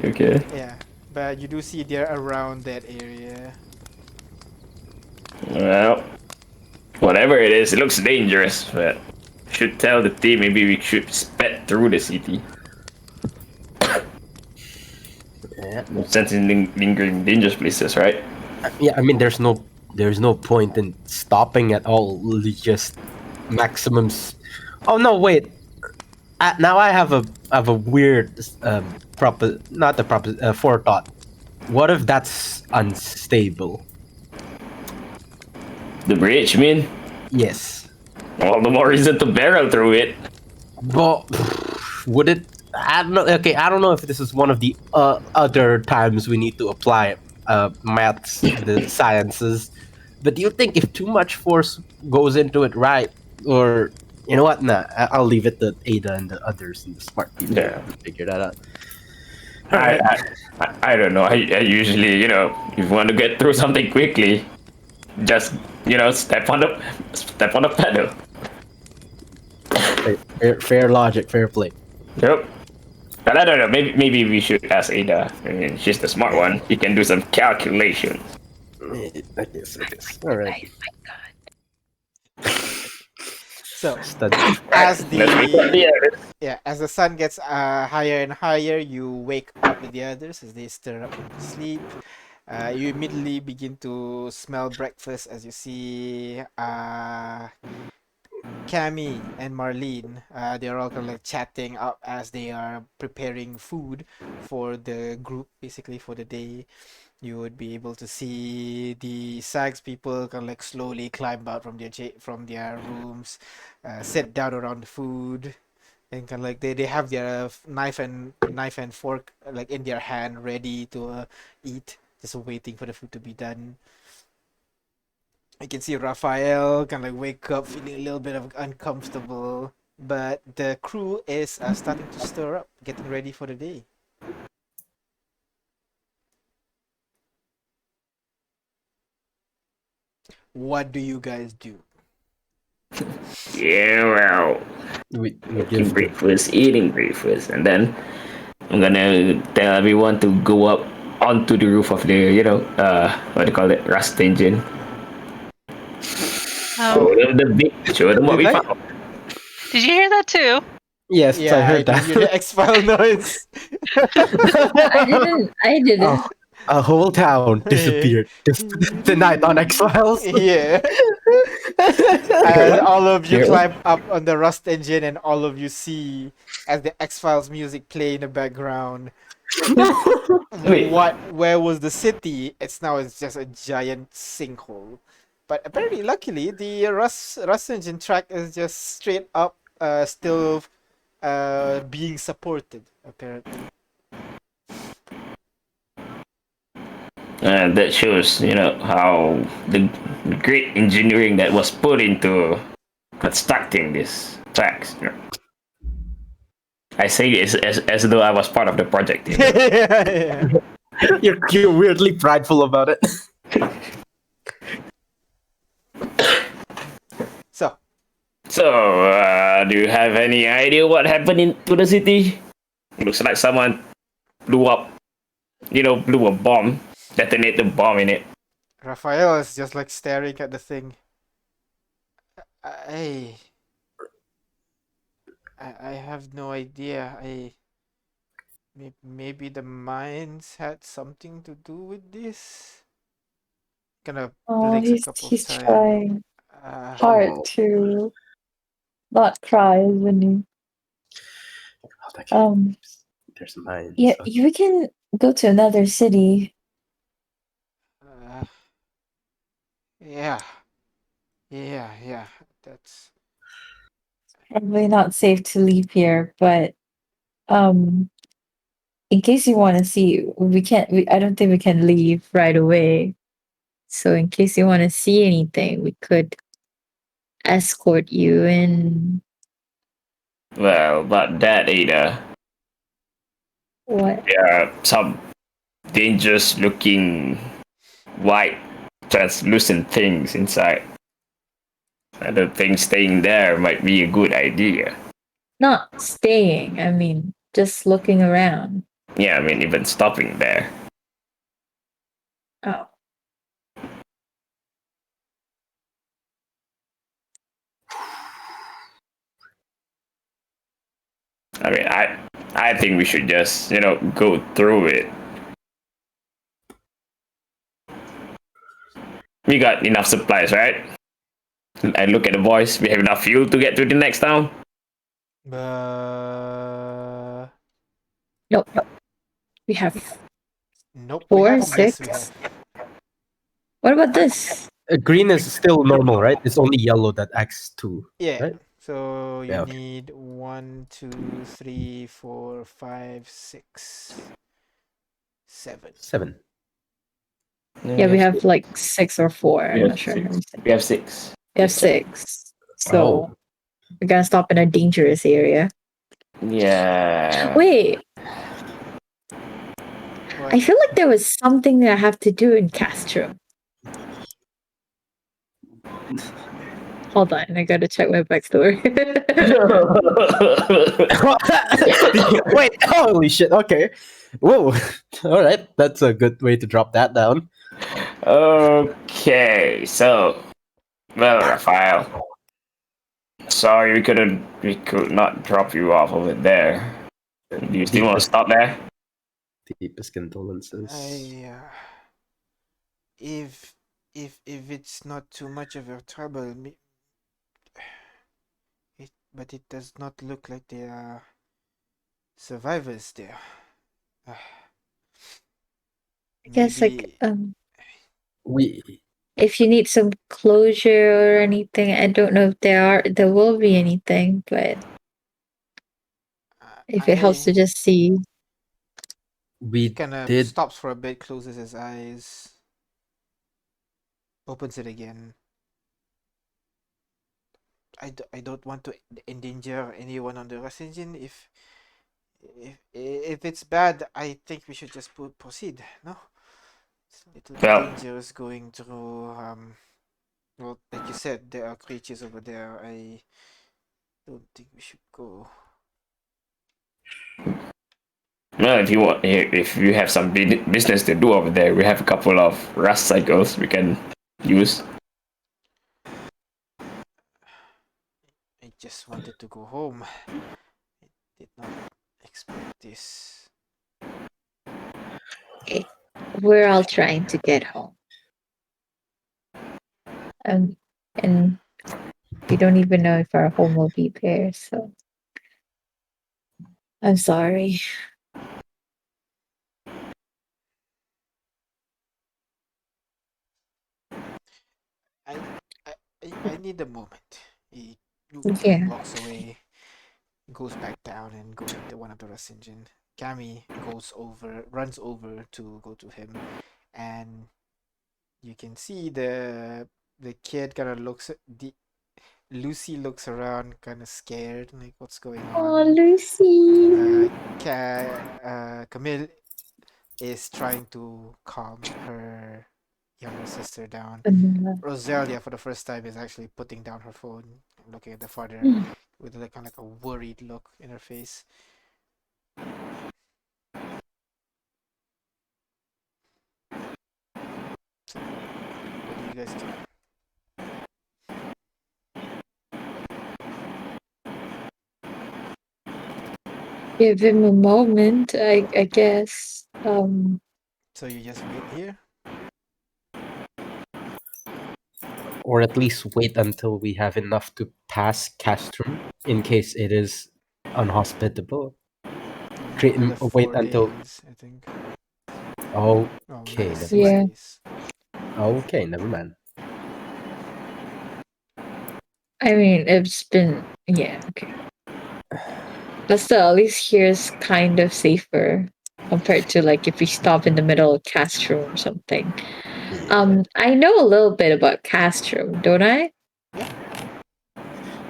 Okay. Yeah, but you do see they're around that area. Well, whatever it is, it looks dangerous, but should tell the team maybe we should sped through the city. Yeah. Since in lingering dangerous places, right? Yeah, I mean, there's no point in stopping at all. Just maximums. Oh no, wait. Now I have a weird not the forethought. What if that's unstable? The bridge, you mean? Yes. All the more reason to barrel through it. Well, would it? I don't know. Okay, I don't know if this is one of the other times we need to apply maths, the sciences. But do you think if too much force goes into it, right? Or you know what? Nah, I'll leave it to Ada and the others and the smart people Yeah. to figure that out. I don't know. I usually, if you want to get through something quickly, just step on the pedal. Fair logic, fair play. Yep. But I don't know. Maybe we should ask Ada. I mean, she's the smart one. She can do some calculations. I guess. All right. So Study. as Yeah. as the sun gets higher and higher, you wake up with the others as they stir up from sleep. You immediately begin to smell breakfast as you see Cammy and Marlene. They're all kind of like chatting up as they are preparing food for the group, basically for the day. You would be able to see the SAGS people kind of like slowly climb out from their rooms, sit down around the food, and kind of like they have their knife and fork like in their hand, ready to eat, just waiting for the food to be done. I can see Raphael kind of like wake up feeling a little bit of uncomfortable, but the crew is starting to stir up, getting ready for the day. What do you guys do? Yeah, well, We eating breakfast, and then I'm gonna tell everyone to go up onto the roof of the, what do you call it, rust engine. Oh, Show them what we Did I? found. did you hear that too? Yes, Yeah, I heard that. You hear X-File noise. I didn't. Oh, a whole town disappeared just tonight on X Files. Yeah. And all of you Yeah. climb up on the rust engine, and all of you see as the X-Files music play in the background. Wait. Where was the city? It's just a giant sinkhole. But apparently, luckily, the rust engine track is just straight up, still being supported. Apparently. That shows, how the great engineering that was put into constructing these tracks. I say it as though I was part of the project. Yeah. You're weirdly prideful about it. So, Do you have any idea what happened to the city? Looks like someone blew a bomb, detonated a bomb in it. Raphael is just like staring at the thing. I have no idea. Maybe the mines had something to do with this. Gonna Oh, blinks a he's couple he's times. trying hard to not cry, isn't he? There's mine. Yeah, so- we can go to another city. Yeah. That's Probably not safe to leave here, but in case you want to see, we can't. I don't think we can leave right away. So in case you want to see anything, we could escort you in. Well, but that Ada, What? there are some dangerous looking white translucent things inside. And the thing staying there might be a good idea. Not staying. I mean, just looking around. Yeah, I mean, even stopping there. Oh. I mean, I think we should just, go through it. We got enough supplies, right? I look at the boys. We have enough fuel to get to the next town. Nope. We have Nope. We 4, have 6. we have. What about this? Green is still normal, right? It's only yellow that acts too. Yeah. Right? So you Yeah, okay. need 1, 2, 3, 4, 5, 6, 7. 7. Yeah, we have like 6 or 4. I'm not sure. We have 6. We have 6. So Oh. we're gonna stop in a dangerous area. Yeah. Wait, What? I feel like there was something that I have to do in Castro. Hold on, I gotta check my backstory. Wait, holy shit. Okay. Whoa. All right. That's a good way to drop that down. Okay, so, well, Raphael, sorry we could not drop you off over there. Do you still want to stop there? Deepest condolences. If it's not too much of a trouble, but it does not look like there are survivors there. I guess like We if you need some closure or anything, I don't know if there will be anything, but if it helps to just see. He we kind of did stops for a bit, closes his eyes, opens it again. I don't want to endanger anyone on the rest engine. If it's bad, I think we should just proceed. No, it's a little dangerous going through. Well, like you said, there are creatures over there. I don't think we should go. Well, if you have some business to do over there, we have a couple of rust cycles we can use. I just wanted to go home. I did not expect this. Okay. We're all trying to get home. And we don't even know if our home will be there, so I'm sorry. I need a moment. He walks away, goes back down and goes into one of the rest engine. Cammy runs over to go to him, and you can see the kid kind of looks at Lucy looks around, kind of scared, like what's going on. Oh, Lucy. Camille is trying to calm her younger sister down. Roselia, for the first time, is actually putting down her phone, looking at the father with like kind of like a worried look in her face. So, what do you guys do? Give him a moment, I guess. So you just wait here? Or at least wait until we have enough to pass Castrum in case it is unhospitable. Wait until. Lanes, I think. Okay, Okay, never mind. I mean, it's been okay. But still, at least here's kind of safer compared to like if we stop in the middle of Castro or something. I know a little bit about Castro, don't I? Yeah.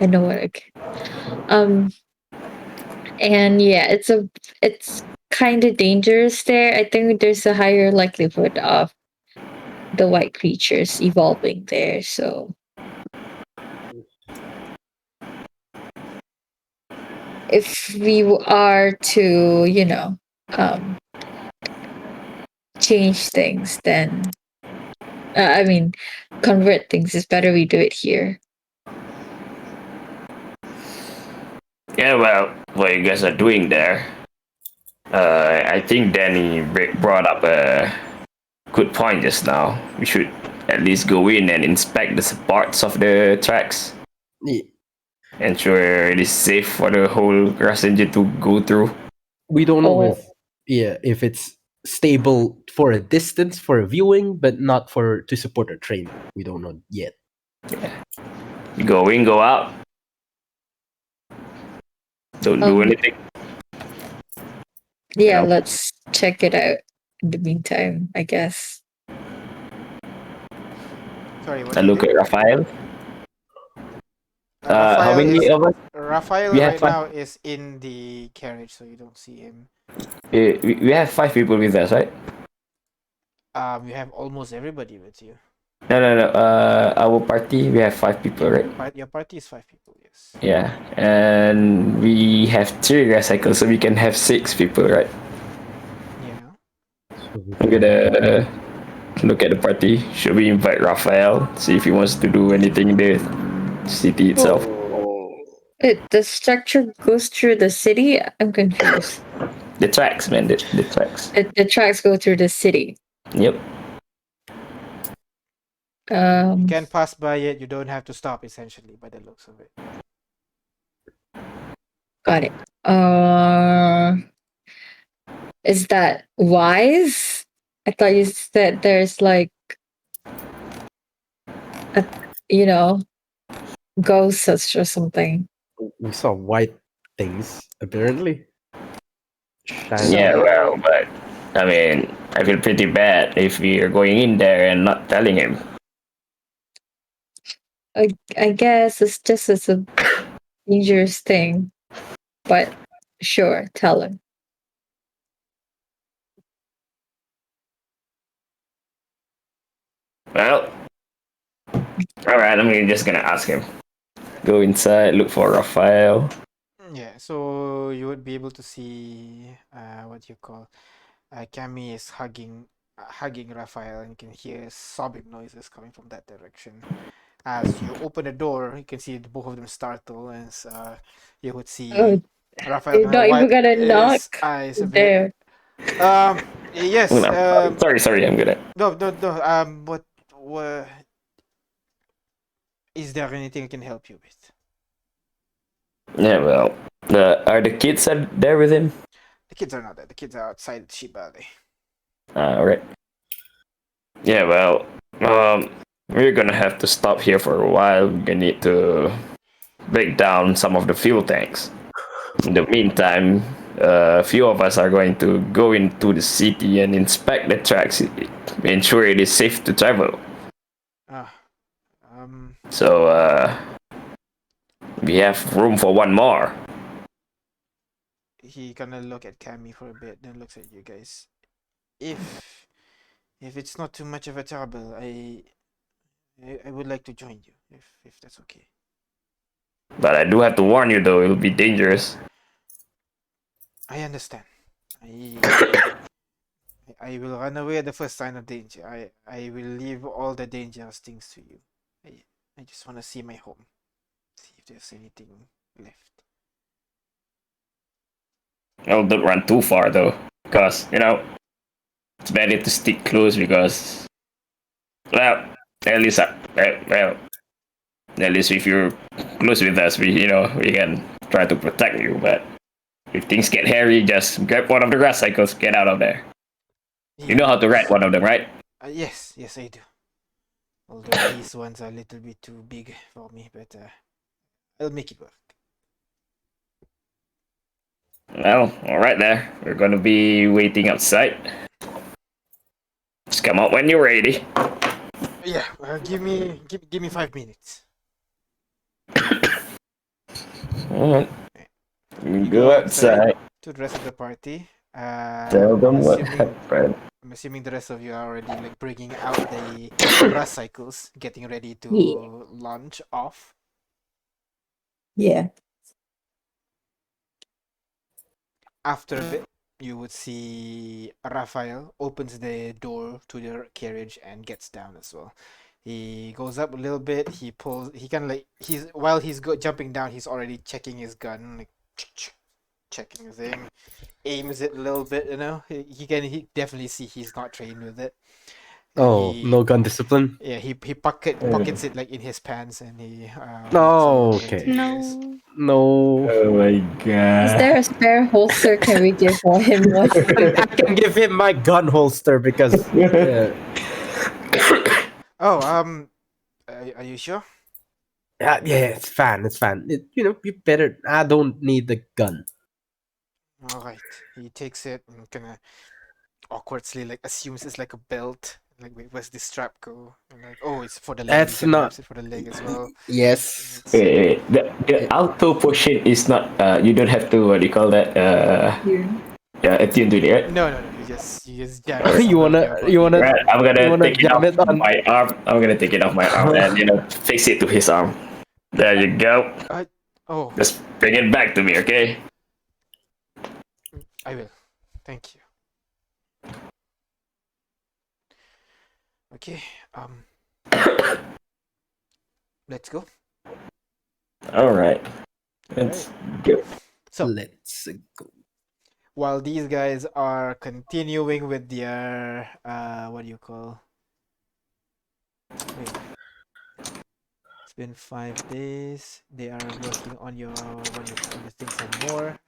I know what. And yeah, it's kind of dangerous there. I think there's a higher likelihood of the white creatures evolving there. So if we are to, change things, then I mean, convert things, it's better we do it here. Yeah, well, what you guys are doing there, I think Danny brought up a good point just now. We should at least go in and inspect the parts of the tracks. Yeah. Ensure it is safe for the whole grass engine to go through. We don't know Oh. if it's stable for a distance for a viewing, but not to support a train. We don't know yet. You go in, go out. Don't do anything. Yeah, know. let's check it out in the meantime, I guess. Sorry, what I you look did? at Raphael. How Raphael many is of us? Raphael We have right five. now is in the carriage, so you don't see him. We have 5 people with us, right? You have almost everybody with you. No. Our party, we have 5 people, right? Your party is 5 people, yes. Yeah, and we have 3 gas cycles, so we can have 6 people, right? Yeah. Look at the party. Should we invite Raphael? See if he wants to do anything in the city itself. The structure goes through the city? I'm confused. The tracks, man. The tracks. The tracks go through the city. Yep. You can pass by it. You don't have to stop, essentially, by the looks of it. Got it. Is that wise? I thought you said there's like, ghosts or something. We saw white things, apparently. Yeah, well, but I mean, I feel pretty bad if we are going in there and not telling him. I guess it's a dangerous thing, but sure, tell him. Well, all right. I'm just gonna ask him. Go inside, look for Raphael. Yeah, so you would be able to see what you call Cammy is hugging Raphael, and you can hear sobbing noises coming from that direction. As you open the door, you can see both of them startle, as you would see Raphael You're not even gonna knock eyes a there. bit. Yes. Sorry. I'm gonna. No. What? Is there anything I can help you with? Yeah, well, are the kids there with him? The kids are not there. The kids are outside the sheep valley. All right. Yeah, well, we're gonna have to stop here for a while. We're gonna need to break down some of the fuel tanks. In the meantime, a few of us are going to go into the city and inspect the tracks, ensure it is safe to travel. So, we have room for one more. He gonna look at Cammy for a bit, then looks at you guys. If it's not too much of a trouble, I would like to join you, if that's okay. But I do have to warn you, though, it'll be dangerous. I understand. I will run away at the first sign of danger. I will leave all the dangerous things to you. I just want to see my home. See if there's anything left. Oh, don't run too far, though. Because, it's better to stick close because, well, at least if you're close with us, we can try to protect you. But if things get hairy, just grab one of the grass cycles, get out of there. Yeah. You know how to ride one of them, right? Yes, I do. Although these ones are a little bit too big for me, but I'll make it work. Well, all right there. We're gonna be waiting outside. Just come out when you're ready. Yeah, give me 5 minutes. All right. You go outside. To the rest of the party. Tell them what happened. I'm assuming the rest of you are already like bringing out the rust cycles, getting ready to Yeah. launch off. Yeah. After a bit, you would see Raphael opens the door to the carriage and gets down as well. He goes up a little bit. He pulls. He kind of like while he's jumping down, he's already checking his gun, like checking the thing. Aims it a little bit. You know, he definitely see he's not trained with it. And Oh, no gun discipline. yeah, he pockets it like in his pants, and he Oh, walks over okay. to you guys. No. No. Oh my Is god. there a spare holster? Can we give him one? I can give him my gun holster because Oh, are you sure? yeah, it's fine. It's fine. You better. I don't need the gun. All right. He takes it and kind of awkwardly like assumes it's like a belt. Like, wait, where's this strap go? And like, oh, it's for the leg. That's He kind of not. wraps it for the leg as well. Yes. Wait. The auto potion is not. You don't have to. What do you call that? Yeah, attune to it, right? No. You just jam it you somewhere with wanna your you body. wanna Right, I'm you gonna wanna take it jam off it on. my arm. I'm gonna take it off my arm and fix it to his arm. There you go. Oh, Just bring it back to me, okay? I will. Thank you. Okay. Let's go. All right. Let's go. So Let's go. while these guys are continuing with their what do you call? Wait. It's been 5 days. They are working on your what do you call the thing some more.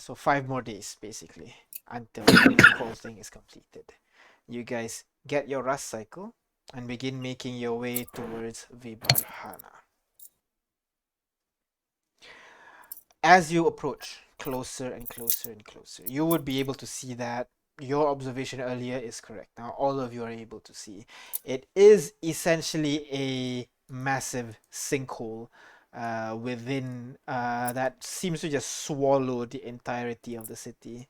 So 5 more days basically until the whole thing is completed. You guys get your rust cycle and begin making your way towards Vibarhana. As you approach closer and closer and closer, you would be able to see that your observation earlier is correct. Now all of you are able to see it is essentially a massive sinkhole within that seems to just swallow the entirety of the city.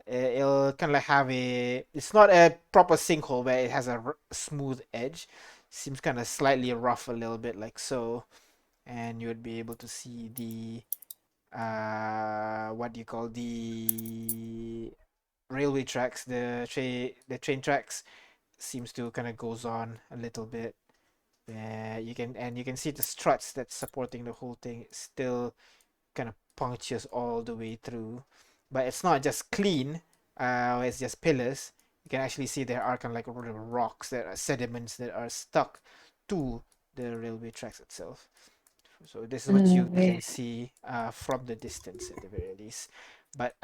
It'll kind of like have it's not a proper sinkhole where it has a smooth edge. Seems kind of slightly rough a little bit like so, and you would be able to see the what do you call the railway tracks, the train tracks seems to kind of goes on a little bit. You can see the struts that's supporting the whole thing still kind of punctures all the way through, but it's not just clean. It's just pillars. You can actually see there are kind of like rocks, there are sediments that are stuck to the railway tracks itself. So this is what you can see from the distance at the very least. But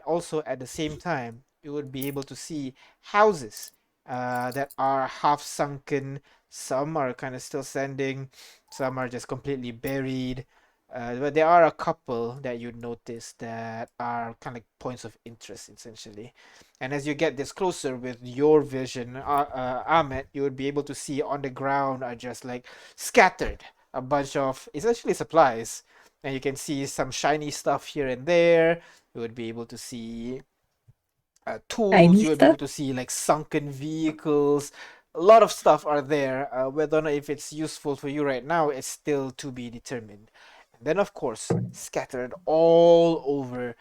also at the same time, you would be able to see houses that are half sunken. Some are kind of still standing. Some are just completely buried. But there are a couple that you notice that are kind of points of interest essentially. And as you get this closer with your vision, Ahmed, you would be able to see on the ground are just like scattered a bunch of essentially supplies, and you can see some shiny stuff here and there. You would be able to see tools. Shiny You would be able stuff? to see like sunken vehicles. A lot of stuff are there. Whether or not if it's useful for you right now, it's still to be determined. And then of course, scattered all over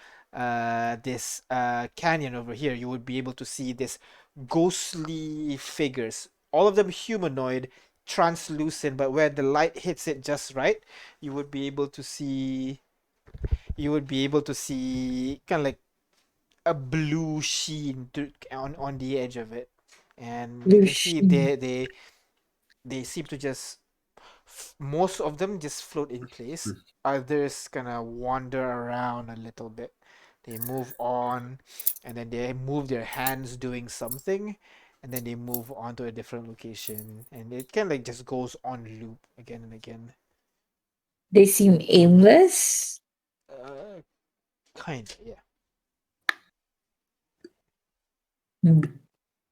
this canyon over here, you would be able to see this ghostly figures. All of them humanoid, translucent, but where the light hits it just right, you would be able to see kind of like a blue sheen on the edge of it, and you Blue can see sheen. they seem to just most of them just float in place. Others kind of wander around a little bit. They move on, and then they move their hands doing something, and then they move on to a different location, and it kind of like just goes on loop again and again. They seem aimless. Uh, kind of, yeah.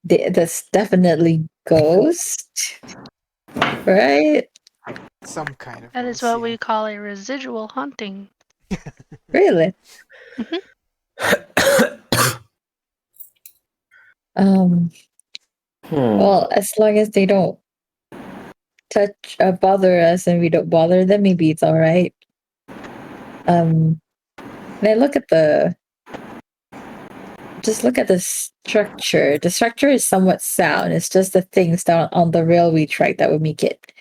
That's definitely ghost, right? Some kind of That is ghost, what we yeah. call a residual haunting. Really? Well, as long as they don't bother us and we don't bother them, maybe it's all right. And I look at look at the structure. The structure is somewhat sound. It's just the things down on the railway track that would make it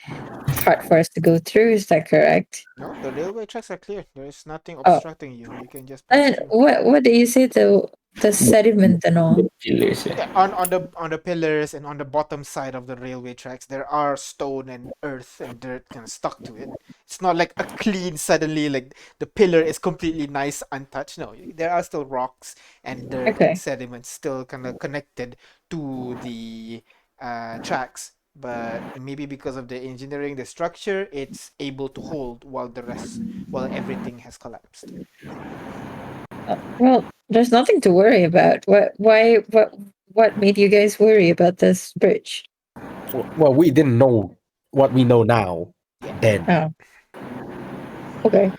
hard for us to go through. Is that correct? No, the railway tracks are clear. There is nothing obstructing you. You can just pass And through. what do you say the sediment and all? Pillars, Yeah, on the pillars and on the bottom side of the railway tracks, there are stone and earth and dirt kind of stuck to it. It's not like a clean suddenly like the pillar is completely nice untouched. No, there are still rocks and dirt Okay. and sediment still kind of connected to the tracks. But maybe because of the engineering, the structure, it's able to hold while everything has collapsed. Well, there's nothing to worry about. What made you guys worry about this bridge? Well, we didn't know what we know now. Then Oh. Okay.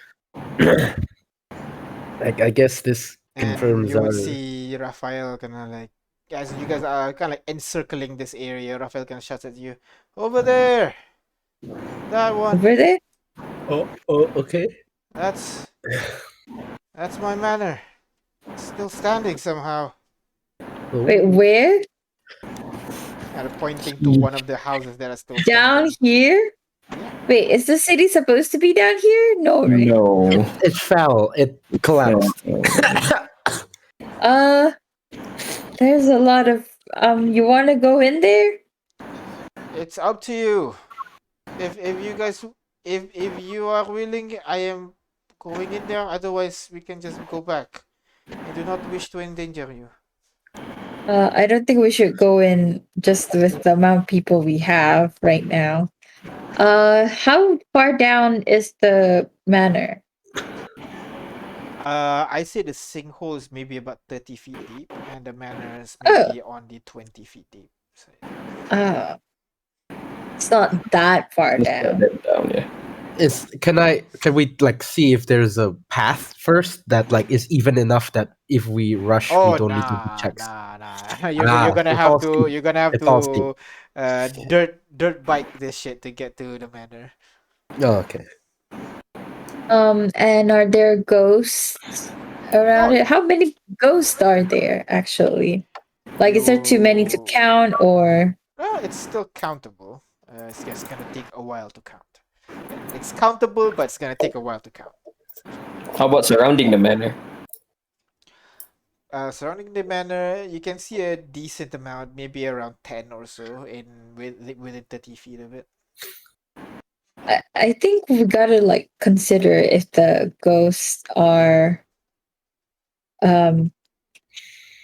I guess this And confirms you would our. see Raphael kind of like, as you guys are kind of like encircling this area, Raphael kind of shouts at you, "Over there! That one! Over there? Oh, okay. That's my manor. It's still standing somehow." Oh. Wait, where? Kind of pointing to one of the houses that are still Down standing. here? Yeah. Wait, is the city supposed to be down here? No, right? No. It fell. It collapsed. There's a lot of you want to go in there? It's up to you. If you guys, if you are willing, I am going in there. Otherwise, we can just go back. I do not wish to endanger you. I don't think we should go in just with the amount of people we have right now. How far down is the manor? I say the sinkhole is maybe about 30 feet deep, and the manor is maybe on the 20 feet deep. So, It's not that far down. Down, yeah. Can we like see if there's a path first that like is even enough that if we rush we don't need to do checks? Nah. You're gonna have It's all to dirt bike this shit to get to the manor. Oh, okay. And are there ghosts around it? How many ghosts are there actually? Like, is there too many to count or? Well, it's still countable. It's just gonna take a while to count. It's countable, but it's gonna take a while to count. How about surrounding the manor? Surrounding the manor, you can see a decent amount, maybe around 10 or so, within 30 feet of it. I think we gotta like consider if the ghosts are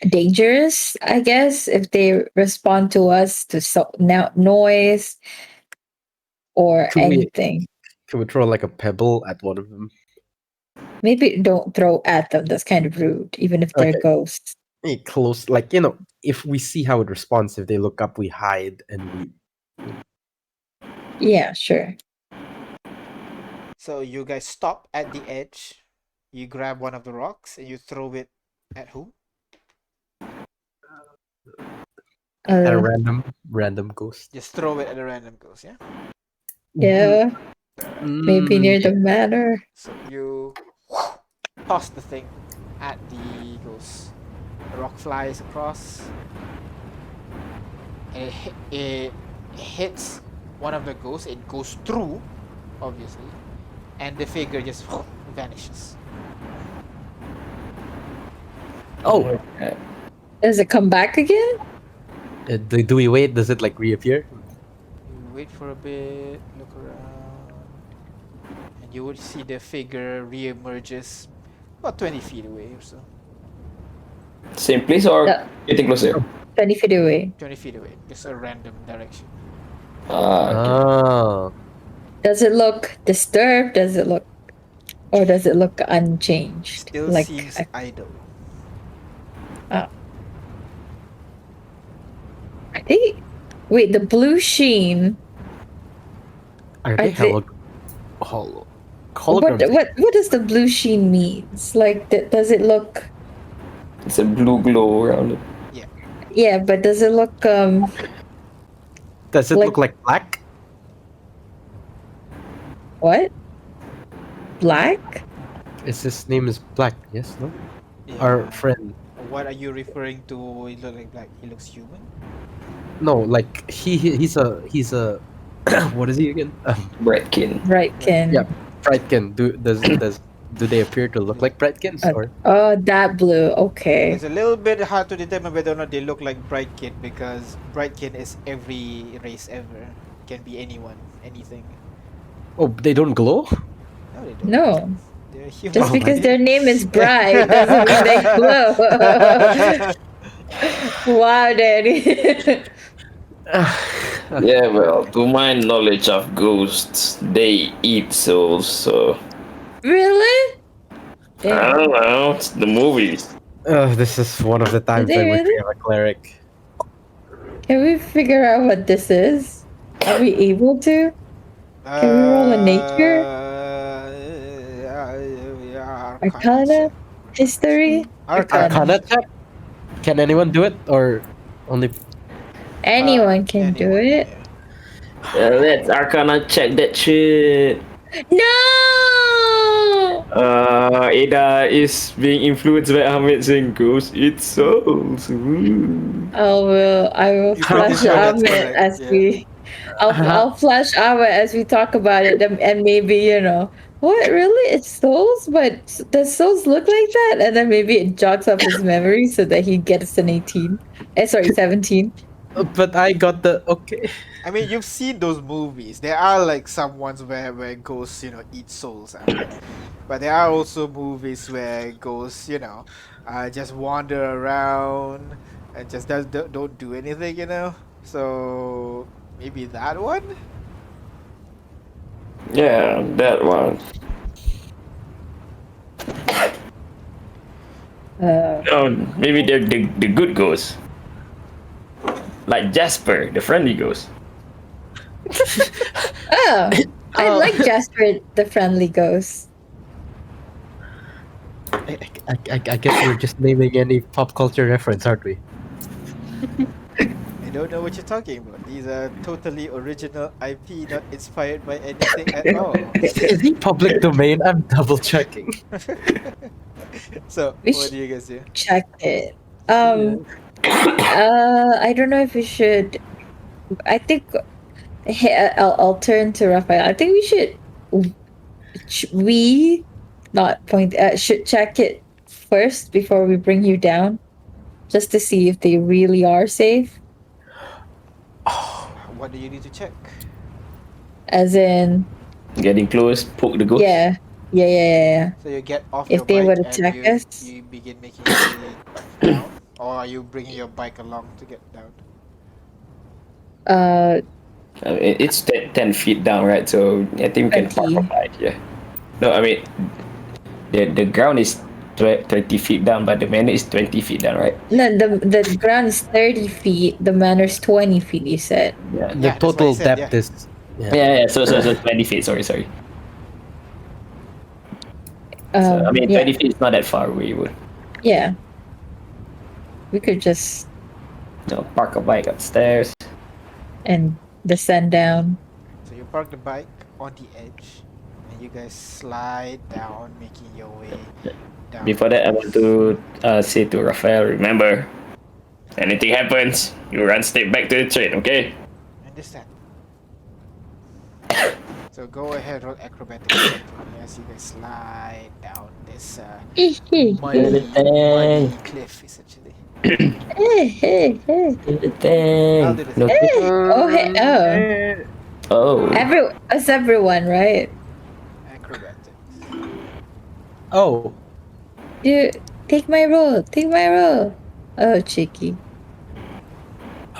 dangerous, I guess, if they respond to us to noise or anything. Can we throw like a pebble at one of them? Maybe don't throw at them. That's kind of rude, even if they're ghosts. Close, like, if we see how it responds, if they look up, we hide and we. Yeah, sure. So you guys stop at the edge. You grab one of the rocks and you throw it at who? At a random ghost. Just throw it at a random ghost, yeah? Yeah. Maybe near the manor. So you toss the thing at the ghost. The rock flies across. And it hits one of the ghosts. It goes through, obviously. And the figure just vanishes. Oh. Does it come back again? Do we wait? Does it like reappear? You wait for a bit, look around, and you would see the figure re-emerges about 20 feet away or so. Same place or getting closer? 20 feet away. 20 feet away, just a random direction. Oh. Does it look disturbed? Does it look unchanged? Still like seems idle. Oh. I think. Wait, the blue sheen. Are they holograms? What does the blue sheen means? Like, does it look? It's a blue glow around it. Yeah. Yeah, but does it look Does it Like- look like black? what? Black? His name is Black. Yes, no. Yeah. Our friend. What are you referring to? He look like black. He looks human. No, like he's a what is he again? Bradkin. Brightkin. Yeah. Brightkin. Do they appear to look like Brightkins or? Oh, that blue. Okay. It's a little bit hard to determine whether or not they look like Brightkin because Brightkin is every race ever. Can be anyone, anything. Oh, they don't glow. No, they don't. No. They're human. Just Oh, because my their name is Bright doesn't mean they glow. Wow, Daddy. Yeah, well, to my knowledge of ghosts, they eat souls, so Really? I don't know. It's the movies. This is one of the times they I wish really? we have a cleric. Can we figure out what this is? Are we able to? Can we roll a nature? Arcana? History? Arcana check. Can anyone do it or only? Anyone can do Anyone, it. yeah. Let's Arcana check that shit. No! Ada is being influenced by Ahmed saying ghosts eat souls. Ooh. I will You pretty flash sure that's Ahmed correct, as yeah. we. I'll flash Ahmed as we talk about it, and maybe what really it's souls, but does souls look like that? And then maybe it jogs up his memory so that he gets an 18. Sorry, 17. But I got the okay. I mean, you've seen those movies. There are like some ones where ghosts, eat souls. I mean, but there are also movies where ghosts, just wander around and just don't do anything, So maybe that one. Yeah, that one. No, maybe they're the good ghosts. Like Jasper, the friendly ghost. Oh, I like Jasper, the friendly ghost. I guess we're just naming any pop culture reference, aren't we? I don't know what you're talking about. These are totally original IP, not inspired by anything at all. Is he public domain? I'm double checking. So, We what should- do you guys do? Check it. I don't know if we should. I think I'll turn to Raphael. I think we should. We not point. Should check it first before we bring you down, just to see if they really are safe. What do you need to check? As in, Getting close, poke the ghost. yeah. So you get off If your they bike would and attack you, us? you begin making your way down, or are you bringing your bike along to get down? Uh, I mean, it's 10 feet down, right? So I think we can park 20. a bike, yeah. No, I mean, the ground is 30 feet down, but the manor is 20 feet down, right? no, the ground is 30 feet. The manor's 20 feet. You said. Yeah. The Yeah, that's what I total said, depth yeah. is. Yeah, so 20 feet, sorry. So, I mean, yeah. 20 feet is not that far away. Would Yeah. We could just park a bike upstairs. and descend down. So you park the bike on the edge, and you guys slide down, making your way down. Before that, I want to say to Raphael, remember, anything happens, you run straight back to the train, okay? Understand? So go ahead, roll acrobatics check for me as you guys slide down this muddy cliff, essentially. Hey. I'll do the No, same. It's everyone, right? Acrobatics. Oh, Dude, take my roll. Oh, cheeky.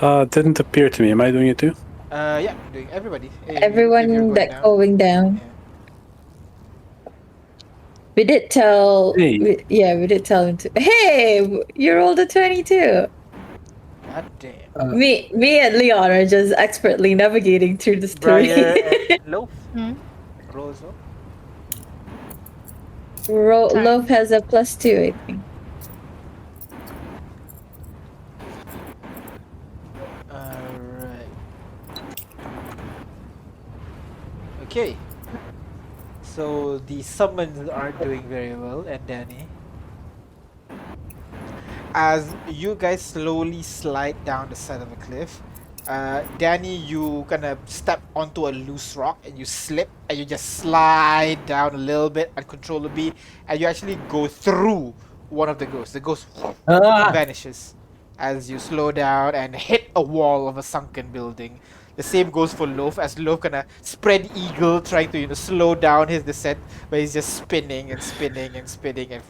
Didn't appear to me. Am I doing it too? Yeah, doing everybody. If you're Everyone going that down. going down. Yeah. We did tell. Hey. We did tell him to. Hey, you rolled a 22. God damn. Me and Leon are just expertly navigating through this Briar terrain. and Loaf. Hmm? Roll as well. Sorry. Loaf has a +2, I think. Okay. So the summons aren't doing very well, and Danny, as you guys slowly slide down the side of the cliff, Danny, you kind of step onto a loose rock and you slip and you just slide down a little bit uncontrollably, and you actually go through one of the ghosts. The ghost vanishes as you slow down and hit a wall of a sunken building. The same goes for Loaf, as Loaf kind of spread eagle, trying to slow down his descent, but he's just spinning and spinning and spinning and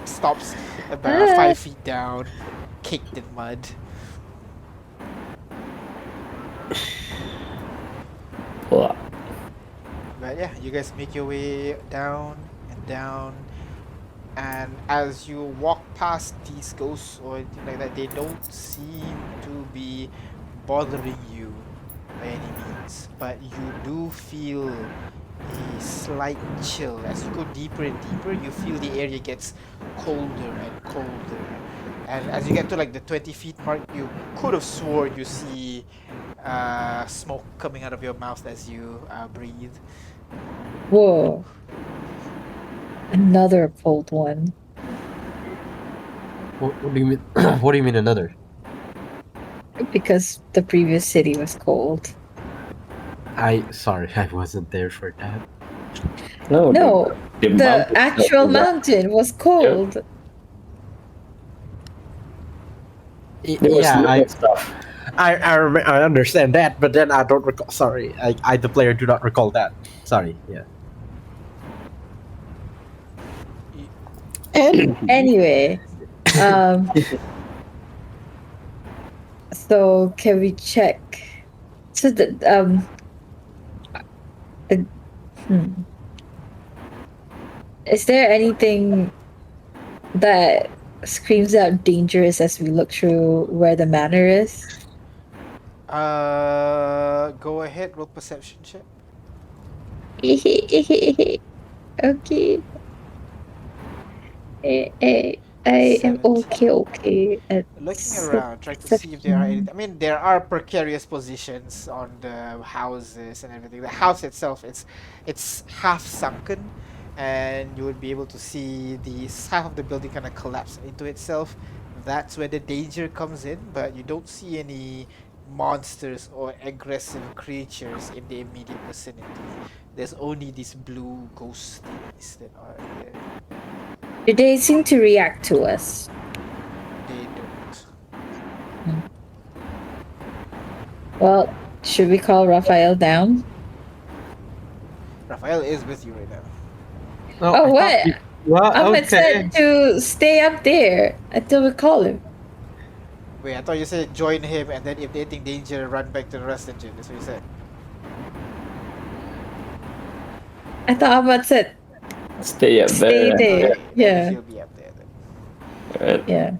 stops about 5 feet down, caked in mud. Well, But yeah, you guys make your way down and down, and as you walk past these ghosts or anything like that, they don't seem to be bothering you by any means, but you do feel a slight chill. As you go deeper and deeper, you feel the area gets colder and colder, and as you get to like the 20 feet mark, you could have sworn you see smoke coming out of your mouth as you breathe. Whoa. Another cold one. What do you mean? What do you mean another? Because the previous city was cold. Sorry, I wasn't there for that. no, No, the mountain actual stuff is mountain was cold. There was Yeah, little stuff. I understand that, but then I don't recall. Sorry, I the player do not recall that. Sorry. Yeah. Anyway, so can we check? So is there anything that screams out dangerous as we look through where the manor is? Go ahead, roll perception check. Okay. I am 17. okay at Looking around, trying to see if there are any. I mean, there are precarious positions on the houses and everything. The house itself, it's half sunken, and you would be able to see the half of the building kind of collapse into itself. That's where the danger comes in, but you don't see any monsters or aggressive creatures in the immediate vicinity. There's only these blue ghosties that are there. Do they seem to react to us? They don't. Well, should we call Raphael down? Raphael is with you right now. Oh, what? Well, Ahmed said to stay up there until we call him. Wait, I thought you said join him, and then if they think danger, run back to the rest engine. That's what you said. I thought Ahmed said Stay up stay there. there. Okay, Yeah, he'll be up there then. Right. yeah.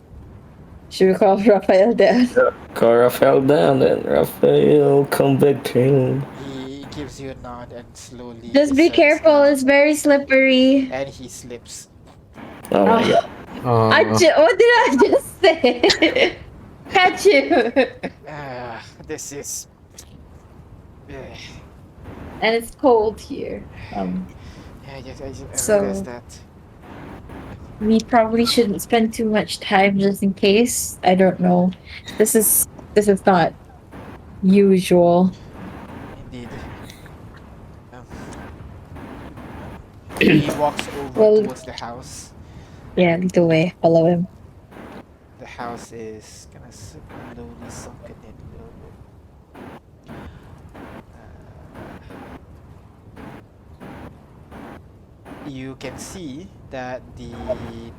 Should we call Raphael down? Call Raphael down, then Raphael come back to. He gives you a nod and slowly. Just be descends careful, down, it's very slippery. and he slips. Oh my god. What did I just say? Catch you. This is. And it's cold here. Yeah, yes, I So- realized that. We probably shouldn't spend too much time just in case. I don't know. This is not usual. Indeed. He walks over Well- towards the house. Yeah, lead the way. Follow him. The house is kind of slowly sunken in a little bit. You can see that the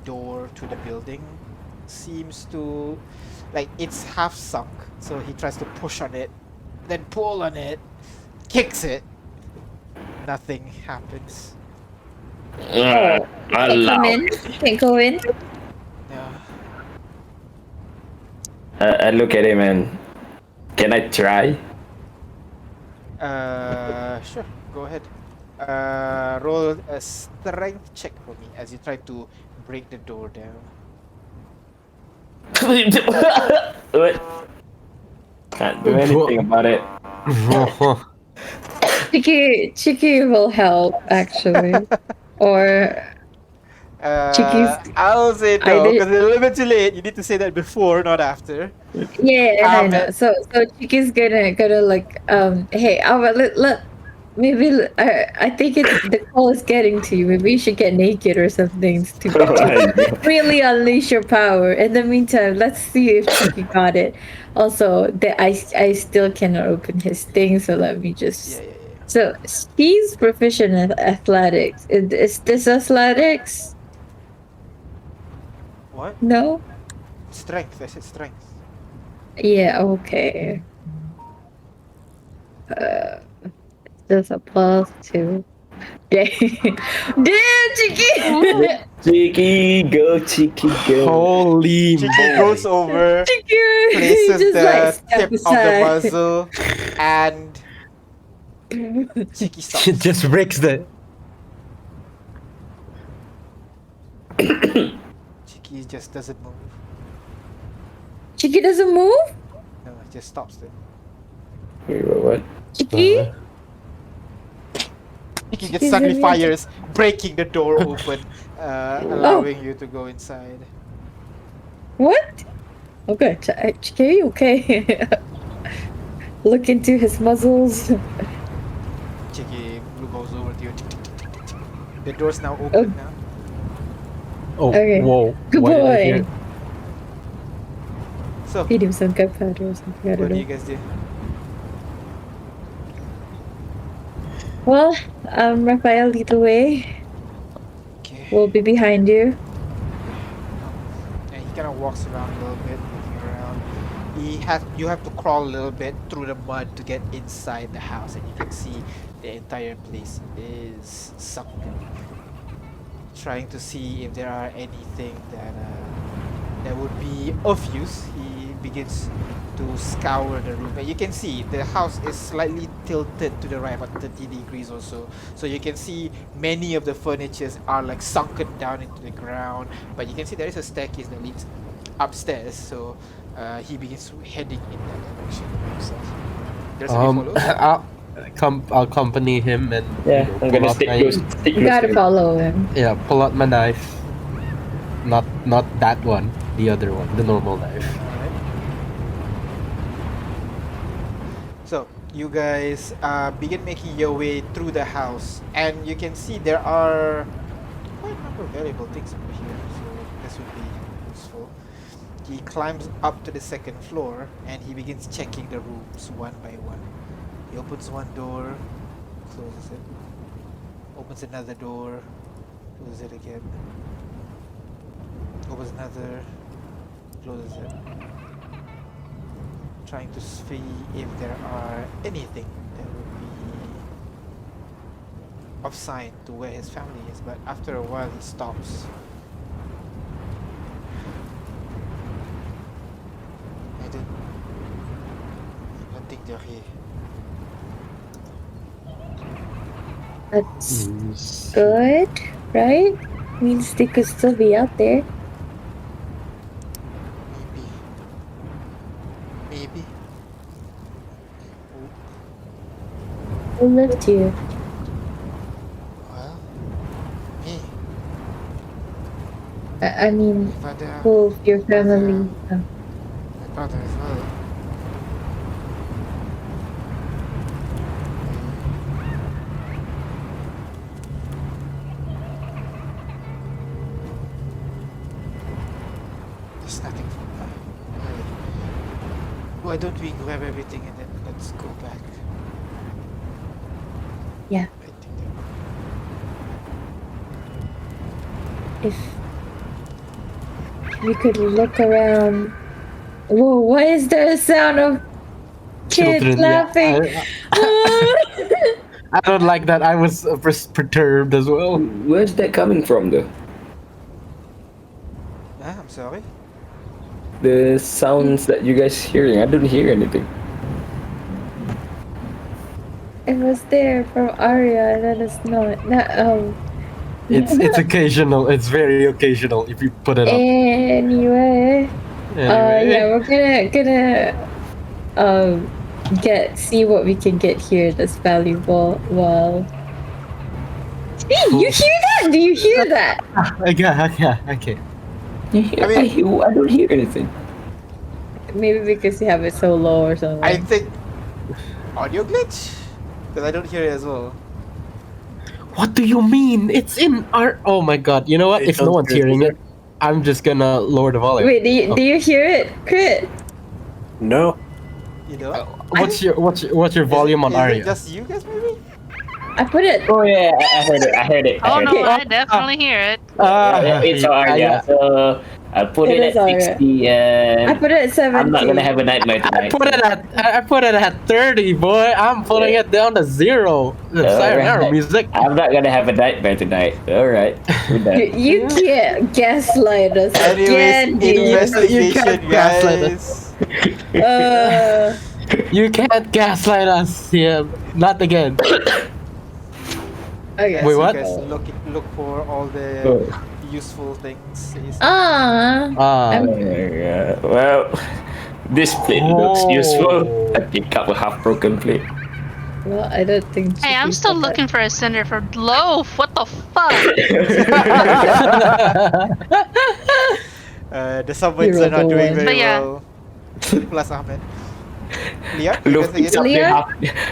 door to the building seems to, like, it's half sunk. So he tries to push on it, then pull on it, kicks it. Nothing happens. Can't come in. Can't go in. No. I look at him and can I try? Sure. Go ahead. Roll a strength check for me as you try to break the door down. Wait. Can't do anything about it. Chicky will help actually, or Chicky's I'll say no either. because it's a little bit too late. You need to say that before, not after. Yeah, I know. It, So Chicky's gonna like hey, let maybe I think it's the call is getting to you. Maybe you should get naked or something to really unleash your power. In the meantime, let's see if Chicky got it. Also, I still cannot open his thing, so let me just. yeah. So he's proficient in athletics. Is this athletics? What? No. Strength. I said strength. Yeah. Okay. Just a +2. Damn, Chicky! Cheeky, go, cheeky, go. Holy Chicky goes over, Chicky! places Just like the step tip of the aside. muzzle, and Chicky It stops. just breaks the. Chicky just doesn't move. Chicky doesn't move? No, it just stops there. Wait, what? Chicky? Chicky just Chicky's suddenly immune. fires, breaking the door open, allowing you to go inside. What? Okay, Chicky, okay. Look into his muzzles. Chicky goes over to you. The door's now open Oh. now. Oh, Okay. whoa! Good Why did I hear- boy. So, Feed him some gunpowder or something. I what don't do you know. guys do? Well, Raphael, lead the way. Okay. We'll be behind you. And he kind of walks around a little bit, looking around. You have to crawl a little bit through the mud to get inside the house, and you can see the entire place is sunken. Trying to see if there are anything that would be of use. He begins to scour the room, and you can see the house is slightly tilted to the right, about 30 degrees or so. So you can see many of the furnitures are like sunken down into the ground, but you can see there is a staircase that leads upstairs. So he begins heading in that direction himself. There's a follow. I'll accompany him and Yeah, you know, I'm pull gonna out stick my- close. Stick You close gotta to him. follow him. Yeah, pull out my knife. Not that one, the other one, the normal knife. Alright. So you guys begin making your way through the house, and you can see there are quite a number of valuable things over here, so this would be useful. He climbs up to the second floor, and he begins checking the rooms one by one. He opens one door, closes it, opens another door, closes it again, opens another, closes it, trying to see if there are anything that would be of sign to where his family is, but after a while he stops. I don't think they're here. That's good, right? Means they could still be out there. Maybe. Who left you? Well, me. I mean, My father. who of your family? My brother as well. There's nothing for me. Why don't we grab everything and then let's go back? Yeah. I think that If we could look around. Whoa, why is there a sound of kids Children, yeah. laughing? I don't like that. I was perturbed as well. Where's that coming from, though? I'm sorry. The sounds that you guys hearing, I don't hear anything. It was there from Arya, and then it's not. It's occasional. It's very occasional if you put it up. Anyway, Anyway. yeah, we're gonna see what we can get here that's valuable. Well, hey, you hear that? Do you hear that? Okay. I don't hear anything. Maybe because you have it so low or something. I think audio glitch because I don't hear it as well. What do you mean? It's in our. Oh my god! You know what? I If no don't one's hear it hearing either. it, I'm just gonna lower the volume. Wait, do you hear it, Crit? No. You know? What's your volume on Is it Aria? just you guys, maybe? I put it. Oh yeah, I heard it. I heard it. Oh I heard no, it. I definitely hear it. It's Arya. So I'll put It it is at Arya. 60 and I put it at 70. I'm not gonna have a nightmare I tonight. put it at 30, boy. I'm putting it down to 0. Sayonara Alright. music. I'm not gonna have a nightmare tonight. Alright. You can't gaslight us again, Anyways, dude. investigation, can't gaslight guys. You can't gaslight us. Yeah, not again. Okay. Yes, Wait, you what? guys look for all the Oh. useful things. Well, this plate looks Oh. useful. I pick up a half-broken plate. Well, I don't think. Hey, I'm still looking for a cinder for loaf. What the fuck? The subways You're are not doing the very But yeah. well. Plus Ahmed. Leon, Loaf picks up the Leon? half.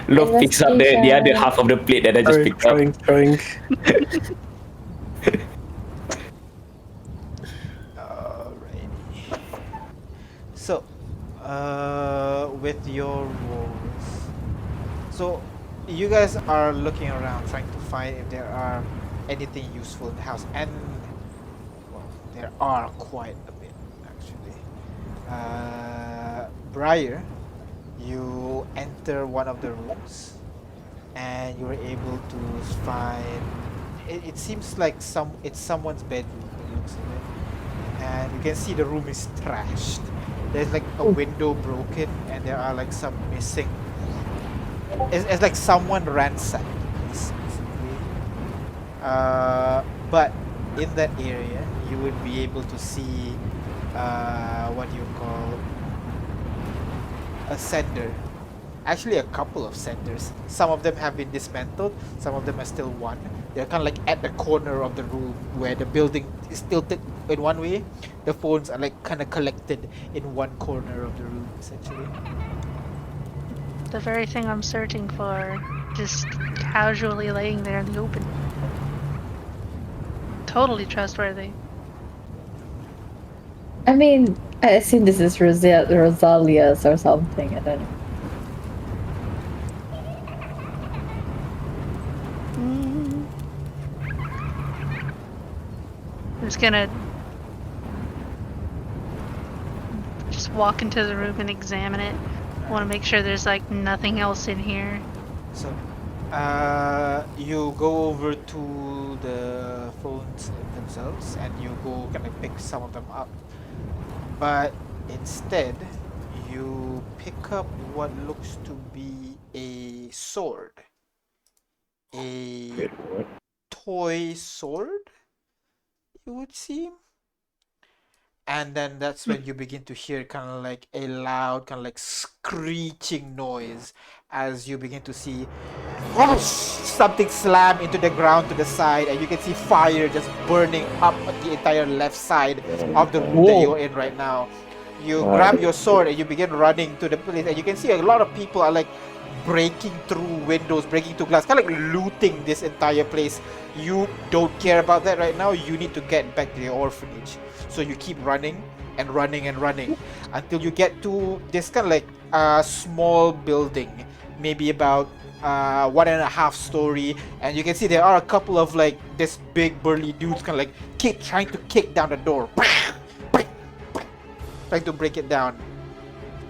Loaf picks up the other Investigation. half of the plate that I just picked up. Trying. Alrighty. So, with your rolls, so you guys are looking around trying to find if there are anything useful in the house, and well, there are quite a bit actually. Briar, you enter one of the rooms, and you were able to find. It seems like it's someone's bedroom. It looks like it. And you can see the room is trashed. There's like a window broken, and there are like some missing. It's like someone ransacked this basically. But in that area, you would be able to see what you call a sender. Actually, a couple of senders. Some of them have been dismantled. Some of them are still one. They're kind of like at the corner of the room where the building is tilted in one way. The phones are like kind of collected in one corner of the room, essentially. The very thing I'm searching for, just casually laying there in the open. Totally trustworthy. I mean, I assume this is Rosalia's or something. I don't know. I'm just gonna just walk into the room and examine it. Want to make sure there's like nothing else in here. So, you go over to the phones themselves and you go kind of pick some of them up. But instead, you pick up what looks to be a sword. A toy sword, you would seem. And then that's when you begin to hear kind of like a loud, kind of like screeching noise as you begin to see something slam into the ground to the side, and you can see fire just burning up the entire left side of the room that you're in right now. You grab your sword and you begin running to the place, and you can see a lot of people are like breaking through windows, breaking through glass, kind of like looting this entire place. You don't care about that right now. You need to get back to your orphanage. So you keep running and running and running until you get to this kind of like small building, maybe about 1.5 story, and you can see there are a couple of like this big burly dudes kind of like trying to kick down the door, trying to break it down.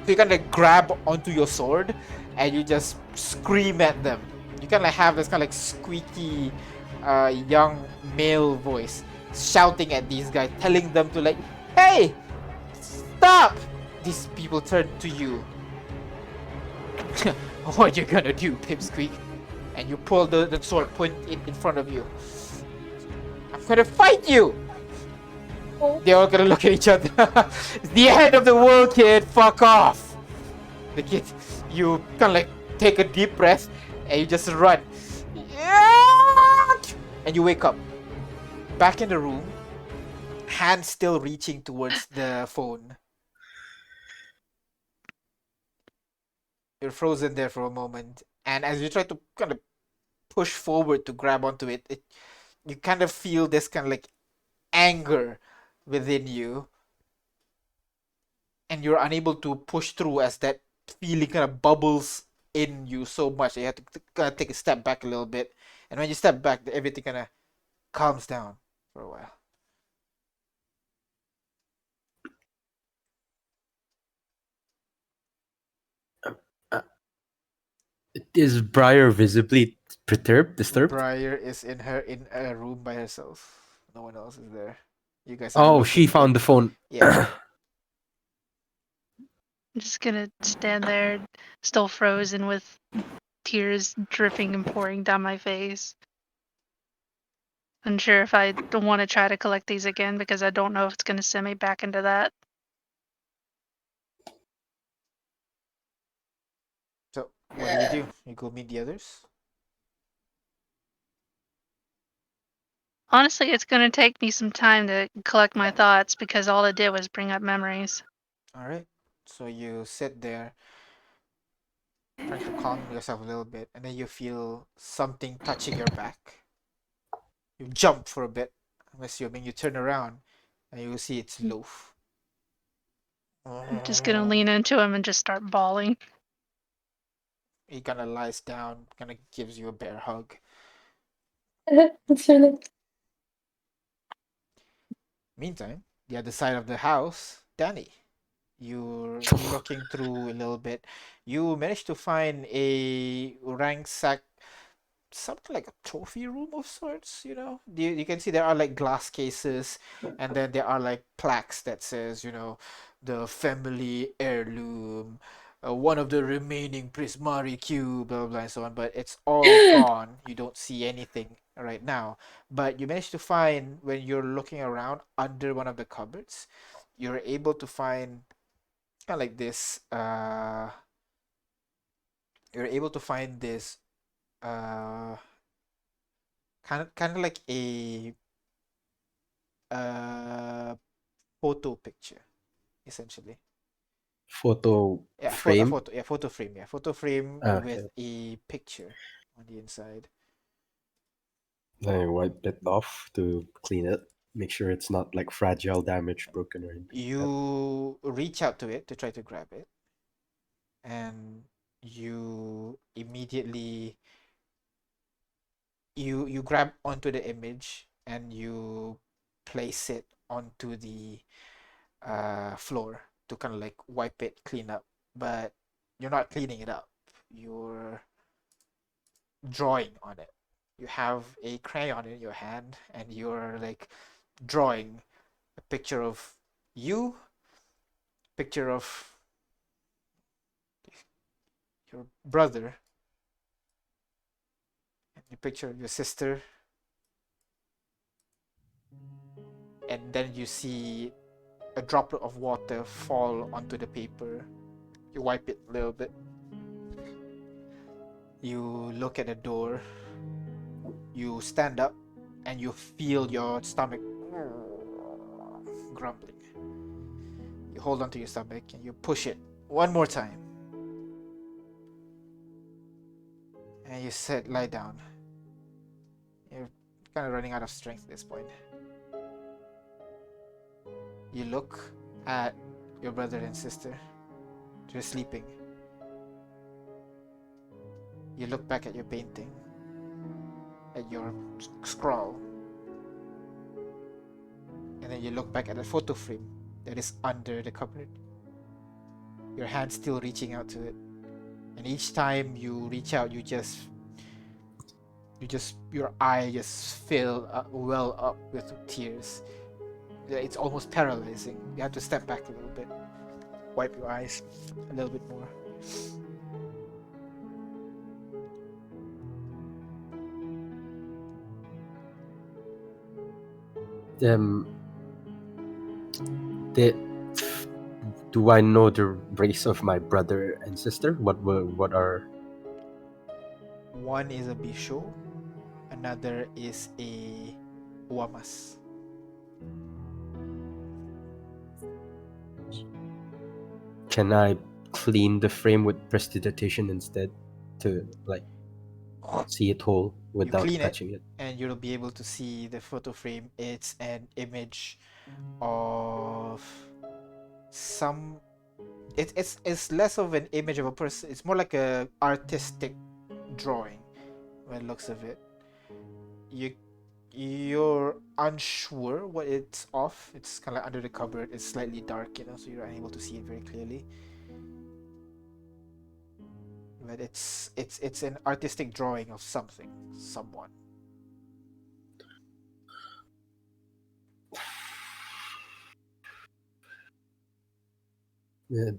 So you kind of like grab onto your sword and you just scream at them. You kind of like have this kind of like squeaky young male voice shouting at these guys, telling them to like, hey, stop! These people turn to you. What you gonna do, Pipsqueak? And you pull the sword, point it in front of you. I'm gonna fight you! They're all gonna look at each other. It's the end of the world, kid. Fuck off. The kid, You kind of like take a deep breath and you just run. And you wake up. Back in the room, hand still reaching towards the phone. You're frozen there for a moment, and as you try to kind of push forward to grab onto it, you kind of feel this kind of like anger within you, and you're unable to push through as that feeling kind of bubbles in you so much that you have to kind of take a step back a little bit, and when you step back, everything kind of calms down for a while. Is Briar visibly disturbed? Briar is in a room by herself. No one else is there. You guys are Oh, looking she found for... the phone. Yeah. I'm just gonna stand there, still frozen with tears dripping and pouring down my face. Unsure if I want to try to collect these again because I don't know if it's gonna send me back into that. So what do you do? You go meet the others? Honestly, it's gonna take me some time to collect my thoughts because all it did was bring up memories. All right. So you sit there, trying to calm yourself a little bit, and then you feel something touching your back. You jump for a bit. I'm assuming you turn around, and you see it's Loaf. I'm just gonna lean into him and just start bawling. He kind of lies down, kind of gives you a bear hug. That's really Meantime, the other side of the house, Danny, you're looking through a little bit. You managed to find a ransack, something like a trophy room of sorts. You can see there are like glass cases, and then there are like plaques that says, the family heirloom, one of the remaining Prismari cube, blah, blah blah, and so on. But it's all gone. You don't see anything right now. But you managed to find, when you're looking around under one of the cupboards, you're able to find kind of like this. You're able to find this. Uh, kind of like a uh photo picture, essentially. Photo Yeah, frame. photo frame. Yeah, photo frame with Okay. a picture on the inside. I wipe it off to clean it. Make sure it's not like fragile, damaged, broken, or anything. You reach out to it to try to grab it, and you immediately you grab onto the image and you place it onto the floor to kind of like wipe it clean up, but you're not cleaning it up, you're drawing on it. You have a crayon in your hand and you're like drawing a picture of you, picture of your brother, and a picture of your sister, and then you see a droplet of water fall onto the paper. You wipe it a little bit. You look at the door. You stand up and you feel your stomach grumbling. You hold onto your stomach and you push it one more time. And you said, lie down. You're kind of running out of strength at this point. You look at your brother and sister. They're sleeping. You look back at your painting, at your scroll, and then you look back at the photo frame that is under the cupboard. Your hand still reaching out to it, and each time you reach out, your eye just well up with tears. It's almost paralyzing. You have to step back a little bit, wipe your eyes a little bit more. Um, did Do I know the race of my brother and sister? What are? One is a Bisho, another is a Uamas. Can I clean the frame with prestidigitation instead to like see it whole without clean it. touching it? And you'll be able to see the photo frame. It's an image of some. It's less of an image of a person. It's more like a artistic drawing, by the looks of it. You're unsure what it's of. It's kind of like under the cupboard. It's slightly dark, so you're unable to see it very clearly. But it's an artistic drawing of something, someone.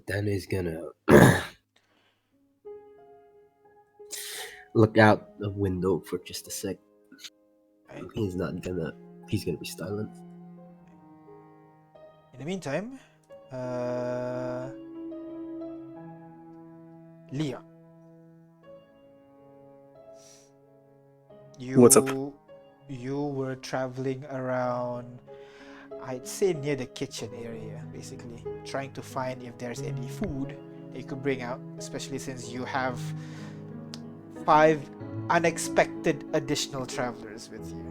Danny's gonna look out the window for just a sec. Right. He's gonna be silent. In the meantime, Leon, What's up? You were traveling around, I'd say near the kitchen area, basically, trying to find if there's any food that you could bring out, especially since you have 5 unexpected additional travelers with you.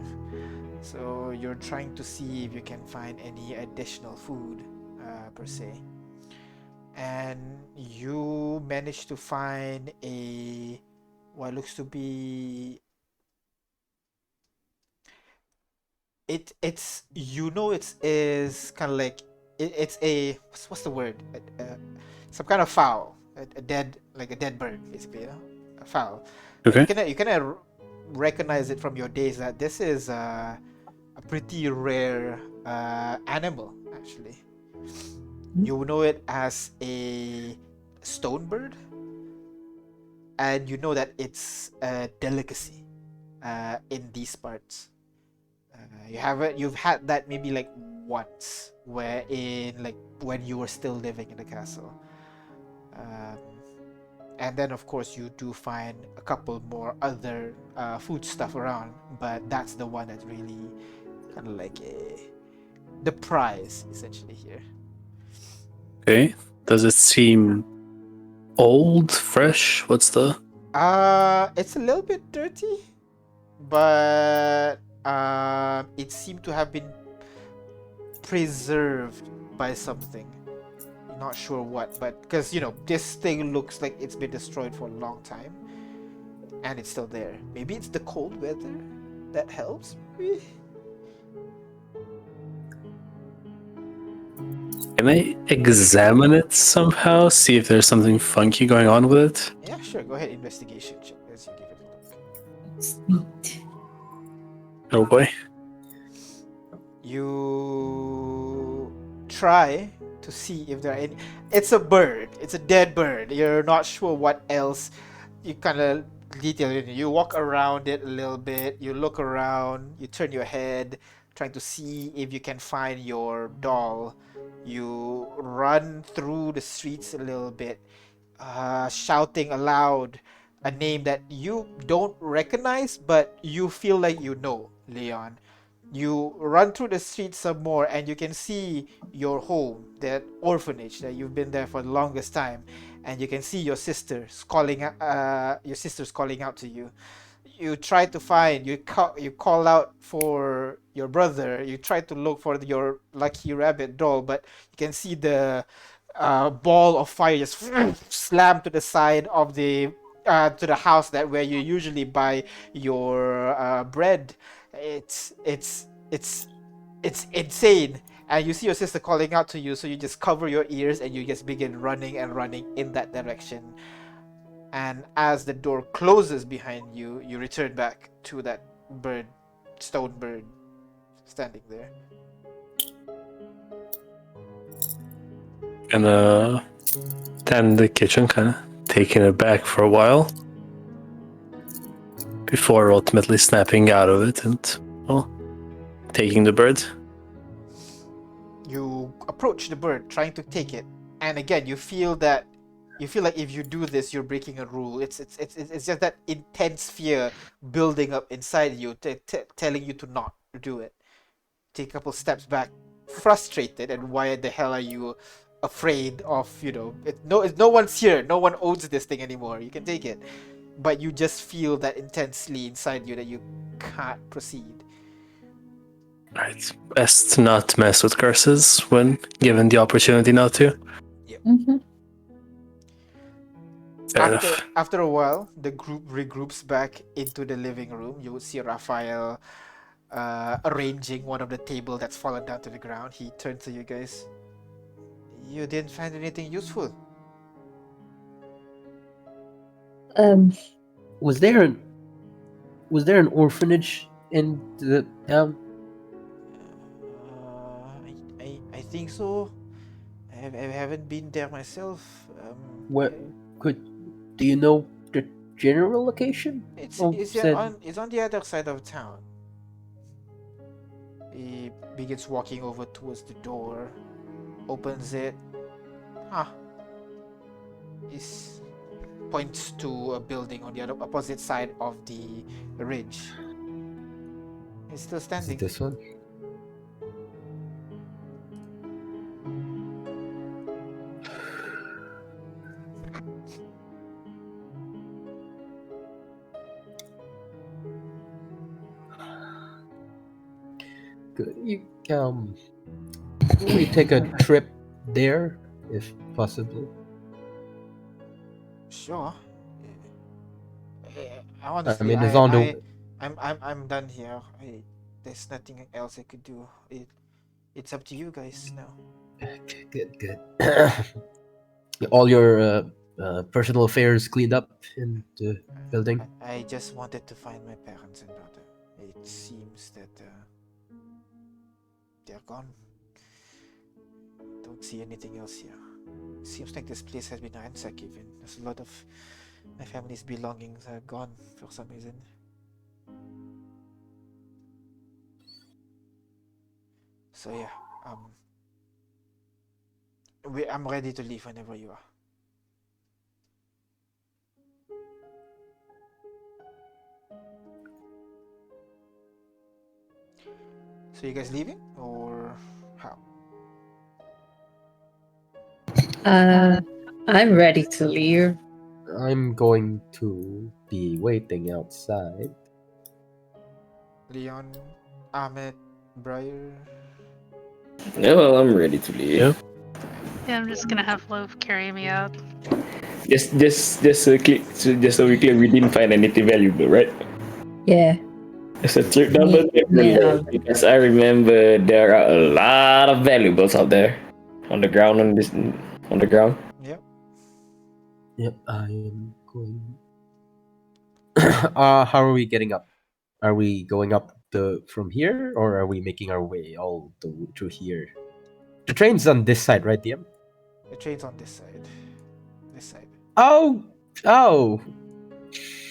So you're trying to see if you can find any additional food, per se. And you managed to find what looks to be it's kind of like it's a what's the word, some kind of fowl, a dead bird, basically, a fowl. Okay. You can recognize it from your days that this is a pretty rare animal, actually. You know it as a stone bird, and you know that it's a delicacy in these parts. You've had that maybe like once, when you were still living in the castle. And then of course you do find a couple more other food stuff around, but that's the one that's really kind of like the prize essentially here. Okay. Does it seem old, fresh? What's the... It's a little bit dirty, but it seemed to have been preserved by something. Not sure what, but because this thing looks like it's been destroyed for a long time, and it's still there. Maybe it's the cold weather that helps. Maybe? Can I examine it somehow? See if there's something funky going on with it? Yeah, sure. Go ahead, investigation check as you give it a look. Sweet. Oh boy. You try to see if there are any. It's a bird. It's a dead bird. You're not sure what else. You kind of detail it. You walk around it a little bit. You look around. You turn your head, trying to see if you can find your doll. You run through the streets a little bit, shouting aloud a name that you don't recognize, but you feel like you know, Leon. You run through the streets some more, and you can see your home, that orphanage that you've been there for the longest time, and you can see your sisters calling out to you. You try to find, you call out for your brother. You try to look for your lucky rabbit doll, but you can see the ball of fire just slam to the side of the to the house where you usually buy your bread. It's insane, and you see your sister calling out to you, so you just cover your ears and you just begin running in that direction. And as the door closes behind you, you return back to that stone bird standing there. Gonna stand in the kitchen, kind of taking it back for a while before ultimately snapping out of it and, well, taking the bird. You approach the bird, trying to take it, and again, you feel like if you do this, you're breaking a rule. It's just that intense fear building up inside you, telling you to not do it. Take a couple steps back, frustrated, and why the hell are you afraid of? No one's here. No one owns this thing anymore. You can take it, but you just feel that intensely inside you that you can't proceed. Right. Best not mess with curses when given the opportunity not to. Mhm. Fair enough. After a while, the group regroups back into the living room. You would see Raphael arranging one of the table that's fallen down to the ground. He turns to you guys. You didn't find anything useful. Was there an orphanage in the town? I think so. I haven't been there myself. Do you know the general location? It's of said- on the other side of town. He begins walking over towards the door, opens it. This points to a building on the opposite side of the ridge. It's still Is standing. it this one? Good. Can we take a trip there, if possible? Sure. I'm done here. There's nothing else I could do. It's up to you guys now. Good. All your personal affairs cleaned up in the building? I just wanted to find my parents and brother. It seems that they're gone. Don't see anything else here. Seems like this place has been ransacked even. There's a lot of my family's belongings are gone for some reason. So yeah, I'm ready to leave whenever you are. So you guys leaving or how? I'm ready to leave. I'm going to be waiting outside. Leon, Ahmed, Briar. Yeah, well, I'm ready to leave. Yeah. Yeah, I'm just gonna have Loaf carry me out. Just so we clear, we didn't find anything valuable, right? Yeah. It's a double Yeah. because I remember there are a lot of valuables out there on the ground on the ground. Yep, I am going. How are we getting up? Are we going up from here, or are we making our way all through here? The train's on this side, right, DM? The train's on this side. This side. Oh!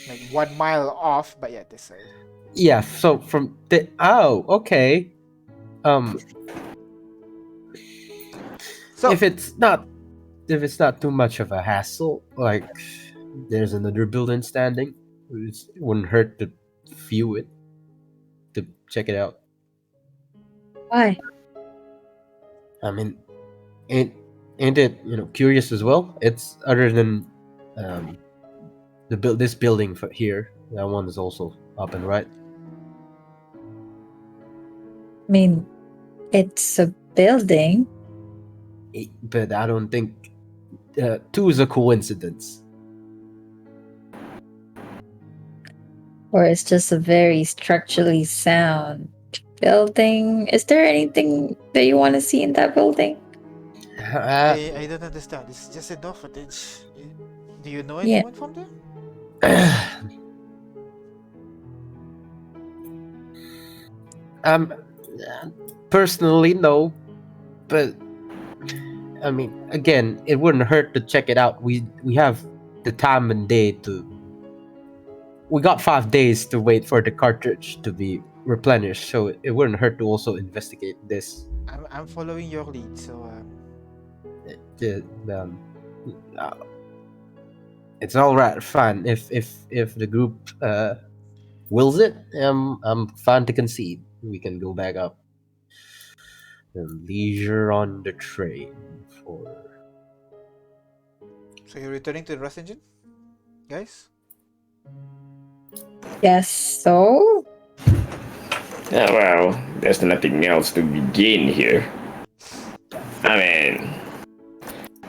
Like 1 mile off, but yeah, this side. Yeah. So from the okay. So if it's not too much of a hassle, like there's another building standing, it wouldn't hurt to view it, to check it out. Why? I mean, ain't it curious as well? It's other than this building here. That one is also up and right. I mean, it's a building. But I don't think 2 is a coincidence. Or it's just a very structurally sound building. Is there anything that you want to see in that building? I don't understand. It's just an orphanage. Do you know anyone from there? Personally, no. But I mean, again, it wouldn't hurt to check it out. We have the time and day to. We got 5 days to wait for the cartridge to be replenished, so it wouldn't hurt to also investigate this. I'm following your lead, so uh, it's all right, fine. If the group wills it, I'm fine to concede. We can go back up. And leisure on the train for. So you're returning to the rust engine, guys? Yes, so? Yeah, well, there's nothing else to begin here. I mean,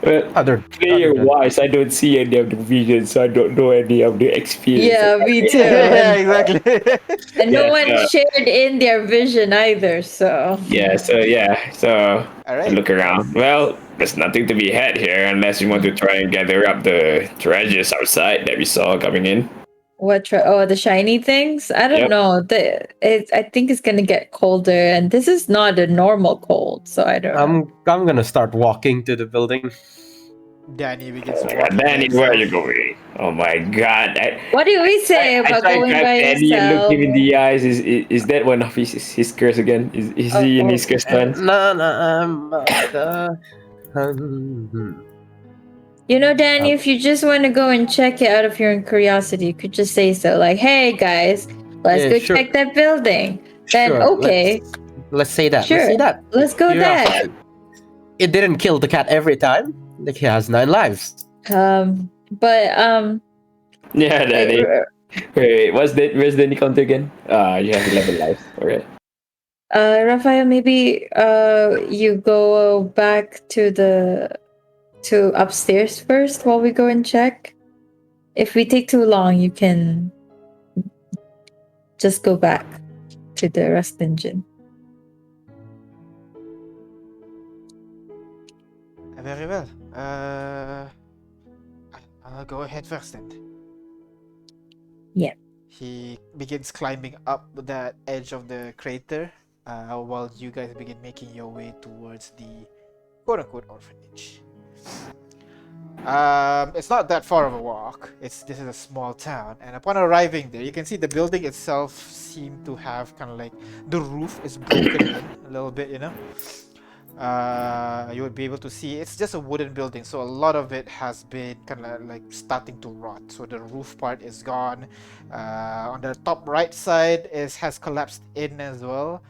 well, Other than player-wise, I don't see any of the visions, so I don't know any of the experience. Yeah, me too. Yeah, And, exactly. and no Yeah, one shared in their vision either, so. so All I right. look around. Well, there's nothing to be had here unless you want to try and gather up the treasures outside that we saw coming in. The shiny things? I don't Yep. know. I think it's gonna get colder, and this is not a normal cold, so I don't know. I'm gonna start walking to the building. Danny begins Oh my walking God, by Danny, where are you himself. going? Oh my God! What do we say I about try to going grab by Danny and look yourself? him in the eyes. Is that one of his curse again? Is he in his curse dance? You know, Danny, Um, if you just want to go and check it out of your own curiosity, you could just say so. Like, hey guys, let's Yeah, go sure. check that building. Then Sure. okay, Let's say that. sure. Let's say that. Let's go there. Curiosity. It didn't kill the cat every time. Like he has 9 lives. But Yeah, Danny. Wait, where's the counter again? You have 11 lives. Okay. Raphael, maybe you go back to upstairs first while we go and check. If we take too long, you can just go back to the rust engine. Very well. I'll go ahead first then. Yeah. He begins climbing up that edge of the crater while you guys begin making your way towards the quote-unquote orphanage. It's not that far of a walk. This is a small town, and upon arriving there, you can see the building itself seem to have kind of like the roof is broken in a little bit, you know. You would be able to see it's just a wooden building, so a lot of it has been kind of like starting to rot. So the roof part is gone. On the top right side has collapsed in as well.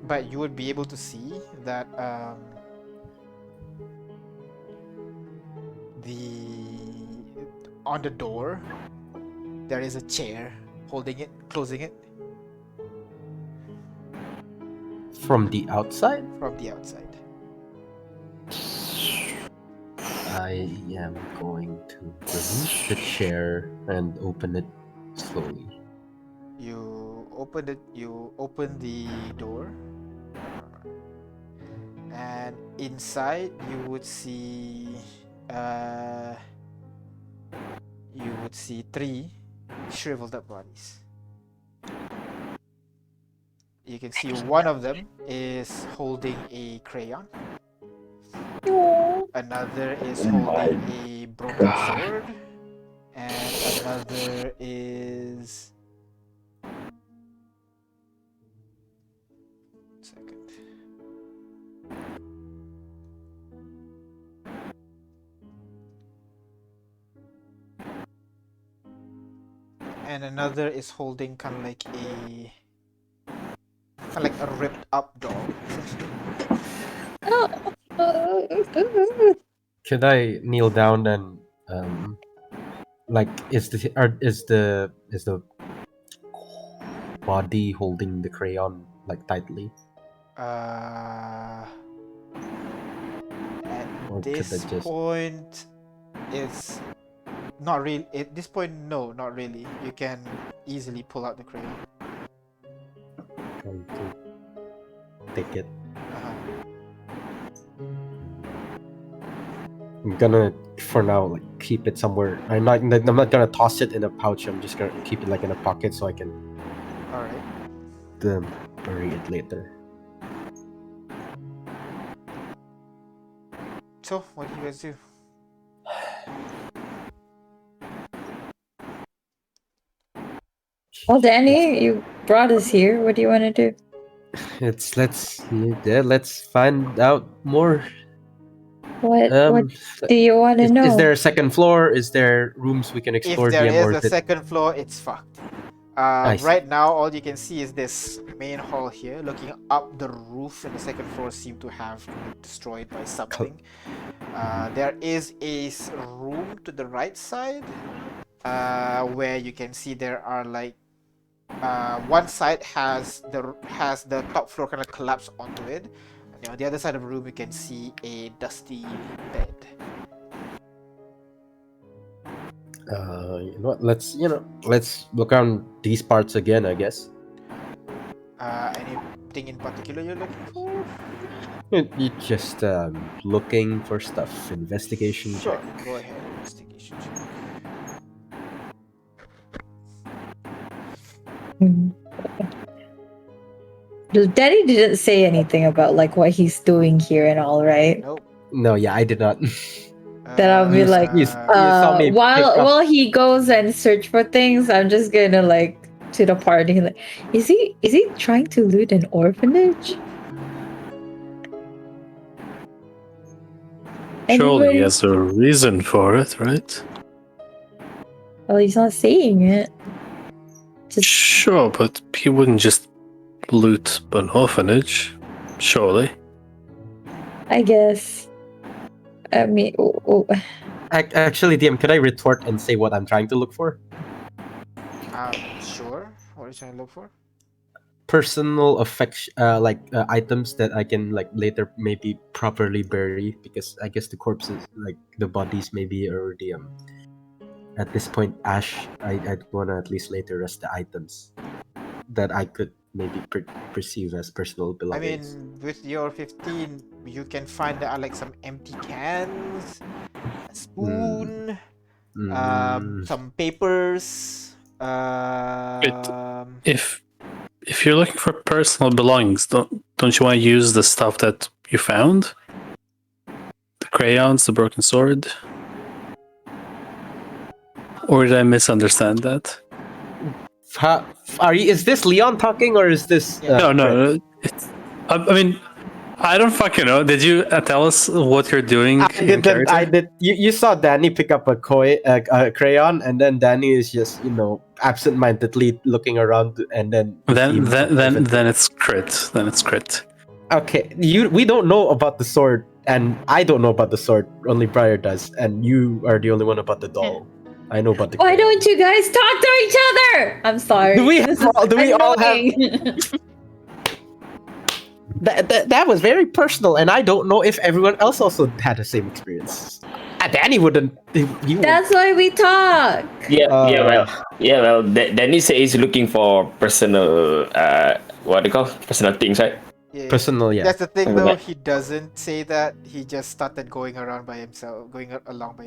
But you would be able to see that on the door there is a chair holding it, closing it From the outside, from the outside. I am going to remove the chair and open it slowly. You open the door, and inside you would see 3 shriveled up bodies. You can see one of them is holding a crayon. Another is holding a broken sword. And another is... Second. And another is holding kind of like a ripped up dog. Could I kneel down and like is the body holding the crayon like tightly? At Or could this I just point, it's not really. At this point, no, not really. You can easily pull out the crayon. try to take it? I'm gonna for now like keep it somewhere. I'm not gonna toss it in a pouch. I'm just gonna keep it like in a pocket so I can All right. bury it later. So, what do you guys do? Well, Danny, you brought us here. What do you want to do? let's find out more. What do you want to know? Is there a second floor? Is there rooms we can If explore? there DM, is or a is it? second floor, it's fucked. I see. Right now, all you can see is this main hall here. Looking up, the roof and the second floor seem to have been destroyed by something. There is a room to the right side where you can see there are like one side has the top floor kind of collapsed onto it. And on the other side of the room, you can see a dusty bed. You know what? Let's look around these parts again, I guess. Anything in particular you're looking for? You just looking for stuff. Investigation Sure, check. go ahead. Investigation check. Daddy didn't say anything about like what he's doing here and all, right? Nope. No, yeah, I did not. Then I'll be like, you saw me while pick up- while he goes and search for things, I'm just gonna like to the party. Like, is he trying to loot an orphanage? Surely Anybody? he has a reason for it, right? Well, he's not saying it. Just Sure, but he wouldn't just loot an orphanage, surely. I guess. I mean, Actually, DM, could I retort and say what I'm trying to look for? Sure. What are you trying to look for? Personal affection, items that I can like later maybe properly bury, because I guess the corpses, like the bodies, maybe already at this point ash. I'd wanna at least later rest the items that I could maybe perceive as personal I belongings. mean, with your 15, you can find there are like some empty cans, a spoon, some papers. If you're looking for personal belongings, don't you want to use the stuff that you found? The crayons, the broken sword? Or did I misunderstand that? Is this Leon talking, or is this? No. I mean, I don't fucking know. Did you tell us what you're doing? I did. You saw Danny pick up a crayon, and then Danny is just absent-mindedly looking around, and then then it's crit. Then it's crit. Okay, we don't know about the sword, and I don't know about the sword. Only Briar does, and you are the only one about the doll. I know about the. why crayon. don't you guys talk to each other? I'm sorry. Do we all have? Annoying. That was very personal, and I don't know if everyone else also had the same experience. Danny wouldn't. That's why we talk. Well, Danny says he's looking for personal, what do you call personal things, right? Yeah. Personal, yeah. That's the thing, though. He doesn't say that. He just started going along by himself.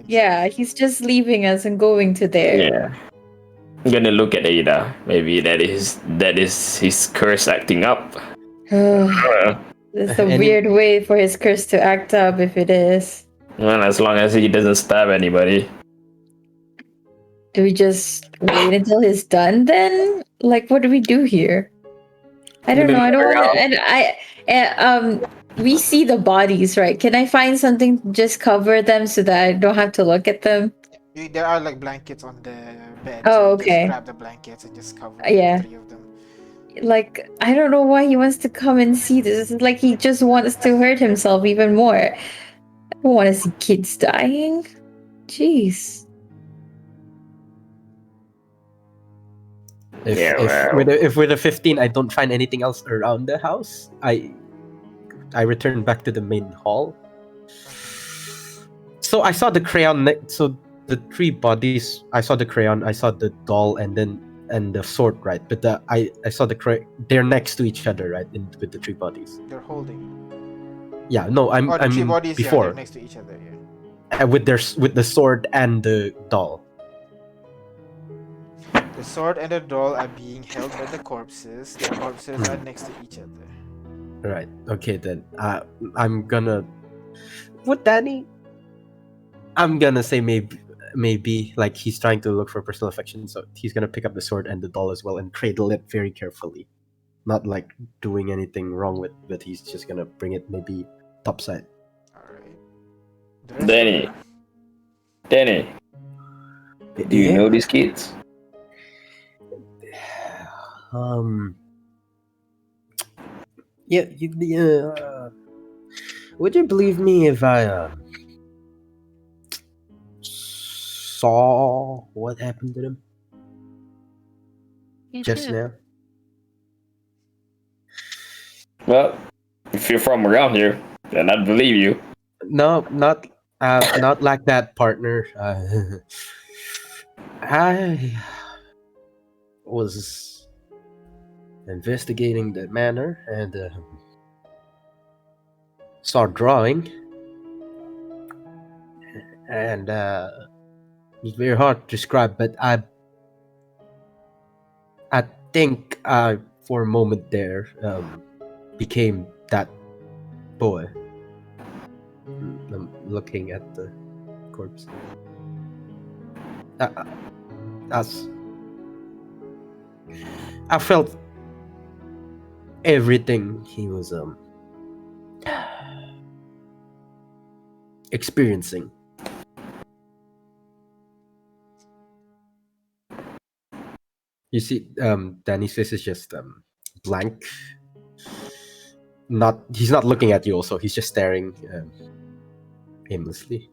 Yeah, he's just leaving us and going to there. Yeah. I'm gonna look at Ada. Maybe that is his curse acting up. It's a weird way for his curse to act up if it is. Well, as long as he doesn't stab anybody. Do we just wait until he's done then? Like, what do we do here? I don't know. I don't want to. We see the bodies, right? Can I find something to just cover them so that I don't have to look at them? There are like blankets on the bed. Oh, so okay. Just grab the blankets and just cover Yeah. the three of them. Like, I don't know why he wants to come and see this. It's like he just wants to hurt himself even more. I don't want to see kids dying. Jeez. If with a 15 I don't find anything else around the house, I return back to the main hall. So I saw the crayon. So the three bodies. I saw the crayon. I saw the doll, and the sword, right? But I saw they're next to each other, right? With the three bodies. They're holding. Yeah, no, I'm three bodies, before. they're next to each other. Yeah. With the sword and the doll. The sword and the doll are being held by the corpses. The corpses are next to each other. Right. Okay then. I'm gonna. What, Danny? I'm gonna say maybe like he's trying to look for personal affection, so he's gonna pick up the sword and the doll as well and cradle it very carefully. not like doing anything wrong with, but he's just gonna bring it maybe topside. Alright. The rest of Danny. them? Danny, do you know these kids? Yeah, would you believe me if I saw what happened to them You just too. now? Well, if you're from around here, then I'd believe you. No, not like that, partner. I was investigating the manor and saw a drawing, and it's very hard to describe, but I think I for a moment there became that boy. I'm looking at the corpse. I felt everything he was experiencing. You see, Danny's face is just blank. He's not looking at you. Also, he's just staring aimlessly.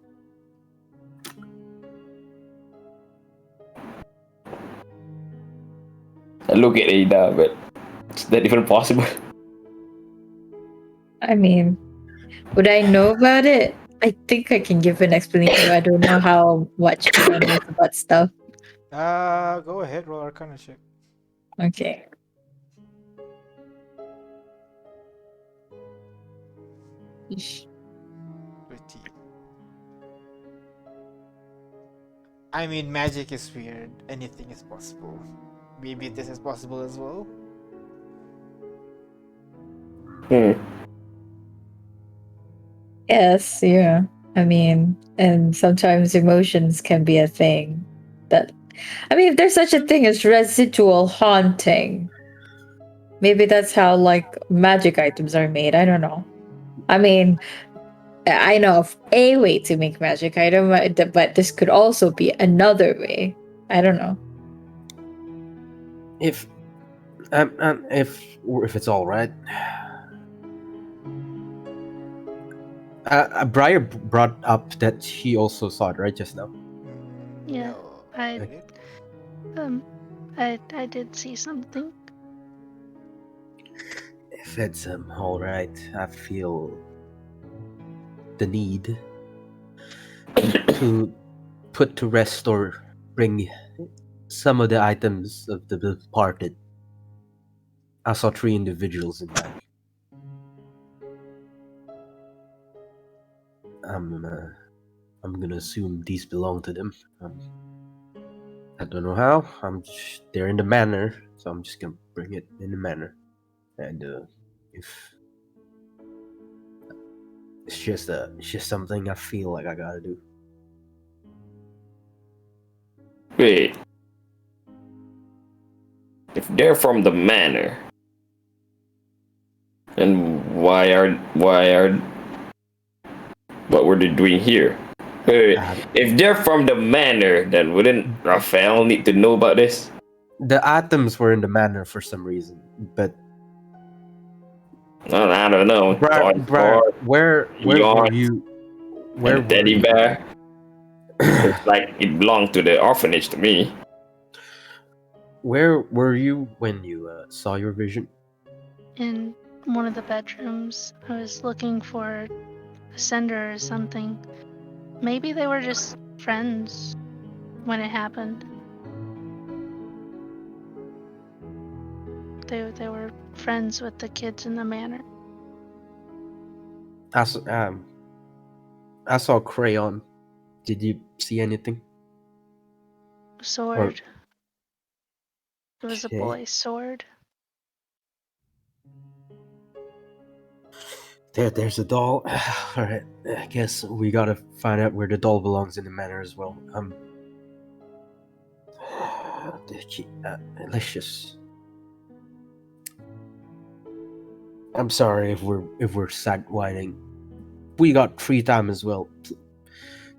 I look at Ada, but is that even possible? I mean, would I know about it? I think I can give an explanation. I don't know how much Kira knows about stuff. Go ahead, roll Arcana check. Okay. Eesh. Pretty. I mean, magic is weird. Anything is possible. Maybe this is possible as well. Yes, yeah. I mean, and sometimes emotions can be a thing. If there's such a thing as residual haunting, maybe that's how like magic items are made. I don't know. I mean, I know of a way to make magic item, but this could also be another way. I don't know. If it's all right. Briar brought up that he also saw it right just now. Yeah, No, I did. I did see something. If it's all right, I feel the need to put to rest or bring some of the items of the departed. I saw 3 individuals in that. I'm gonna assume these belong to them. I don't know how. They're in the manor, so I'm just gonna bring it in the manor. And if it's just something I feel like I gotta do. Wait. If they're from the manor, then what were they doing here? Wait, if they're from the manor, then wouldn't Raphael need to know about this? The atoms were in the manor for some reason, but I don't know. where were you? Where and teddy were bear? It's like it belonged to the orphanage to me. Where were you when you saw your vision? In one of the bedrooms, I was looking for a sender or something. Maybe they were just friends when it happened. They were friends with the kids in the manor. I saw crayon. Did you see anything? Sword. It was a Okay. boy's sword. There's a doll. All right, I guess we gotta find out where the doll belongs in the manor as well. Let's just. I'm sorry if we're sidewinding. We got free time as well.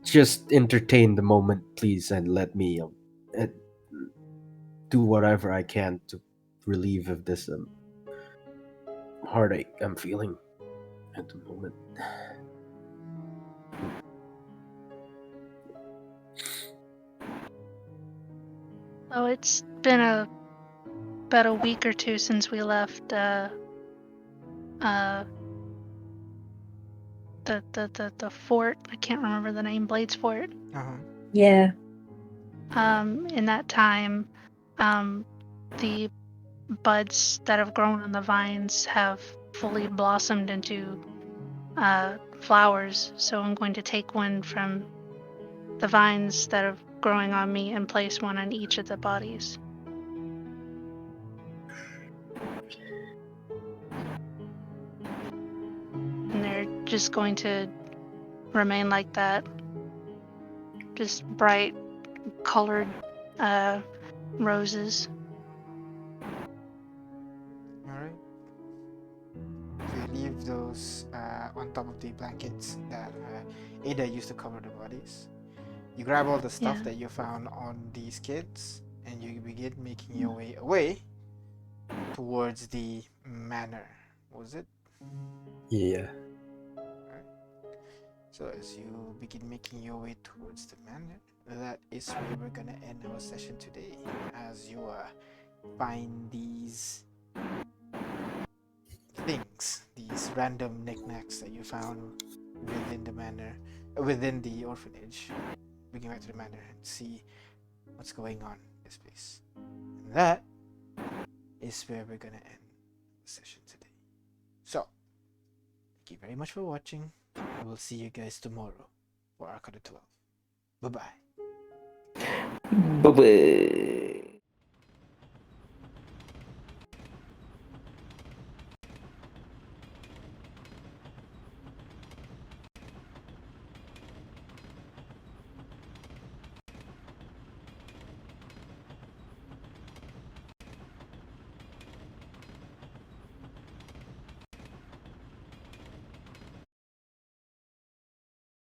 Just entertain the moment, please, and let me do whatever I can to relieve of this heartache I'm feeling at the moment. Oh, it's been about a week or two since we left the fort. I can't remember the name, Blades Fort. Yeah. In that time, the buds that have grown on the vines have fully blossomed into flowers. So I'm going to take one from the vines that are growing on me and place one on each of the bodies. And they're just going to remain like that. Just bright colored roses. Alright. So you leave those on top of the blankets that Ada used to cover the bodies. You grab all the stuff Yeah. that you found on these kids and you begin making your way away towards the manor. Was it? Yeah. So as you begin making your way towards the manor, that is where we're gonna end our session today. As you find these things, these random knickknacks that you found within the manor, within the orphanage. Bring back to the manor and see what's going on in this place. And that is where we're gonna end the session today. So, thank you very much for watching. I will see you guys tomorrow for Arcade 12. Bye bye. Bye-bye.